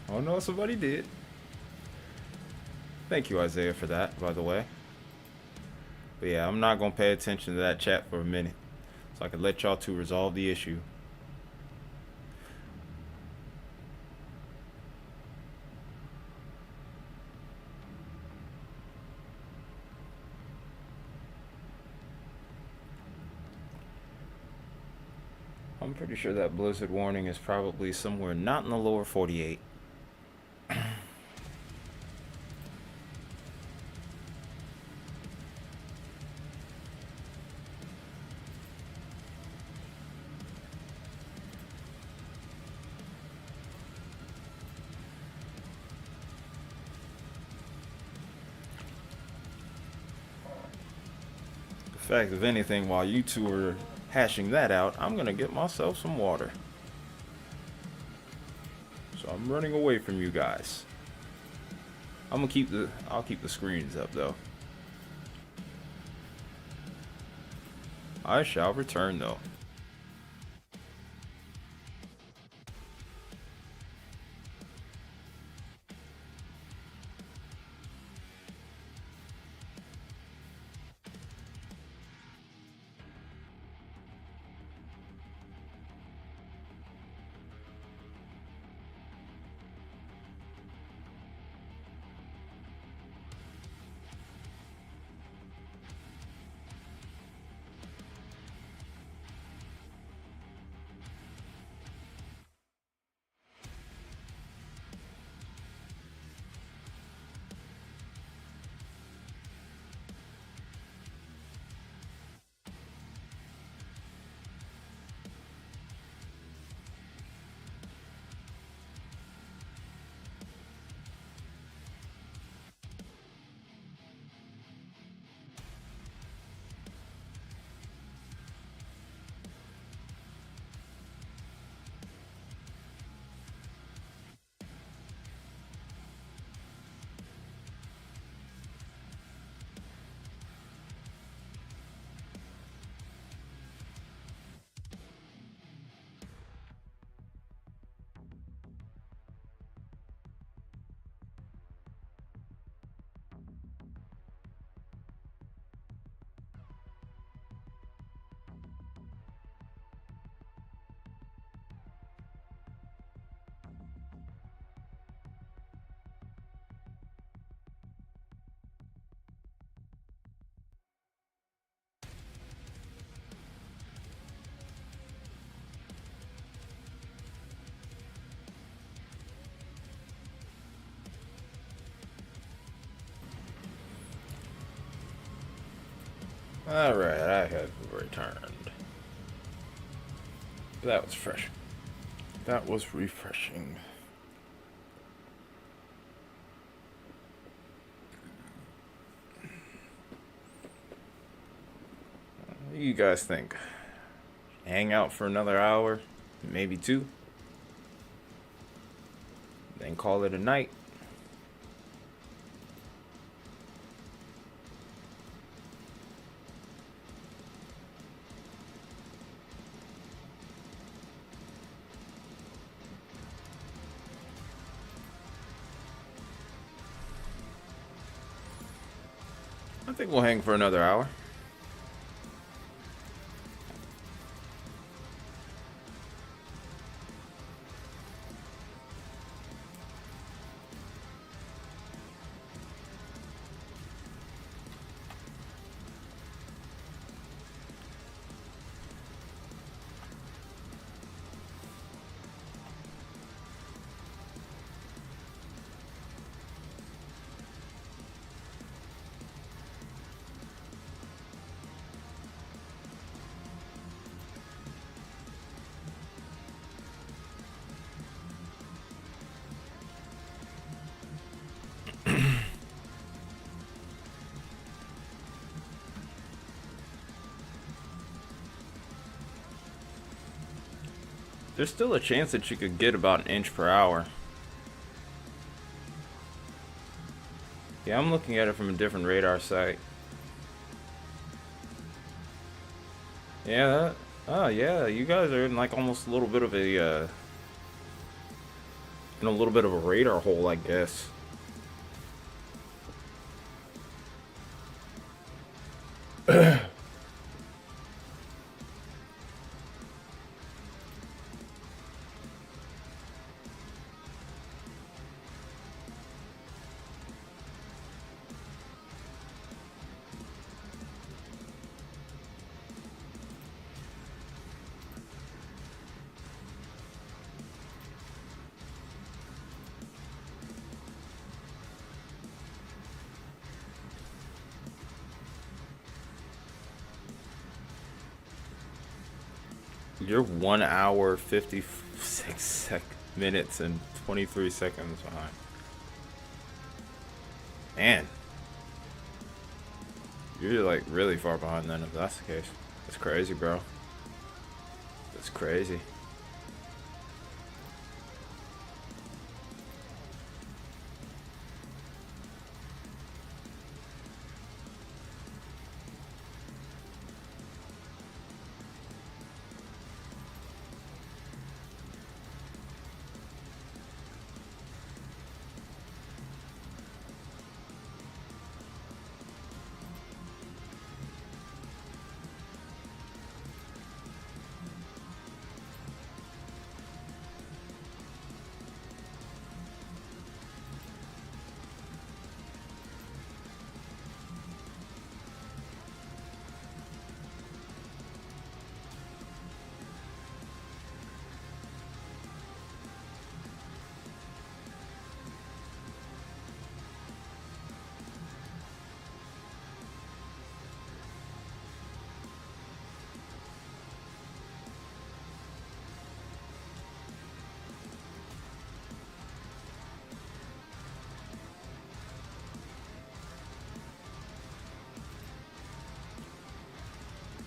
Oh no, somebody did. Thank you, Isaiah, for that, by the way. But yeah, I'm not going to pay attention to that chat for a minute. So I can let y'all two resolve the issue. I'm pretty sure that blizzard warning is probably somewhere not in the lower 48. In fact, if anything, while you two are hashing that out, I'm going to get myself some water. So I'm running away from you guys. I'll keep the screens up though. I shall return though. Alright, I have returned. That was fresh. That was refreshing. What do you guys think? Hang out for another hour, maybe two, then call it a night. I think we'll hang for another hour. There's still a chance that you could get about an inch per hour. Yeah, I'm looking at it from a different radar site. Yeah, oh yeah, you guys are in like almost a little bit of a, in a little bit of a radar hole, I guess. You're 1 hour 56 minutes and 23 seconds behind. Man, you're like really far behind then if that's the case. That's crazy, bro. That's crazy.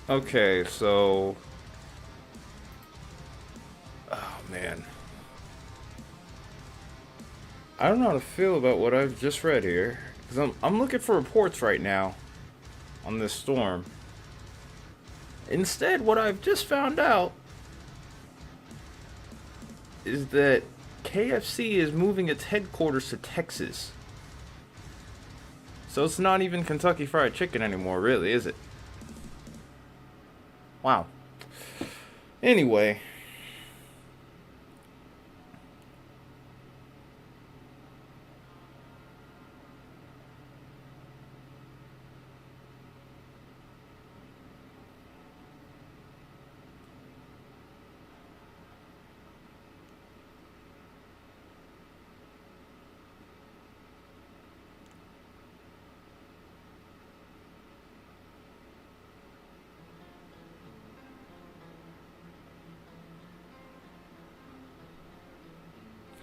Okay, so, oh man, I don't know how to feel about what I've just read here because I'm looking for reports right now on this storm. Instead, what I've just found out is that KFC is moving its headquarters to Texas. So it's not even Kentucky Fried Chicken anymore, really, is it? Wow. Anyway,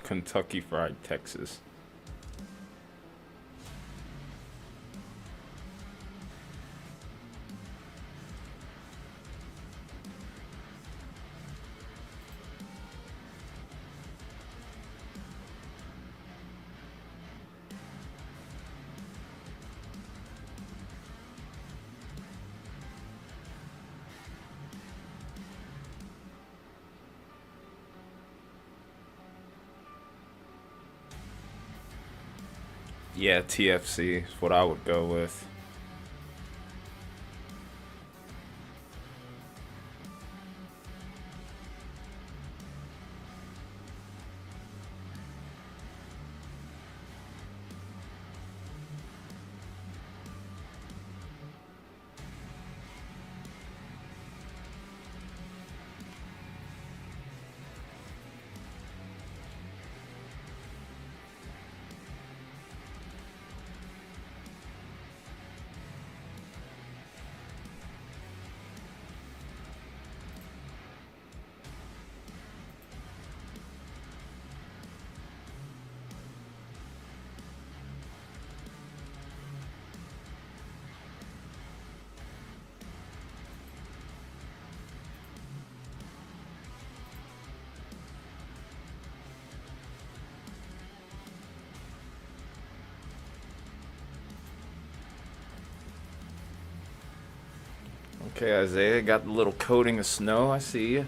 Kentucky Fried Texas. Yeah, TFC is what I would go with. Okay, Isaiah, got the little coating of snow. I see you.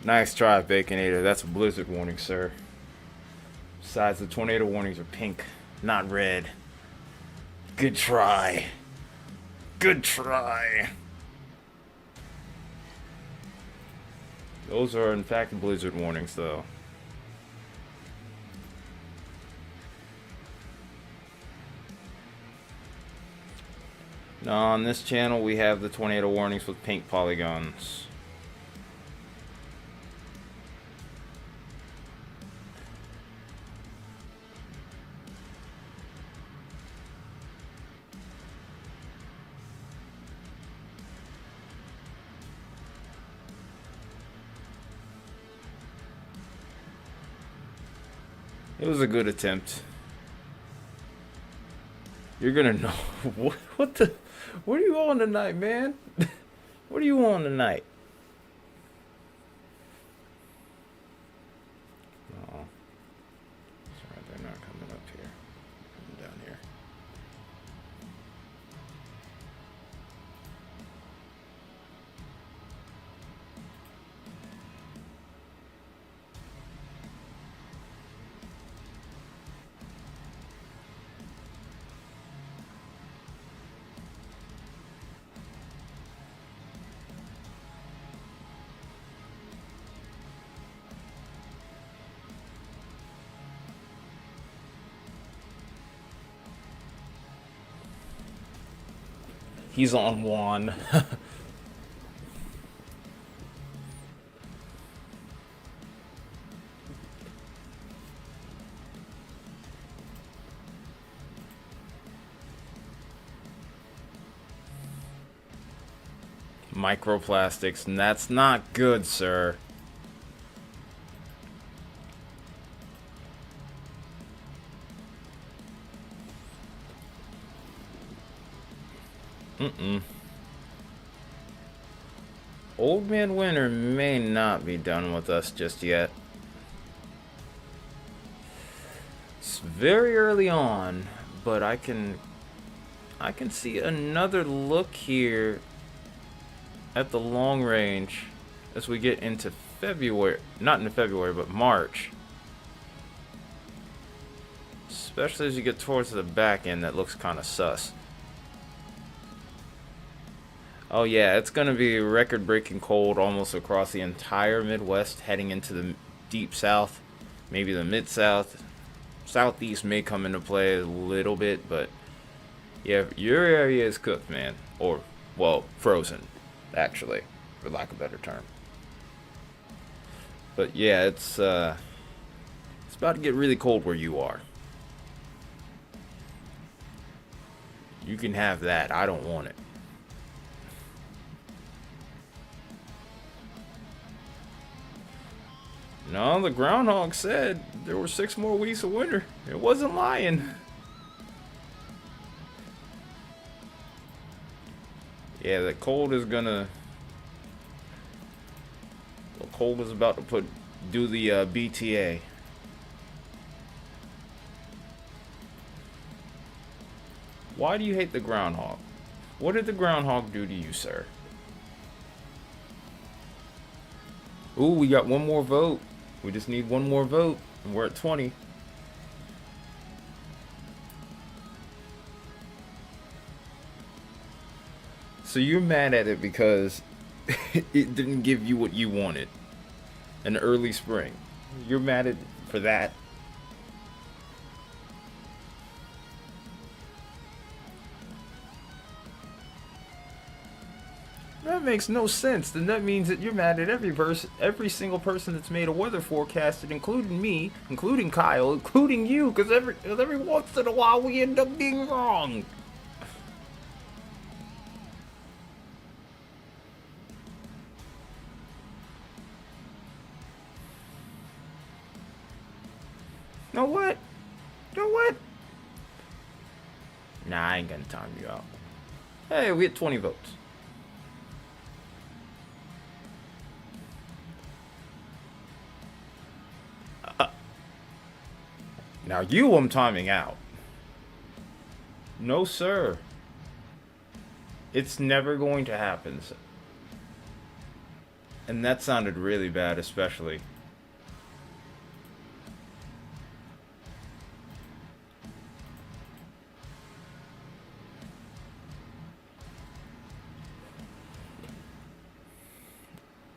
Nice try, Baconator. That's a blizzard warning, sir. Besides, the tornado warnings are pink, not red. Good try. Good try. Those are, in fact, blizzard warnings, though. Now, on this channel, we have the tornado warnings with pink polygons. It was a good attempt. You're gonna know what the what are you on tonight, man? What are you on tonight? Oh, sorry, they're not coming up here. Coming down here. He's on one. Microplastics, and that's not good, sir. Old Man Winter may not be done with us just yet. It's very early on, but I can see another look here at the long range. as we get into February, not into February, but March, especially as you get towards the back end, that looks kind of sus. Oh yeah, it's gonna be record-breaking cold almost across the entire Midwest, heading into the deep South, maybe the Mid-South. Southeast may come into play a little bit, but yeah, your area is cooked, man. Or, well, frozen, actually, for lack of a better term. But yeah, it's about to get really cold where you are. You can have that. I don't want it. No, the groundhog said there were 6 more weeks of winter. It wasn't lying. Yeah, the cold is gonna. The cold is about to do the BTA. Why do you hate the groundhog? What did the groundhog do to you, sir? Ooh, we got one more vote. We just need one more vote, and we're at 20. So you're mad at it because it didn't give you what you wanted, an early spring. You're mad at it for that. That makes no sense. Then that means that you're mad at every single person that's made a weather forecast, including me, including Kyle, including you, because every once in a while we end up being wrong. Know what? Know what? Nah, I ain't gonna time you out. Hey, we had 20 votes. Now you I'm timing out. No, sir. It's never going to happen. And that sounded really bad, especially.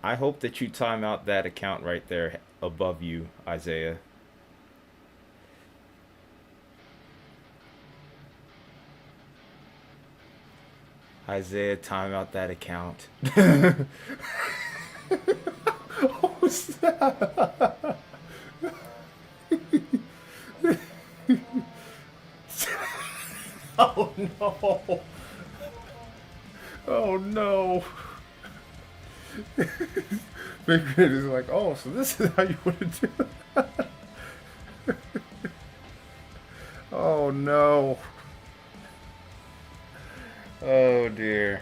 I hope that you time out that account right there above you, Isaiah. Isaiah, time out that account. Oh, snap. Oh no. Oh no. Big Red is like, oh, so this is how you want to do it. Oh no. Oh dear.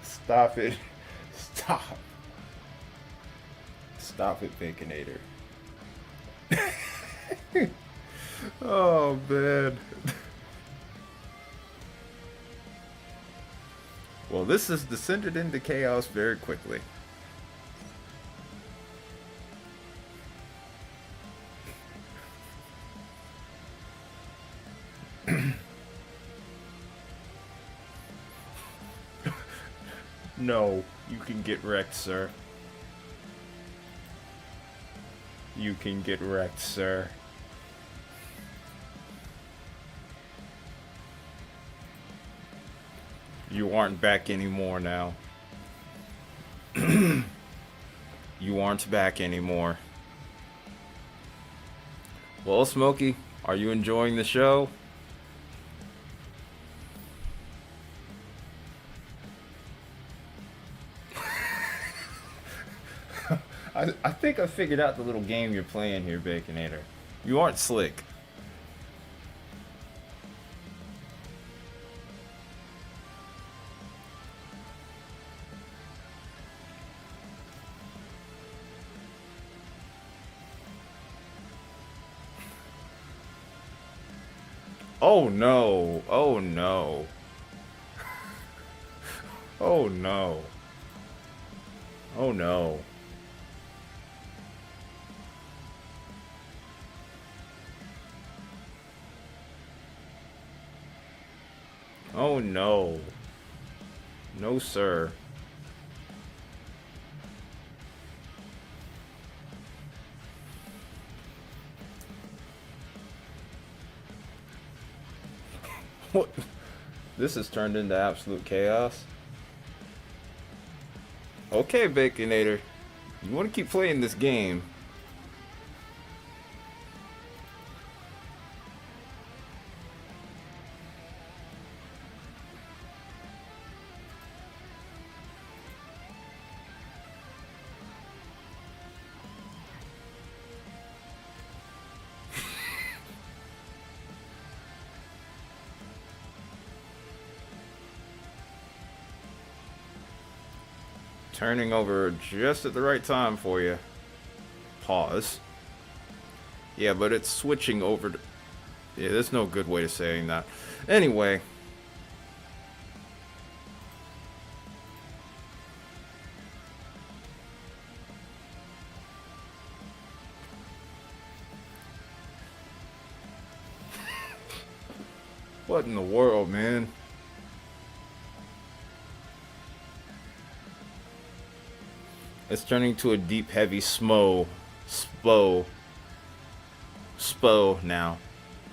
Stop it. Stop. Stop it, Baconator. Oh man. Well, this has descended into chaos very quickly. No, you can get wrecked, sir. You can get wrecked, sir. You aren't back anymore now. You aren't back anymore. Well, Smokey, are you enjoying the show? I think I figured out the little game you're playing here, Baconator. You aren't slick. Oh no. Oh no. Oh no. Oh no. Oh no. No, sir. What? This has turned into absolute chaos. Okay, Baconator. You want to keep playing this game. Turning over just at the right time for you. Pause. Yeah, but it's switching over to... Yeah, there's no good way of saying that. Anyway. What in the world, man? It's turning to a deep, heavy Spo now.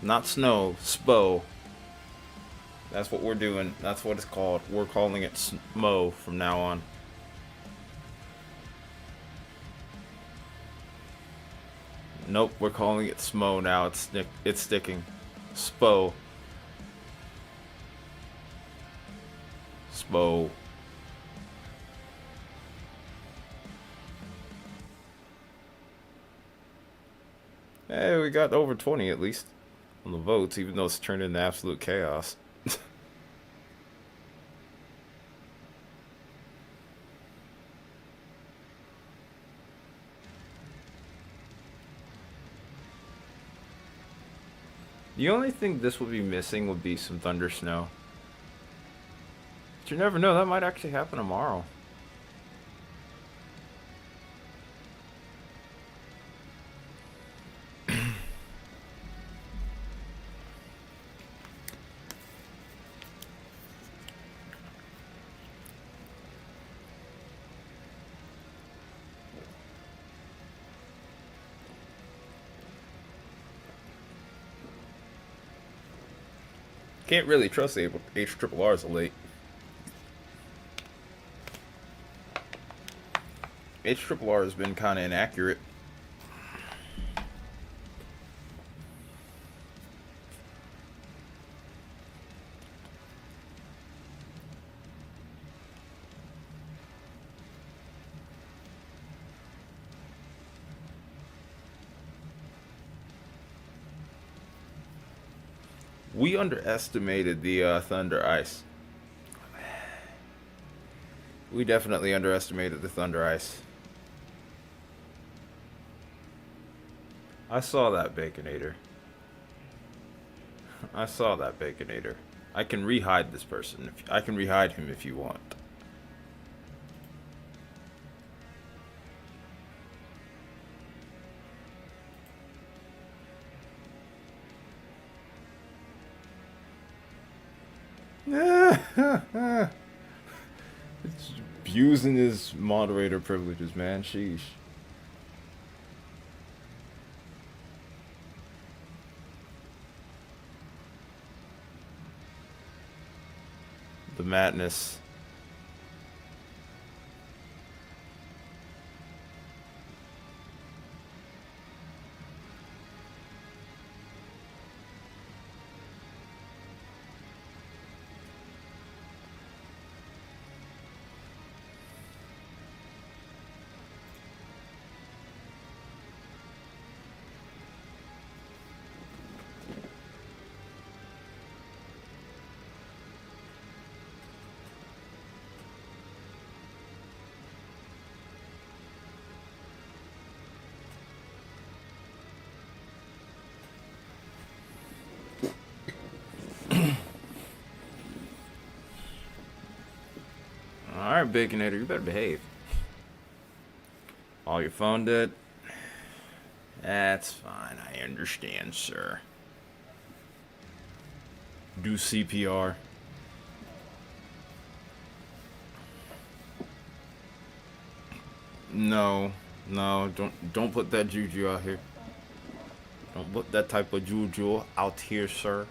Not snow, Spo. That's what we're doing. That's what it's called. We're calling it Smo from now on. Nope, we're calling it Smo now. It's sticking. Spo. Spo. Hey, we got over 20 at least on the votes, even though it's turned into absolute chaos. The only thing this would be missing would be some thunder snow. But you never know, that might actually happen tomorrow. Can't really trust the HRRR's late. HRRR has been kind of inaccurate. We underestimated the Thunder Ice. We definitely underestimated the Thunder Ice. I saw that, Baconator. I saw that, Baconator. I can rehide this person. I can rehide him if you want. It's abusing his moderator privileges, man. Sheesh. The madness. Alright, Baconator, you better behave. Oh, your phone dead? That's fine, I understand, sir. Do CPR. No, don't put that juju out here. Don't put that type of juju out here, sir.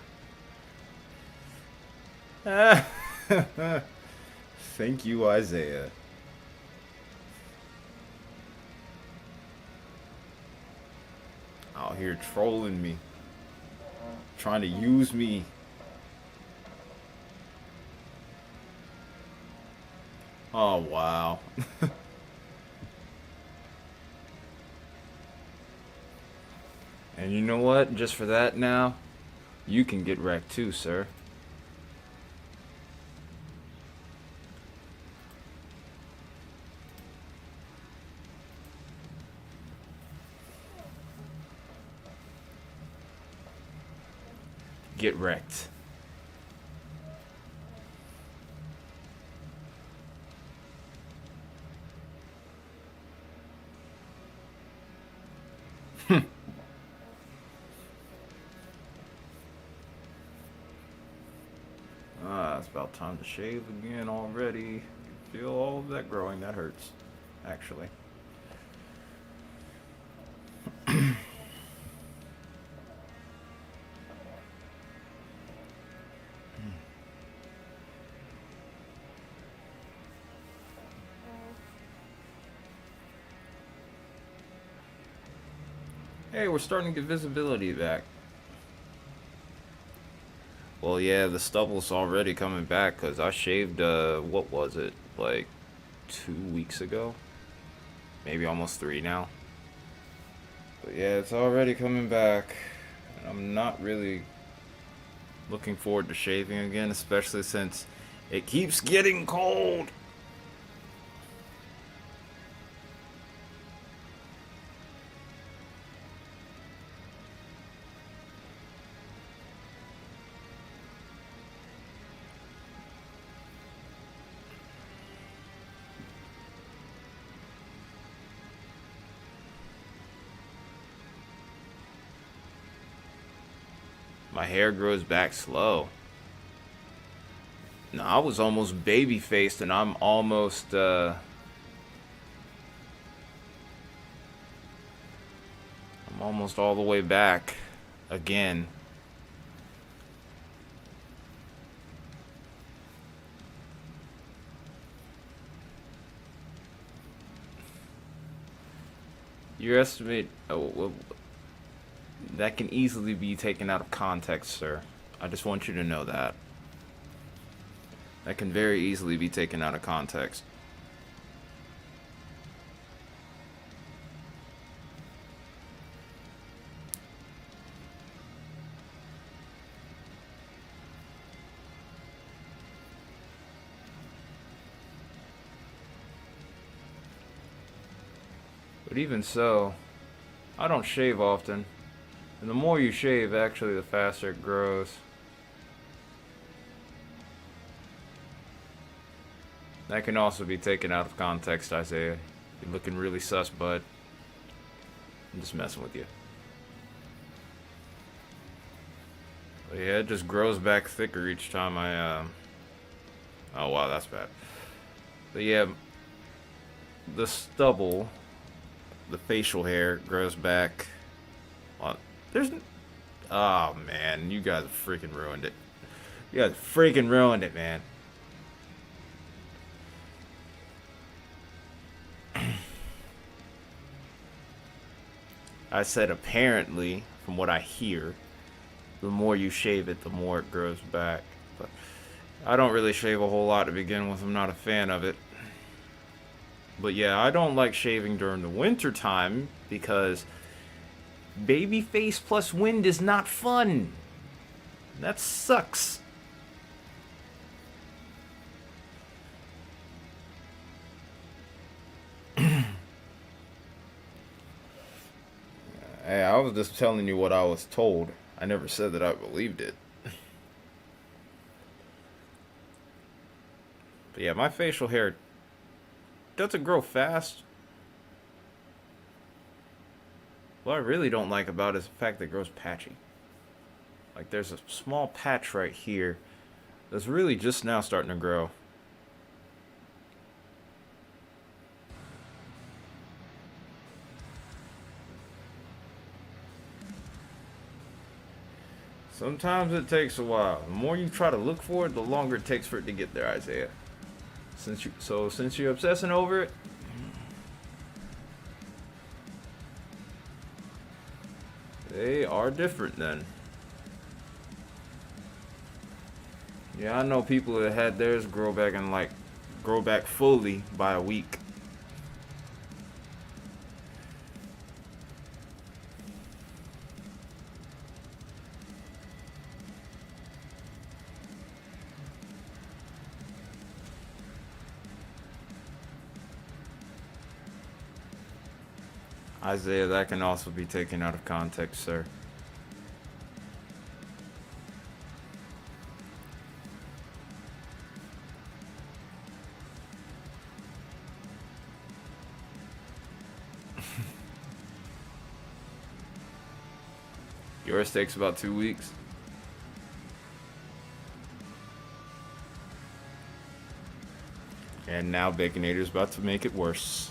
Thank you, Isaiah. Out here trolling me. Trying to use me. Oh, wow. And you know what? Just for that now, you can get wrecked too, sir. Get wrecked. It's about time to shave again already. Feel all of that growing. That hurts, actually. Hey, we're starting to get visibility back. Well, yeah, the stubble's already coming back because I shaved, what was it, like 2 weeks ago? Maybe almost 3 now. But yeah, it's already coming back. And I'm not really looking forward to shaving again, especially since it keeps getting cold. My hair grows back slow. No, I was almost baby faced and I'm almost all the way back again. You estimate that can easily be taken out of context, sir. I just want you to know that. That can very easily be taken out of context. But even so, I don't shave often. And the more you shave, actually, the faster it grows. That can also be taken out of context, Isaiah. You're looking really sus, bud. I'm just messing with you. But yeah, it just grows back thicker each time I, Oh, wow, that's bad. But yeah, the stubble, the facial hair grows back. Well, there's... Oh, man, you guys freaking ruined it. You guys freaking ruined it, man. I said apparently, from what I hear, the more you shave it, the more it grows back. But I don't really shave a whole lot to begin with. I'm not a fan of it. But yeah, I don't like shaving during the winter time because baby face plus wind is not fun. That sucks. Hey, I was just telling you what I was told. I never said that I believed it. But yeah, my facial hair doesn't grow fast. What I really don't like about it is the fact that it grows patchy. Like there's a small patch right here that's really just now starting to grow. Sometimes it takes a while. The more you try to look for it, the longer it takes for it to get there, Isaiah. Since you're obsessing over it, they are different then. Yeah, I know people that had theirs grow back fully by a week. Isaiah, that can also be taken out of context, sir. Yours takes about 2 weeks. And now Baconator's about to make it worse.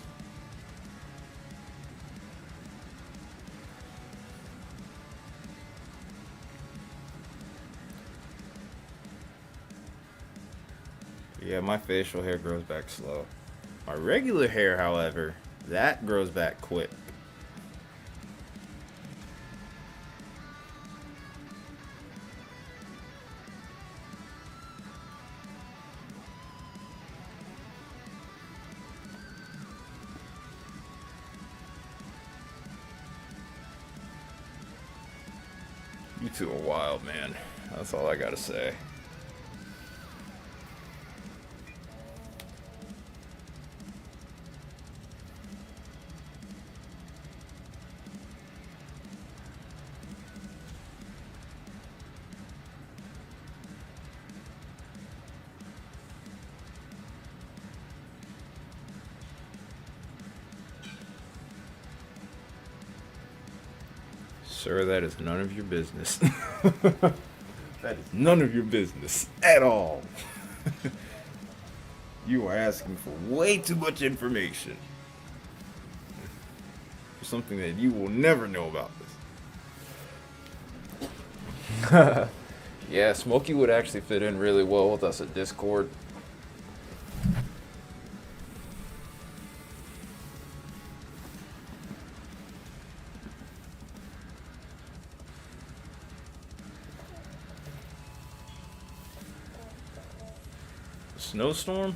Yeah, my facial hair grows back slow. My regular hair, however, that grows back quick. You two are wild, man. That's all I gotta say. Sir, that is none of your business. That is none of your business at all. You are asking for way too much information. For something that you will never know about this. Yeah, Smokey would actually fit in really well with us at Discord. Snowstorm?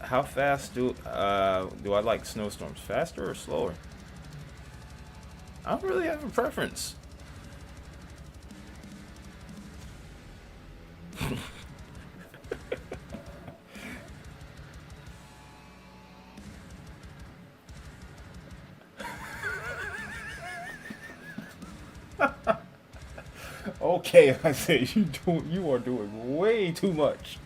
How fast do I like snowstorms? Faster or slower? I don't really have a preference. Okay, I say you are doing way too much.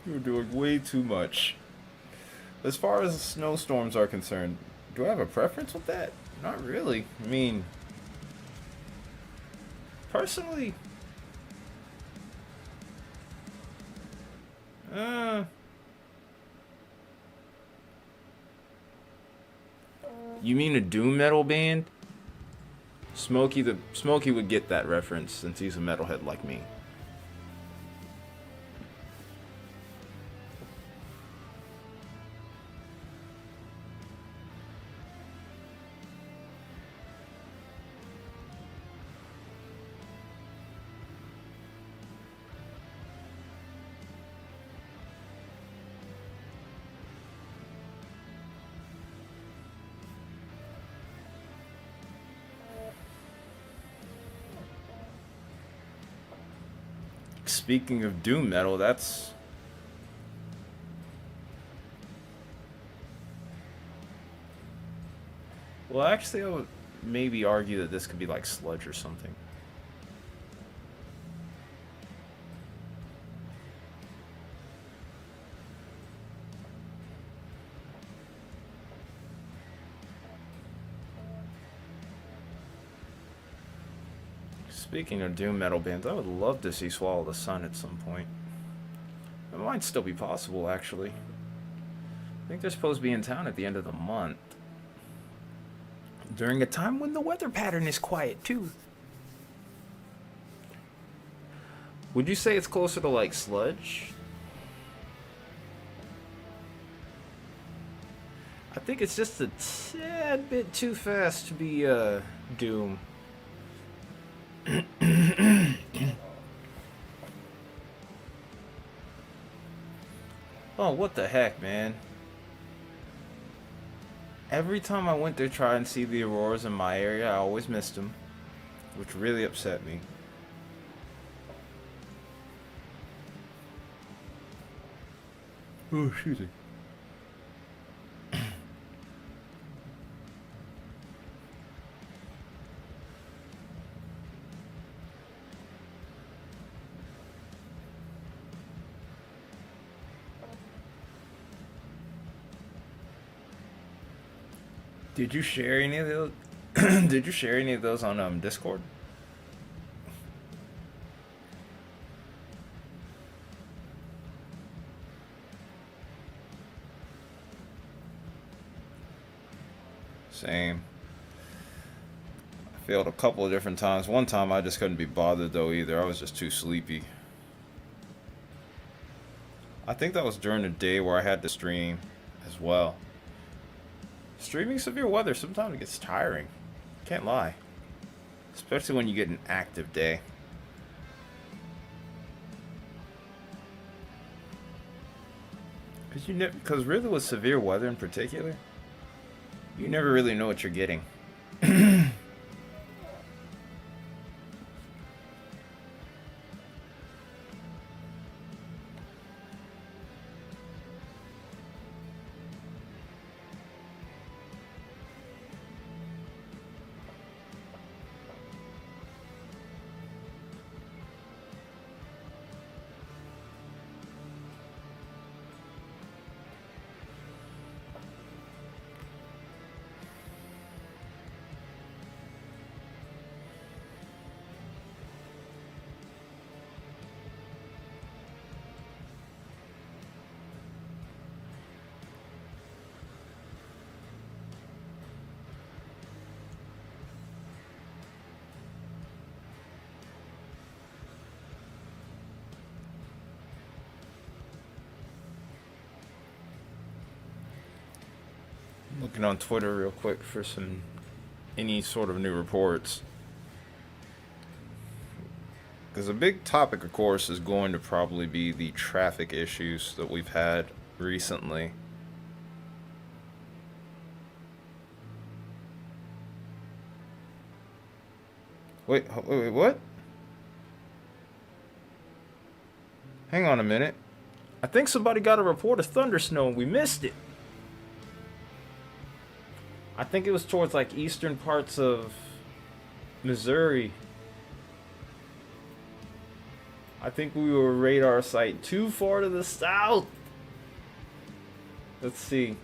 You're doing way too much. As far as snowstorms are concerned, do I have a preference with that? Not really. I mean, personally, uh, you mean a doom metal band? Smokey would get that reference since he's a metalhead like me. Speaking of doom metal, that's well, actually, I would maybe argue that this could be like sludge or something. Speaking of doom metal bands, I would love to see Swallow the Sun at some point. It might still be possible, actually. I think they're supposed to be in town at the end of the month. During a time when the weather pattern is quiet, too. Would you say it's closer to, like, sludge? I think it's just a tad bit too fast to be, doom. Oh, what the heck, man. Every time I went to try and see the auroras in my area, I always missed them, which really upset me. Oh, excuse me. Did you share any of those? Did you share any of those on Discord? Same. I failed a couple of different times. One time I just couldn't be bothered though either. I was just too sleepy. I think that was during the day where I had to stream as well. Streaming severe weather, sometimes it gets tiring. Can't lie. Especially when you get an active day. Because really with severe weather in particular, you never really know what you're getting. Looking on Twitter real quick for any sort of new reports. Because a big topic, of course, is going to probably be the traffic issues that we've had recently. Wait, what? Hang on a minute. I think somebody got a report of thunder snow and we missed it. I think it was towards like eastern parts of Missouri. I think we were radar site too far to the south. Let's see.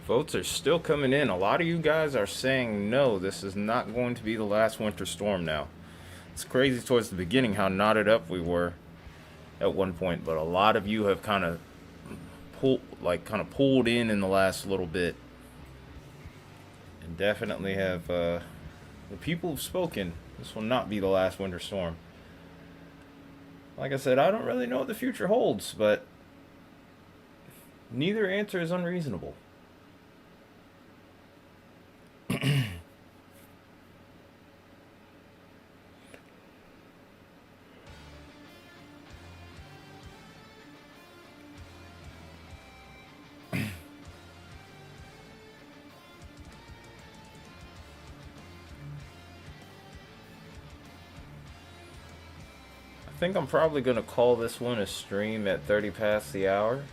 Votes are still coming in. A lot of you guys are saying no, this is not going to be the last winter storm now. It's crazy towards the beginning how knotted up we were at one point, but a lot of you have kind of pulled in the last little bit, and definitely have the people have spoken. This will not be the last winter storm. Like I said, I don't really know what the future holds, but neither answer is unreasonable. I think I'm probably going to call this one a stream at 30 past the hour.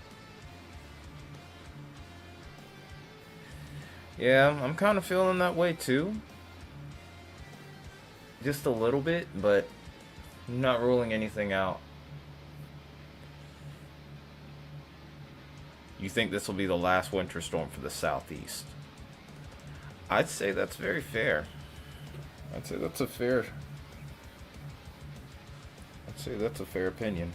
Yeah, I'm kind of feeling that way too. Just a little bit, but not ruling anything out. You think this will be the last winter storm for the southeast? I'd say that's very fair. I'd say that's a fair opinion.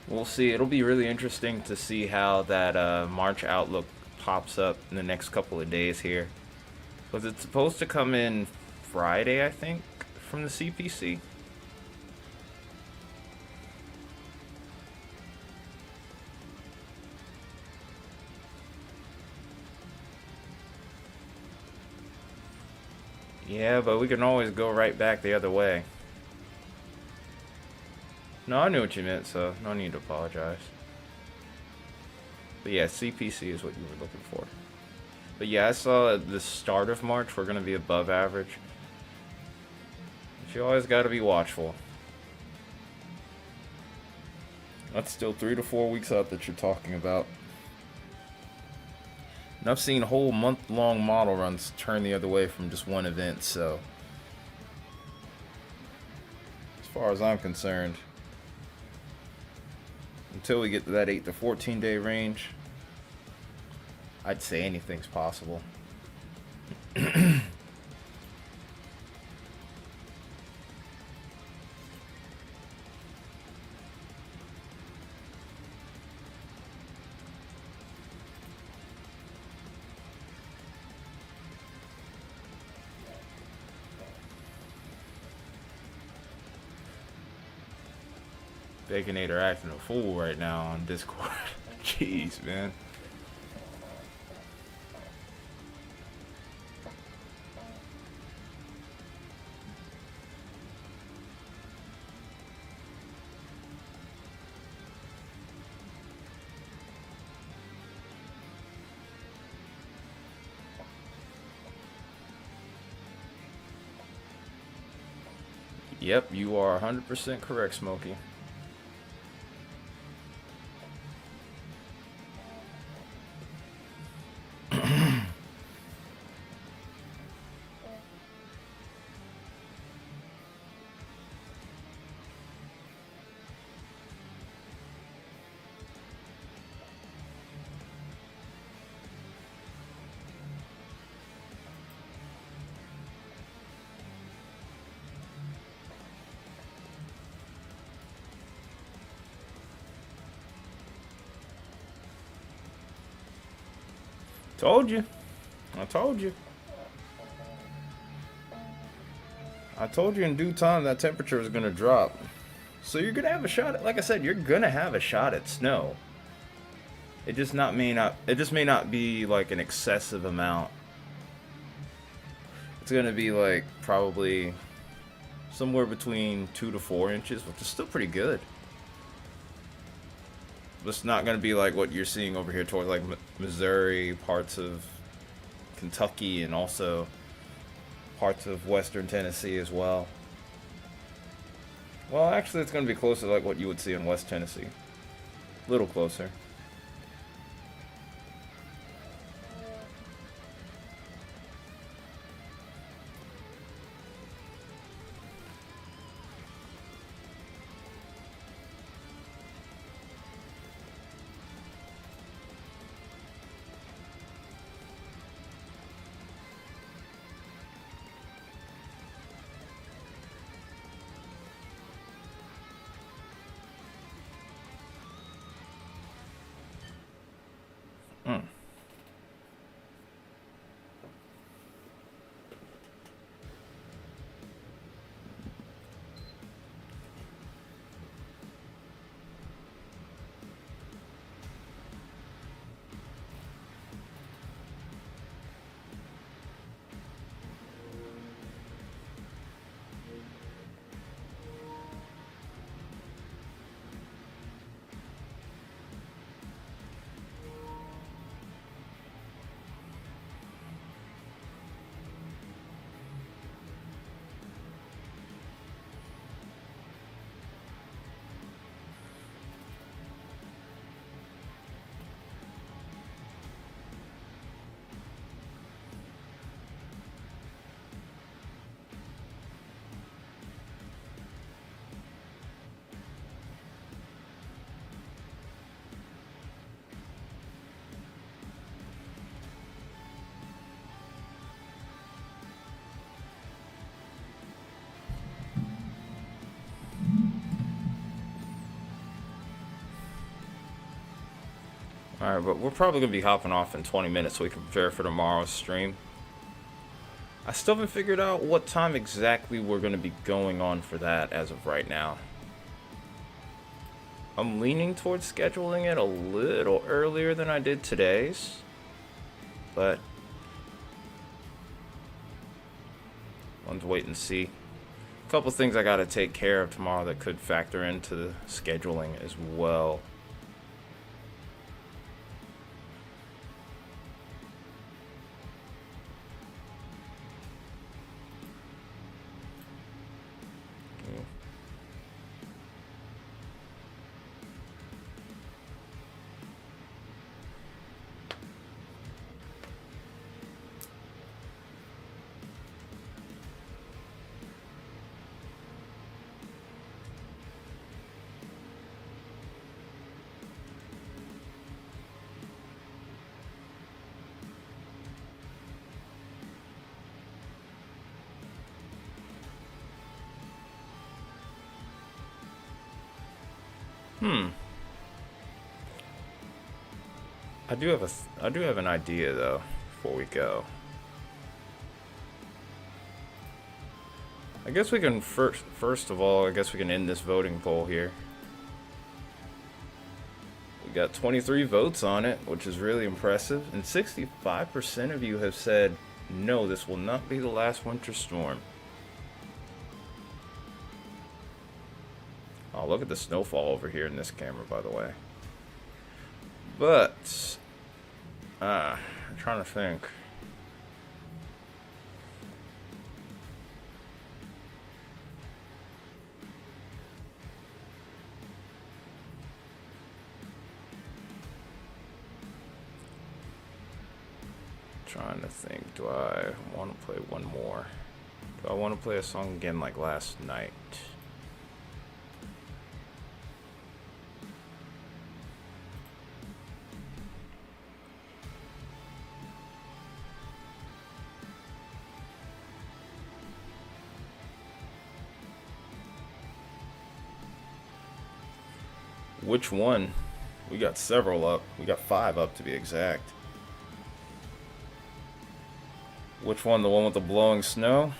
We'll see. It'll be really interesting to see how that March outlook pops up in the next couple of days here. Was it supposed to come in Friday, I think, from the CPC? Yeah, but we can always go right back the other way. No, I knew what you meant, so no need to apologize. But yeah, CPC is what you were looking for. But yeah, I saw at the start of March we're going to be above average. But you always got to be watchful. That's still 3 to 4 weeks out that you're talking about. And I've seen whole month-long model runs turn the other way from just one event, so as far as I'm concerned, until we get to that 8 to 14 day range, I'd say anything's possible. Baconator acting a fool right now on Discord. Jeez, man. Yep, you are 100% correct, Smokey. Told you. I told you. I told you in due time that temperature was going to drop. So you're going to have a shot at, like I said, you're going to have a shot at snow. It just may not be like an excessive amount. It's going to be like probably somewhere between 2 to 4 inches, which is still pretty good. It's not going to be like what you're seeing over here towards like Missouri, parts of Kentucky, and also parts of western Tennessee as well. Well, actually, it's going to be closer to like what you would see in West Tennessee. A little closer. Hmm. Alright, but we're probably going to be hopping off in 20 minutes so we can prepare for tomorrow's stream. I still haven't figured out what time exactly we're going to be going on for that as of right now. I'm leaning towards scheduling it a little earlier than I did today's, but let's wait and see. A couple things I got to take care of tomorrow that could factor into the scheduling as well. I do have an idea though before we go. I guess we can first of all, I guess we can end this voting poll here. We got 23 votes on it, which is really impressive, and 65% of you have said no, this will not be the last winter storm. Oh, look at the snowfall over here in this camera, by the way. But I'm trying to think. Do I want to play one more? Do I want to play a song again like last night? Which one? We got several up. We got 5 up to be exact. Which one? The one with the blowing snow?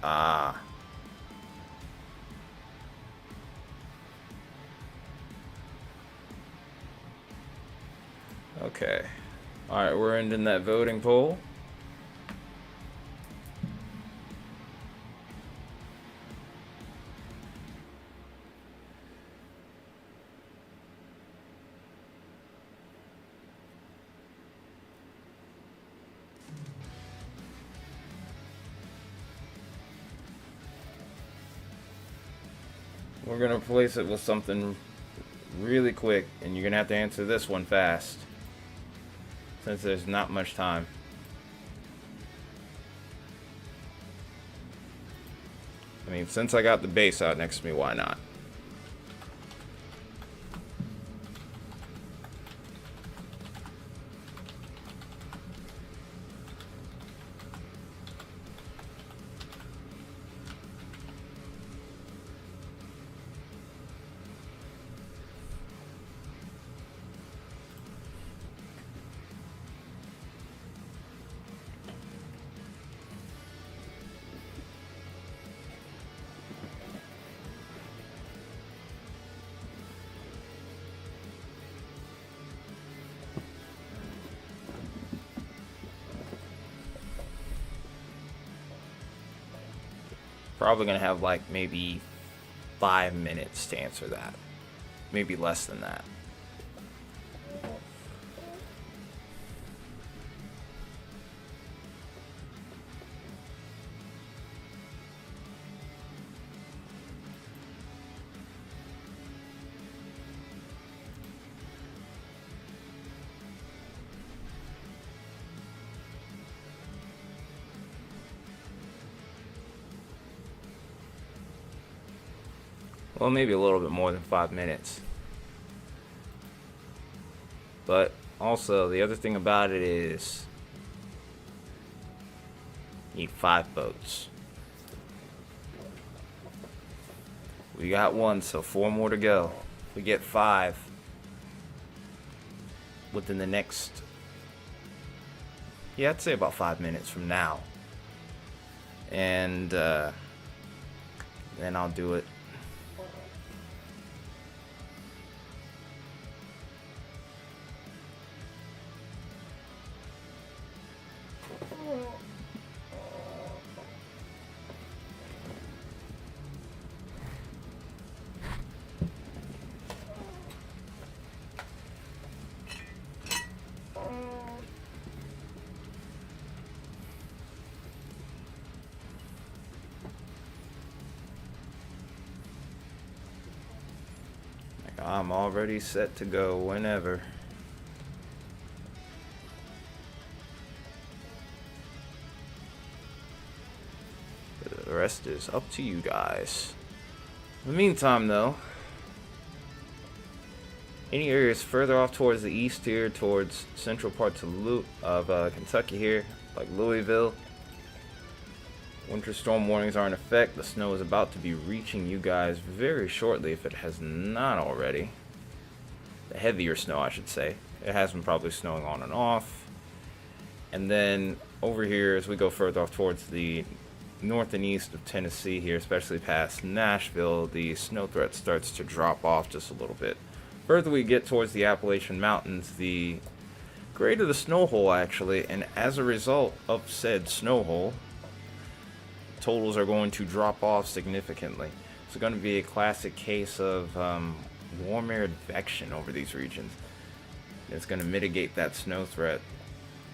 Ah. Okay. Alright, we're ending that voting poll. We're going to replace it with something really quick, and you're going to have to answer this one fast, since there's not much time. I mean, since I got the base out next to me, why not? Probably gonna have like maybe 5 minutes to answer that. Maybe less than that. Well, maybe a little bit more than 5 minutes. But also, the other thing about it is you need 5 boats. We got 1, so 4 more to go. We get 5 within the next, yeah, I'd say about 5 minutes from now. And then I'll do it. I'm already set to go whenever. The rest is up to you guys. In the meantime, though, any areas further off towards the east here, towards central parts of Kentucky here, like Louisville, winter storm warnings are in effect. The snow is about to be reaching you guys very shortly, if it has not already. The heavier snow, I should say. It has been probably snowing on and off. And then over here, as we go further off towards the north and east of Tennessee here, especially past Nashville, the snow threat starts to drop off just a little bit. Further we get towards the Appalachian Mountains, the greater the snow hole actually, and as a result of said snow hole, totals are going to drop off significantly. It's going to be a classic case of warm air advection over these regions. It's going to mitigate that snow threat.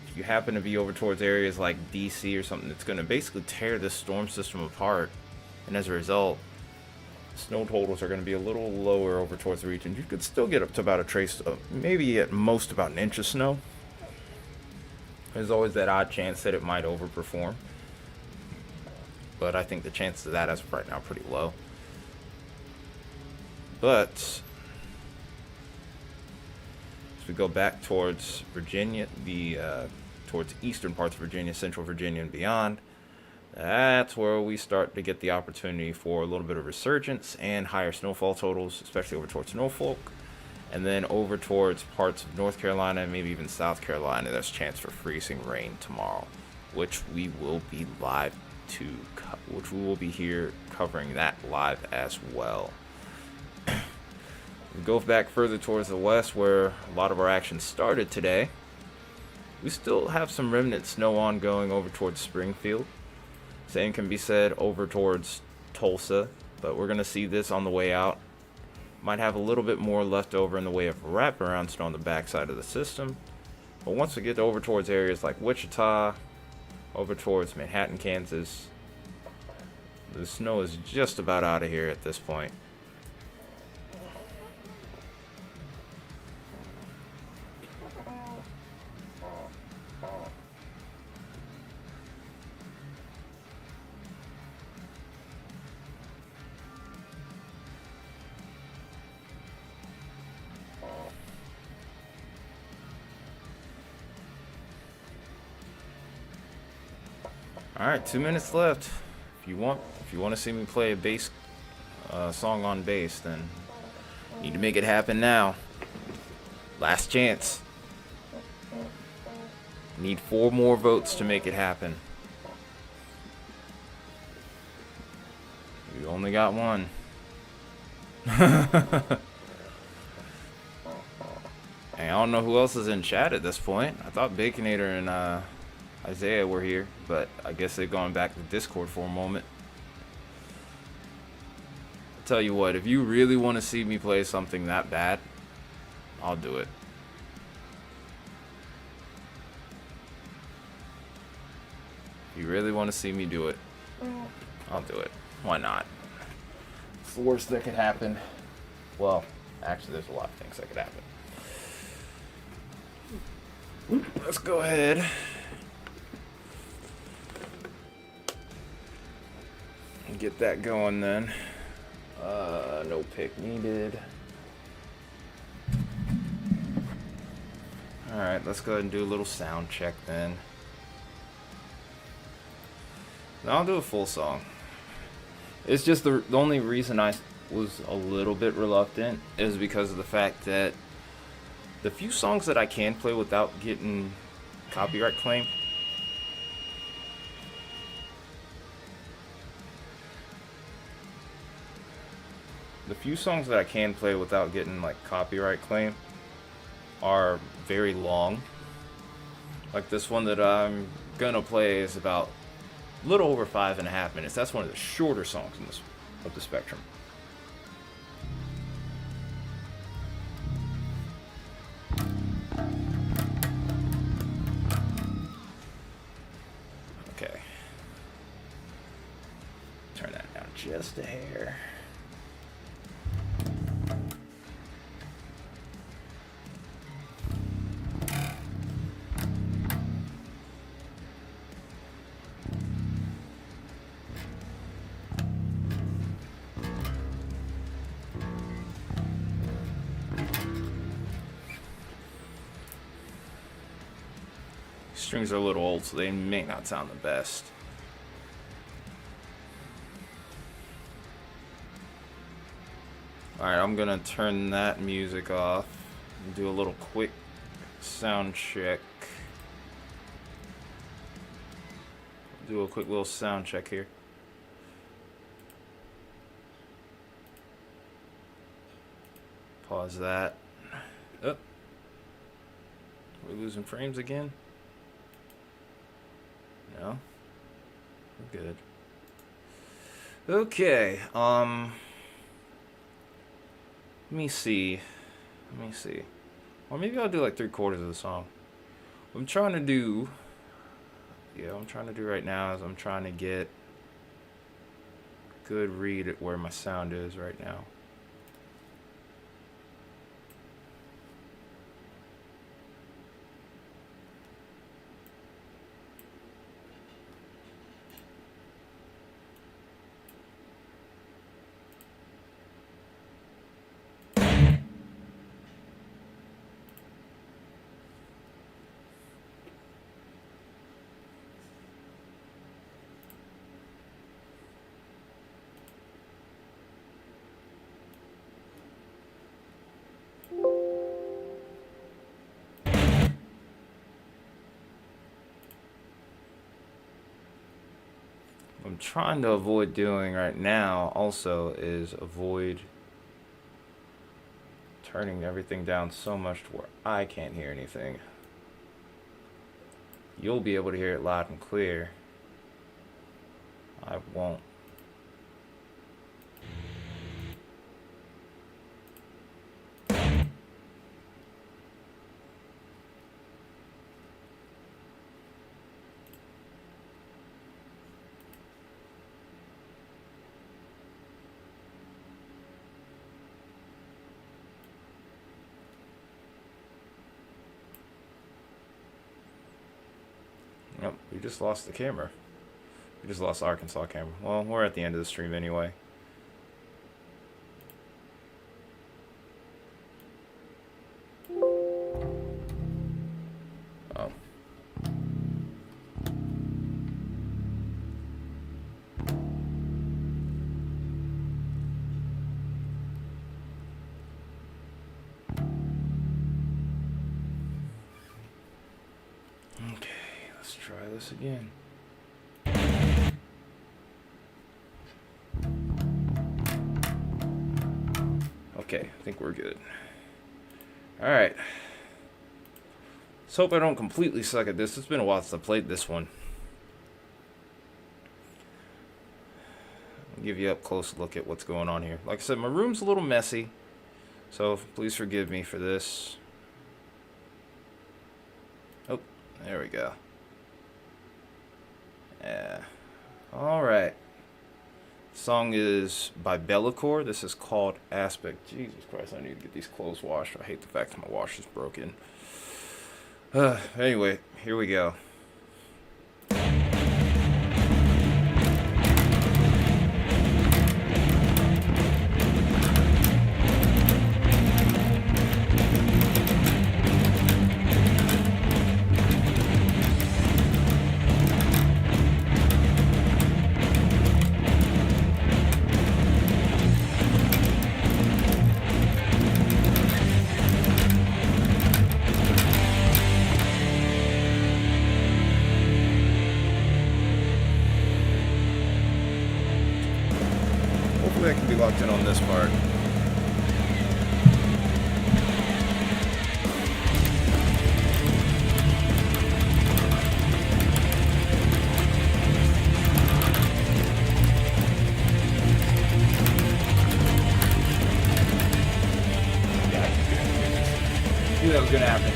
If you happen to be over towards areas like DC or something, it's going to basically tear this storm system apart, and as a result, snow totals are going to be a little lower over towards the region. You could still get up to about a trace of, maybe at most about an inch of snow. There's always that odd chance that it might overperform, but I think the chances of that as of right now are pretty low. But as we go back towards Virginia, towards eastern parts of Virginia, central Virginia and beyond, that's where we start to get the opportunity for a little bit of resurgence and higher snowfall totals, especially over towards Norfolk. And then over towards parts of North Carolina and maybe even South Carolina, there's a chance for freezing rain tomorrow, which we will be which we will be here covering that live as well. We go back further towards the west where a lot of our action started today. We still have some remnant snow ongoing over towards Springfield. Same can be said over towards Tulsa, but we're going to see this on the way out. Might have a little bit more left over in the way of wraparound snow on the backside of the system. But once we get over towards areas like Wichita, over towards Manhattan, Kansas, the snow is just about out of here at this point. All right, 2 minutes left. If you want to see me play a bass song on bass, then you need to make it happen now. Last chance. Need 4 more votes to make it happen. You only got one. Hey, I don't know who else is in chat at this point. I thought Baconator and Isaiah were here, but I guess they've gone back to Discord for a moment. I'll tell you what, if you really want to see me play something that bad, I'll do it. If you really want to see me do it, I'll do it. Why not? It's the worst that could happen. Well, actually, there's a lot of things that could happen. Let's go ahead. And get that going then. No pick needed. Alright, let's go ahead and do a little sound check then. Now I'll do a full song. It's just the only reason I was a little bit reluctant is because of the fact that the few songs that I can play without getting copyright claim, copyright claim are very long. Like this one that I'm gonna play is about a little over 5.5 minutes. That's one of the shorter songs in this of the spectrum. Okay. Turn that down just a hair. Strings are a little old, so they may not sound the best. Alright, I'm gonna turn that music off and do a little quick sound check. Do a quick little sound check here. Pause that. Oh. We're losing frames again? No? We're good. Okay, let me see. Or maybe I'll do like 3/4 of the song. What I'm trying to do right now is I'm trying to get a good read at where my sound is right now. What I'm trying to avoid doing right now also is avoid turning everything down so much to where I can't hear anything. You'll be able to hear it loud and clear. I won't. Yep, we just lost the camera. We just lost the Arkansas camera. Well, we're at the end of the stream anyway. Oh. Try this again. Okay, I think we're good. Alright. Let's hope I don't completely suck at this. It's been a while since I played this one. I'll give you up close look at what's going on here. Like I said, my room's a little messy, so please forgive me for this. Oh, there we go. Yeah. Alright. Song is by Bellicor. This is called Aspect. Jesus Christ, I need to get these clothes washed. I hate the fact that my washer's broken. Anyway, here we go. Hopefully I can be locked in on this part. I knew that was gonna happen.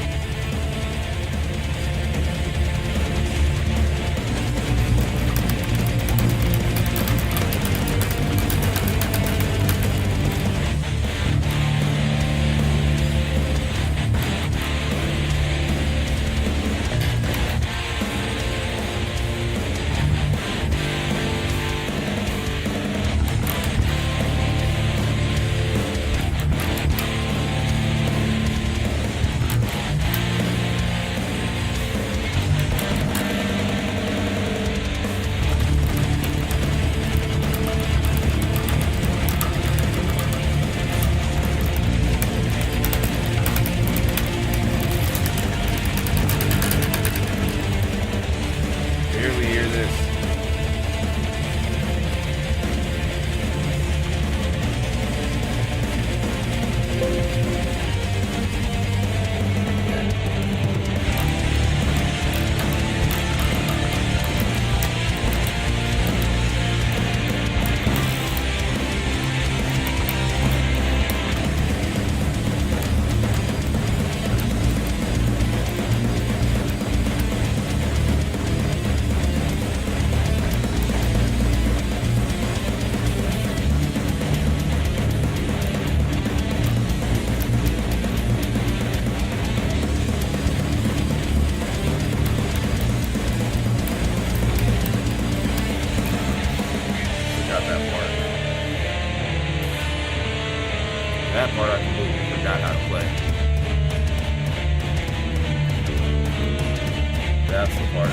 That part I completely forgot how to play. That's the part.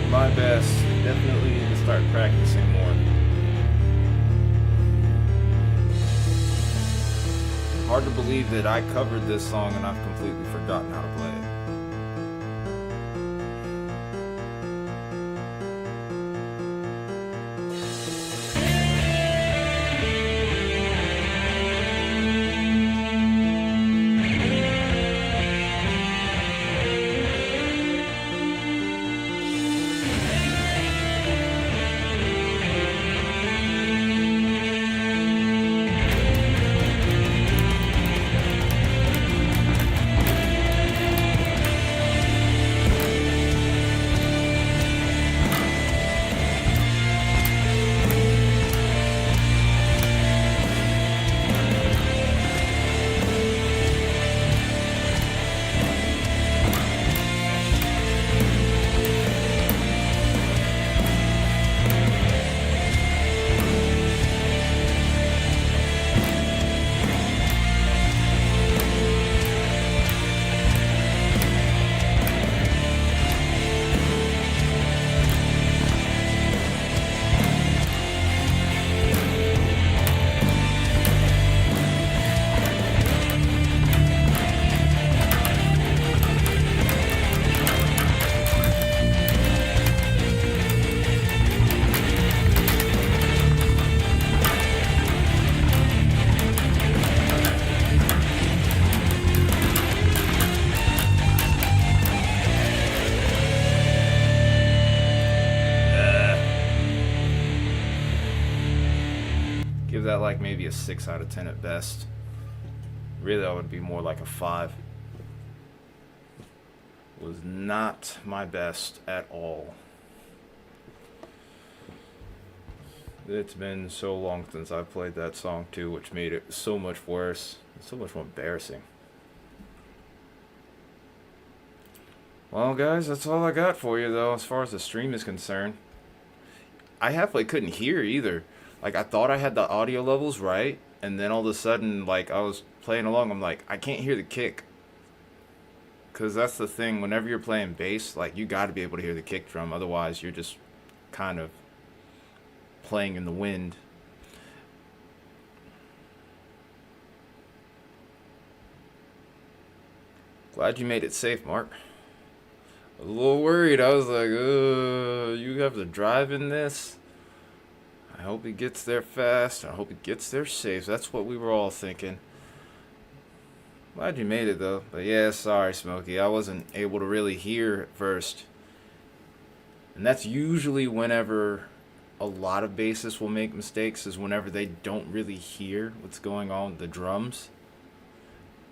My best. Definitely need to start practicing more. Hard to believe that I covered this song and I've completely forgotten how to play it. that like maybe a 6 out of 10 at best. Really, I would be more like a 5. Was not my best at all. It's been so long since I've played that song too, which made it so much worse. So much more embarrassing. Well, guys, that's all I got for you, though, as far as the stream is concerned. I halfway couldn't hear either. Like, I thought I had the audio levels right, and then all of a sudden, like, I was playing along, I'm like, I can't hear the kick. Because that's the thing, whenever you're playing bass, like, you got to be able to hear the kick drum, otherwise you're just kind of playing in the wind. Glad you made it safe, Mark. I was a little worried. I was like, you have to drive in this? I hope he gets there fast. I hope he gets there safe. That's what we were all thinking. Glad you made it, though. But yeah, sorry, Smokey. I wasn't able to really hear at first. And that's usually whenever a lot of bassists will make mistakes, is whenever they don't really hear what's going on with the drums.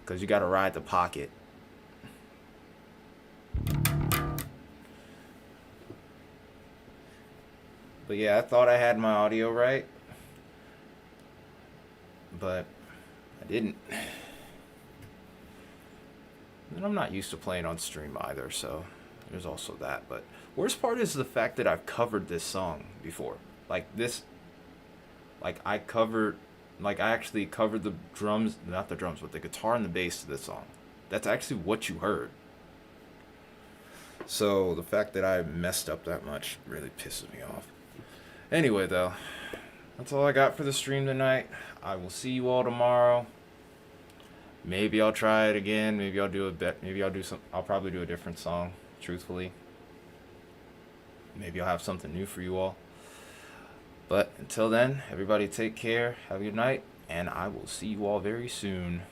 Because you got to ride the pocket. But yeah, I thought I had my audio right, but I didn't. And I'm not used to playing on stream either, so there's also that. But worst part is the fact that I've covered this song before. Like this, like I actually covered the drums, not the drums, but the guitar and the bass to this song. That's actually what you heard. So the fact that I messed up that much really pisses me off. Anyway, though, that's all I got for the stream tonight. I will see you all tomorrow. Maybe I'll try it again. Maybe I'll do a bit. Maybe I'll do some. I'll probably do a different song, truthfully. Maybe I'll have something new for you all. But until then, everybody take care. Have a good night, and I will see you all very soon.